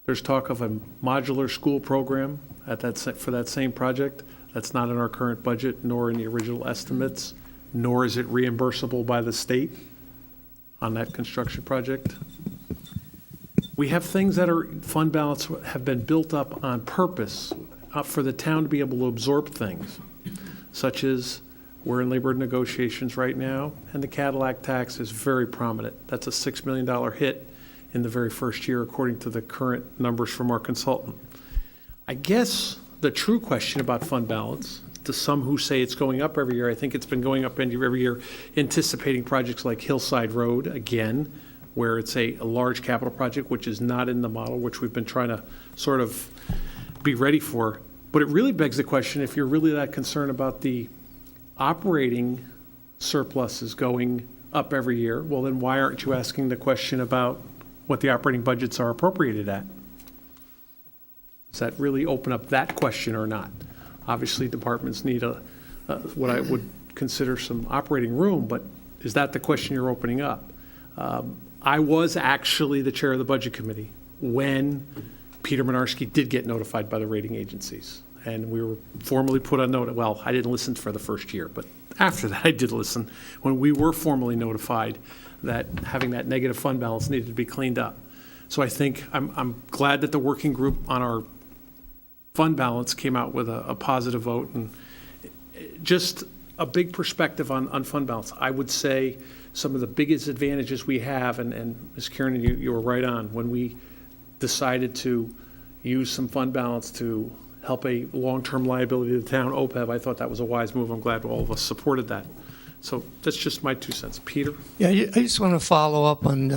There's talk of a modular school program for that same project. That's not in our current budget, nor in the original estimates, nor is it reimbursable by the state on that construction project. We have things that are fund balance have been built up on purpose for the town to be able to absorb things, such as we're in labor negotiations right now, and the Cadillac tax is very prominent. That's a $6 million hit in the very first year, according to the current numbers from our consultant. I guess the true question about fund balance, to some who say it's going up every year, I think it's been going up every year, anticipating projects like Hillside Road, again, where it's a large capital project, which is not in the model, which we've been trying to sort of be ready for. But it really begs the question, if you're really that concerned about the operating surpluses going up every year, well, then why aren't you asking the question about what the operating budgets are appropriated at? Does that really open up that question or not? Obviously, departments need what I would consider some operating room, but is that the question you're opening up? I was actually the chair of the budget committee when Peter Mynarski did get notified by the rating agencies, and we were formally put on notice. Well, I didn't listen for the first year, but after that I did listen when we were formally notified that having that negative fund balance needed to be cleaned up. So I think I'm glad that the working group on our fund balance came out with a positive vote, and just a big perspective on fund balance. I would say some of the biggest advantages we have, and Ms. Kiernan, you were right on, when we decided to use some fund balance to help a long-term liability of the town, OPEB, I thought that was a wise move. I'm glad all of us supported that. So that's just my 2 cents. Peter? Yeah, I just want to follow up on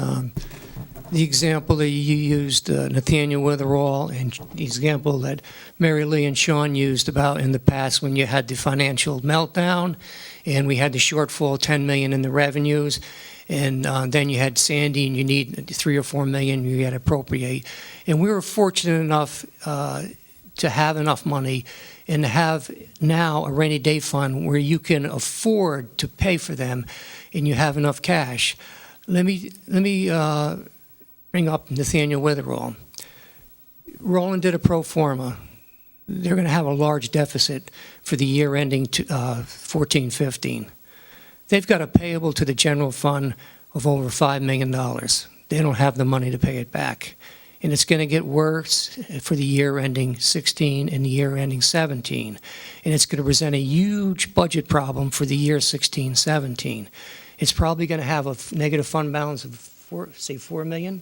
the example that you used, Nathaniel Witherall, and the example that Mary Lee and Sean used about in the past when you had the financial meltdown and we had the shortfall, $10 million in the revenues, and then you had Sandy and you need $3 or $4 million you had to appropriate. And we were fortunate enough to have enough money and to have now a rainy day fund where you can afford to pay for them and you have enough cash. Let me bring up Nathaniel Witherall. Roland did a pro forma. They're going to have a large deficit for the year ending 14-15. they've got a payable to the general fund of over $5 million. They don't have the money to pay it back. And it's going to get worse for the year ending 16 and the year ending 17. And it's going to present a huge budget problem for the year 16-17. It's probably going to have a negative fund balance of, $4 million.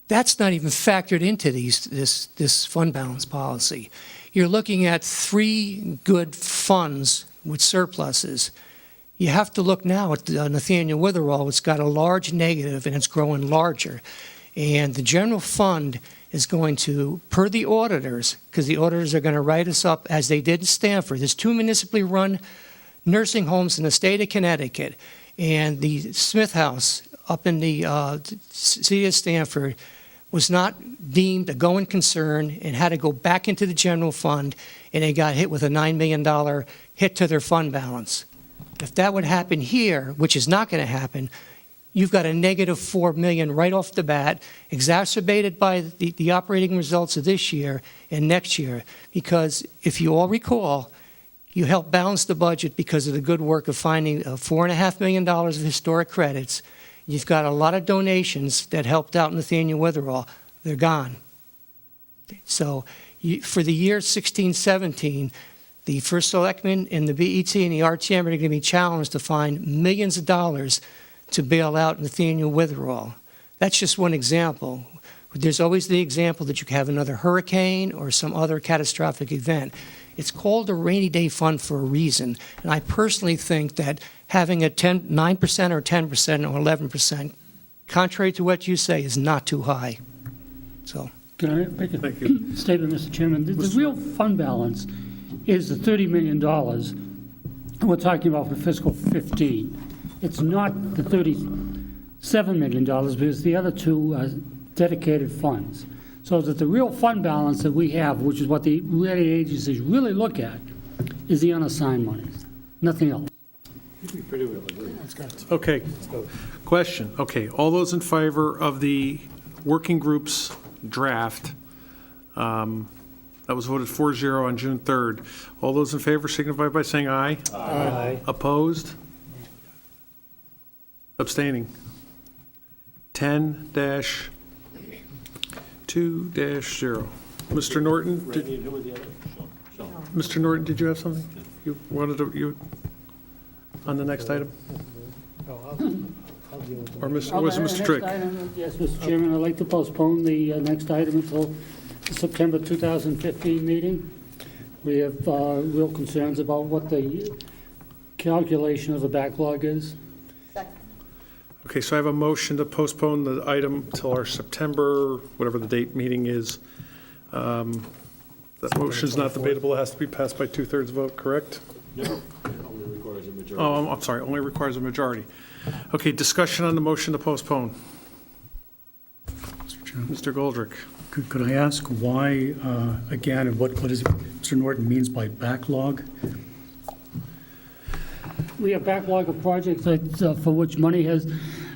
That's not even factored into this fund balance policy. You're looking at 3 good funds with surpluses. You have to look now at Nathaniel Witherall. It's got a large negative, and it's growing larger. And the general fund is going to, per the auditors, because the auditors are going to write us up as they did in Stamford. There's 2 municipally run nursing homes in the state of Connecticut, and the Smith House up in the city of Stamford was not deemed a going concern and had to go back into the general fund, and they got hit with a $9 million hit to their fund balance. If that would happen here, which is not going to happen, you've got a negative $4 million right off the bat, exacerbated by the operating results of this year and next year. Because if you all recall, you helped balance the budget because of the good work of finding $4.5 million of historic credits. You've got a lot of donations that helped out Nathaniel Witherall. They're gone. So for the year 16-17, the First Selectman and the BET and the RTM are going to be challenged to find millions of dollars to bail out Nathaniel Witherall. That's just one example. There's always the example that you could have another hurricane or some other catastrophic event. It's called a rainy day fund for a reason, and I personally think that having a 9% or 10% or 11%, contrary to what you say, is not too high. So, Can I make a statement, Mr. Chairman? The real fund balance is the $30 million we're talking about for fiscal 15. It's not the $37 million because the other 2 are dedicated funds. So that the real fund balance that we have, which is what the rating agencies really look at, is the unassigned monies, nothing else. Okay. Question. Okay, all those in favor of the working group's draft, that was voted 4-0 on June 3rd. All those in favor signify by saying aye. Aye. Opposed? Abstaining? 10-2-0. Mr. Norton? Mr. Norton, did you have something? You wanted to, on the next item? Or was it Mr. Trick? Yes, Mr. Chairman, I'd like to postpone the next item until the September 2015 meeting. We have real concerns about what the calculation of the backlog is. Okay, so I have a motion to postpone the item till our September, whatever the date meeting is. That motion is not debatable. It has to be passed by 2/3 vote, correct? No, it only requires a majority. Oh, I'm sorry, only requires a majority. Okay, discussion on the motion to postpone. Mr. Chairman. Mr. Goldrick. Could I ask why, again, and what is it Mr. Norton means by backlog? We have backlog of projects that, for which money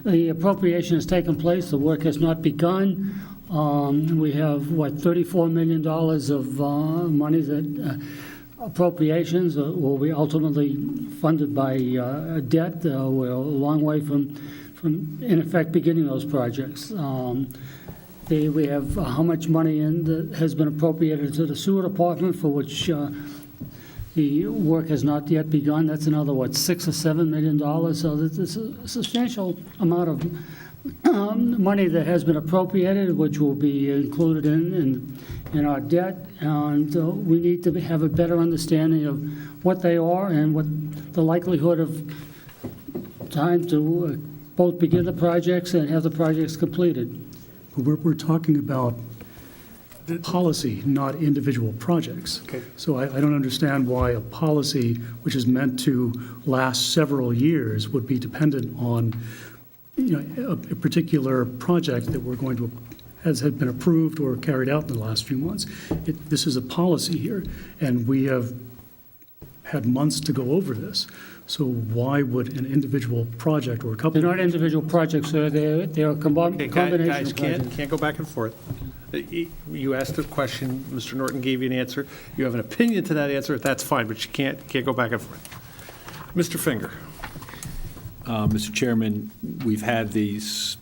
the appropriation has taken place, the work has not begun. We have, $34 million of money that appropriations will be ultimately funded by debt. We're a long way from, in effect, beginning those projects. We have how much money has been appropriated to the sewer department, for which the work has not yet begun. That's another, $6 or $7 million. So there's a substantial amount of money that has been appropriated, which will be included in our debt. And we need to have a better understanding of what they are and what the likelihood of time to both begin the projects and have the projects completed. We're talking about policy, not individual projects. Okay. So I don't understand why a policy which is meant to last several years would be dependent on, a particular project that we're going to, has had been approved or carried out in the last few months. This is a policy here, and we have had months to go over this. So why would an individual project or a couple? They're not individual projects, sir. They're a combination Guys, of projects. can't go back and forth. You asked a question, Mr. Norton gave you an answer. You have an opinion to that answer, that's fine, but you can't go back and forth. Mr. Finger. Mr. Chairman, we've had these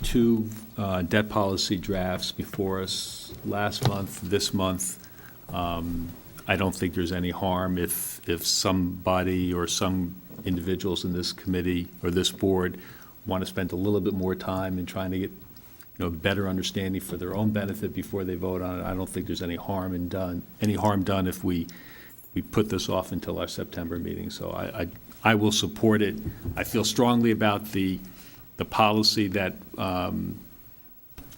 two debt policy drafts before us last month, this month. I don't think there's any harm if somebody or some individuals in this committee or this board want to spend a little bit more time in trying to get, better understanding for their own benefit before they vote on it. I don't think there's any harm done if we put this off until our September meeting. So I will support it. I feel strongly about the policy that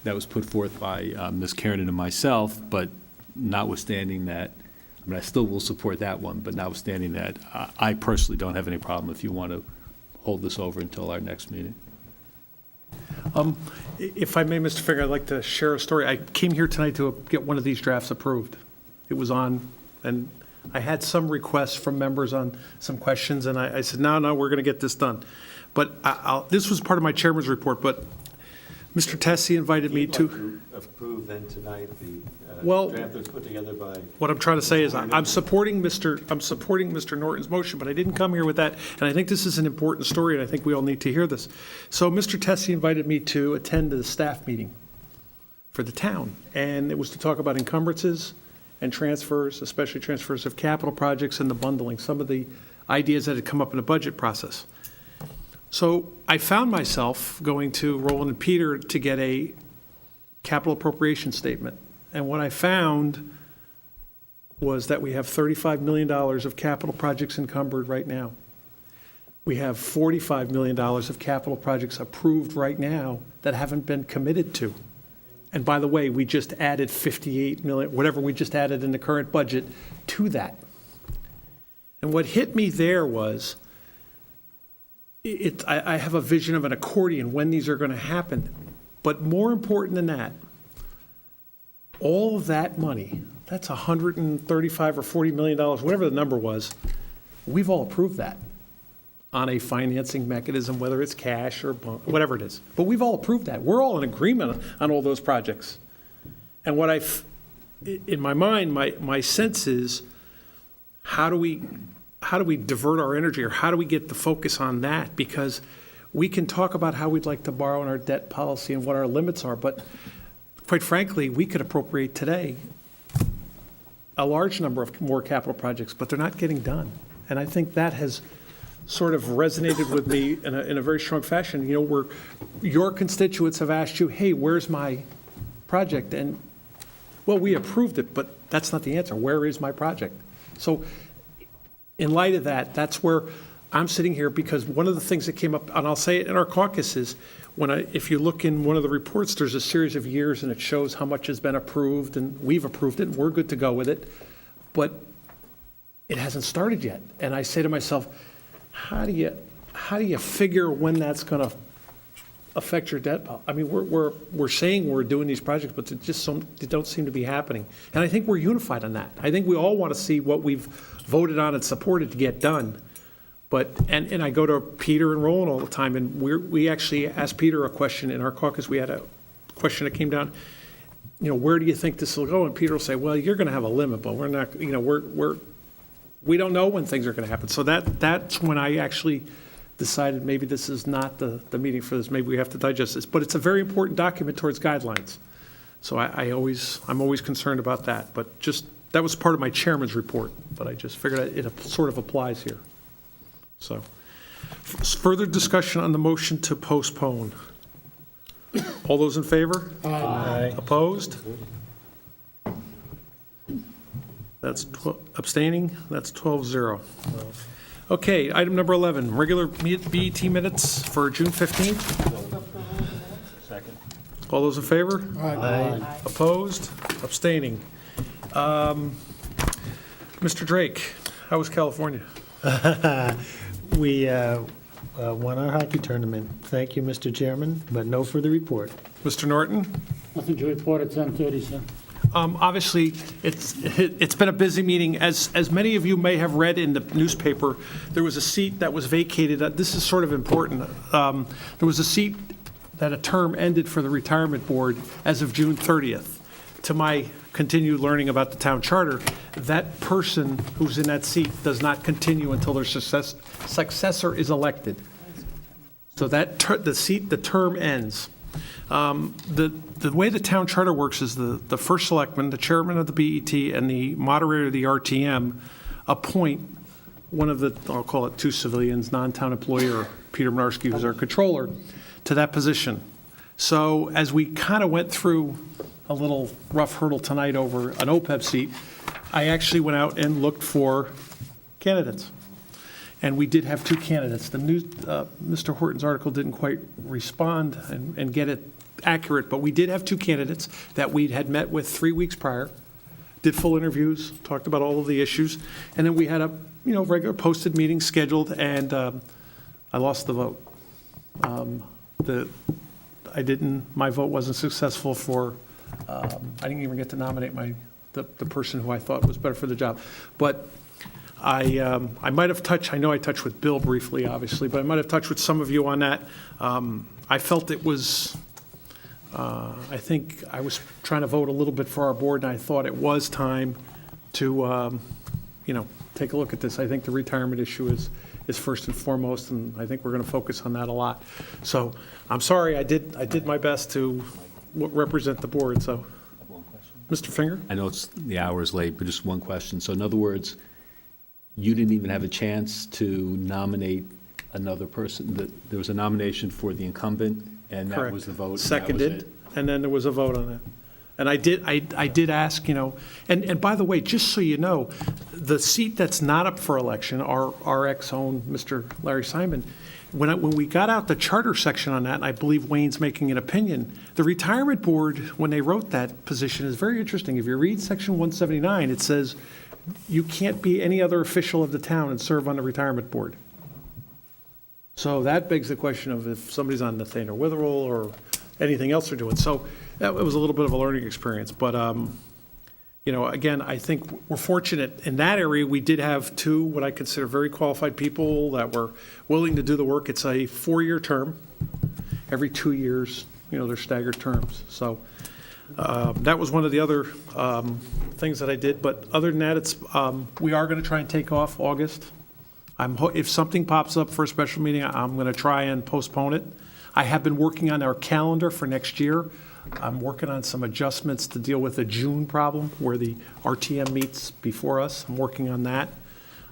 was put forth by Ms. Kiernan and myself, but notwithstanding that, I still will support that one, but notwithstanding that, I personally don't have any problem if you want to hold this over until our next meeting. If I may, Mr. Finger, I'd like to share a story. I came here tonight to get one of these drafts approved. It was on, and I had some requests from members on some questions, and I said, no, we're going to get this done. But this was part of my chairman's report, but Mr. Tessie invited me to approve then tonight the Well, draft that's put together by. What I'm trying to say is I'm supporting Mr. Norton's motion, but I didn't come here with that. And I think this is an important story, and I think we all need to hear this. So Mr. Tessie invited me to attend the staff meeting for the town, and it was to talk about encumbrances and transfers, especially transfers of capital projects and the bundling, some of the ideas that had come up in the budget process. So I found myself going to Roland and Peter to get a capital appropriation statement. And what I found was that we have $35 million of capital projects encumbered right now. We have $45 million of capital projects approved right now that haven't been committed to. And by the way, we just added 58 million, whatever we just added in the current budget, to that. And what hit me there was, I have a vision of an accordion when these are going to happen. But more important than that, all of that money, that's $135 or $40 million, whatever the number was, we've all approved that on a financing mechanism, whether it's cash or whatever it is. But we've all approved that. We're all in agreement on all those projects. And what in my mind, my sense is, how do we divert our energy, or how do we get the focus on that? Because we can talk about how we'd like to borrow in our debt policy and what our limits are, but quite frankly, we could appropriate today a large number of more capital projects, but they're not getting done. And I think that has sort of resonated with me in a very strong fashion. You know, where your constituents have asked you, hey, where's my project? And, well, we approved it, but that's not the answer. Where is my project? So in light of that, that's where I'm sitting here, because one of the things that came up, and I'll say it in our caucuses, if you look in one of the reports, there's a series of years and it shows how much has been approved, and we've approved it and we're good to go with it, but it hasn't started yet. And I say to myself, how do you figure when that's going to affect your debt policy? I mean, we're saying we're doing these projects, but they don't seem to be happening. And I think we're unified on that. I think we all want to see what we've voted on and supported to get done. But, and I go to Peter and Roland all the time, and we actually asked Peter a question in our caucus. We had a question that came down, where do you think this will go? And Peter will say, well, you're going to have a limit, but we're not, we don't know when things are going to happen. So that's when I actually decided maybe this is not the meeting for this. Maybe we have to digest this. But it's a very important document towards guidelines. So I'm always concerned about that. But that was part of my chairman's report. But I just figured it sort of applies here. So, further discussion on the motion to postpone. All those in favor? Aye. Opposed? That's abstaining? That's 12-0. Okay, item number 11, regular BET minutes for June 15th. Second. All those in favor? Aye. Opposed? Abstaining. Mr. Drake, how was California? We won our hockey tournament. Thank you, Mr. Chairman, but no further report. Mr. Norton? Nothing to report at 10:30, sir. Obviously, it's been a busy meeting. As many of you may have read in the newspaper, there was a seat that was vacated. This is sort of important. There was a seat that a term ended for the retirement board as of June 30th. To my continued learning about the town charter, that person who's in that seat does not continue until their successor is elected. So that, the term ends. The way the town charter works is the first selectman, the chairman of the BET, and the moderator of the RTM appoint one of the, I'll call it two civilians, non-town employee, Peter Minarski, who's our controller, to that position. So as we kind of went through a little rough hurdle tonight over an OPEB seat, I actually went out and looked for candidates. And we did have two candidates. The news, Mr. Horton's article didn't quite respond and get it accurate, but we did have two candidates that we had met with 3 weeks prior, did full interviews, talked about all of the issues, and then we had a regular posted meeting scheduled, and I lost the vote. My vote wasn't successful for, I didn't even get to nominate the person who I thought was better for the job. But I might have touched, I know I touched with Bill briefly, obviously, but I might have touched with some of you on that. I felt it was, I think I was trying to vote a little bit for our board, and I thought it was time to, take a look at this. I think the retirement issue is first and foremost, and I think we're going to focus on that a lot. So I'm sorry, I did my best to represent the board, so. Mr. Finger? I know the hour is late, but just one question. So in other words, you didn't even have a chance to nominate another person? There was a nomination for the incumbent, and that was the vote? Seconded, and then there was a vote on it. And I did ask, and by the way, just so you know, the seat that's not up for election, our ex-own Mr. Larry Simon, when we got out the charter section on that, and I believe Wayne's making an opinion, the retirement board, when they wrote that position, is very interesting. If you read section 179, it says you can't be any other official of the town and serve on the retirement board. So that begs the question of if somebody's on Nathaniel Witherell or anything else they're doing. So that was a little bit of a learning experience. But, again, I think we're fortunate in that area. We did have two, what I consider very qualified people that were willing to do the work. It's a 4-year term. Every 2 years, they're staggered terms. So that was one of the other things that I did. But other than that, we are going to try and take off August. If something pops up for a special meeting, I'm going to try and postpone it. I have been working on our calendar for next year. I'm working on some adjustments to deal with the June problem where the RTM meets before us. I'm working on that.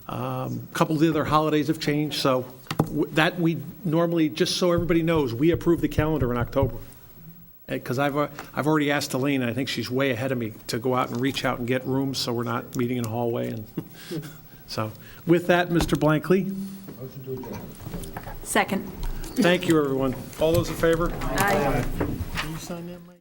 A couple of the other holidays have changed, so that we normally, just so everybody knows, we approve the calendar in October. Because I've already asked Elaine, and I think she's way ahead of me, to go out and reach out and get rooms so we're not meeting in a hallway. And so with that, Mr. Blankley. Second. Thank you, everyone. All those in favor? Aye. Can you sign that, Mike?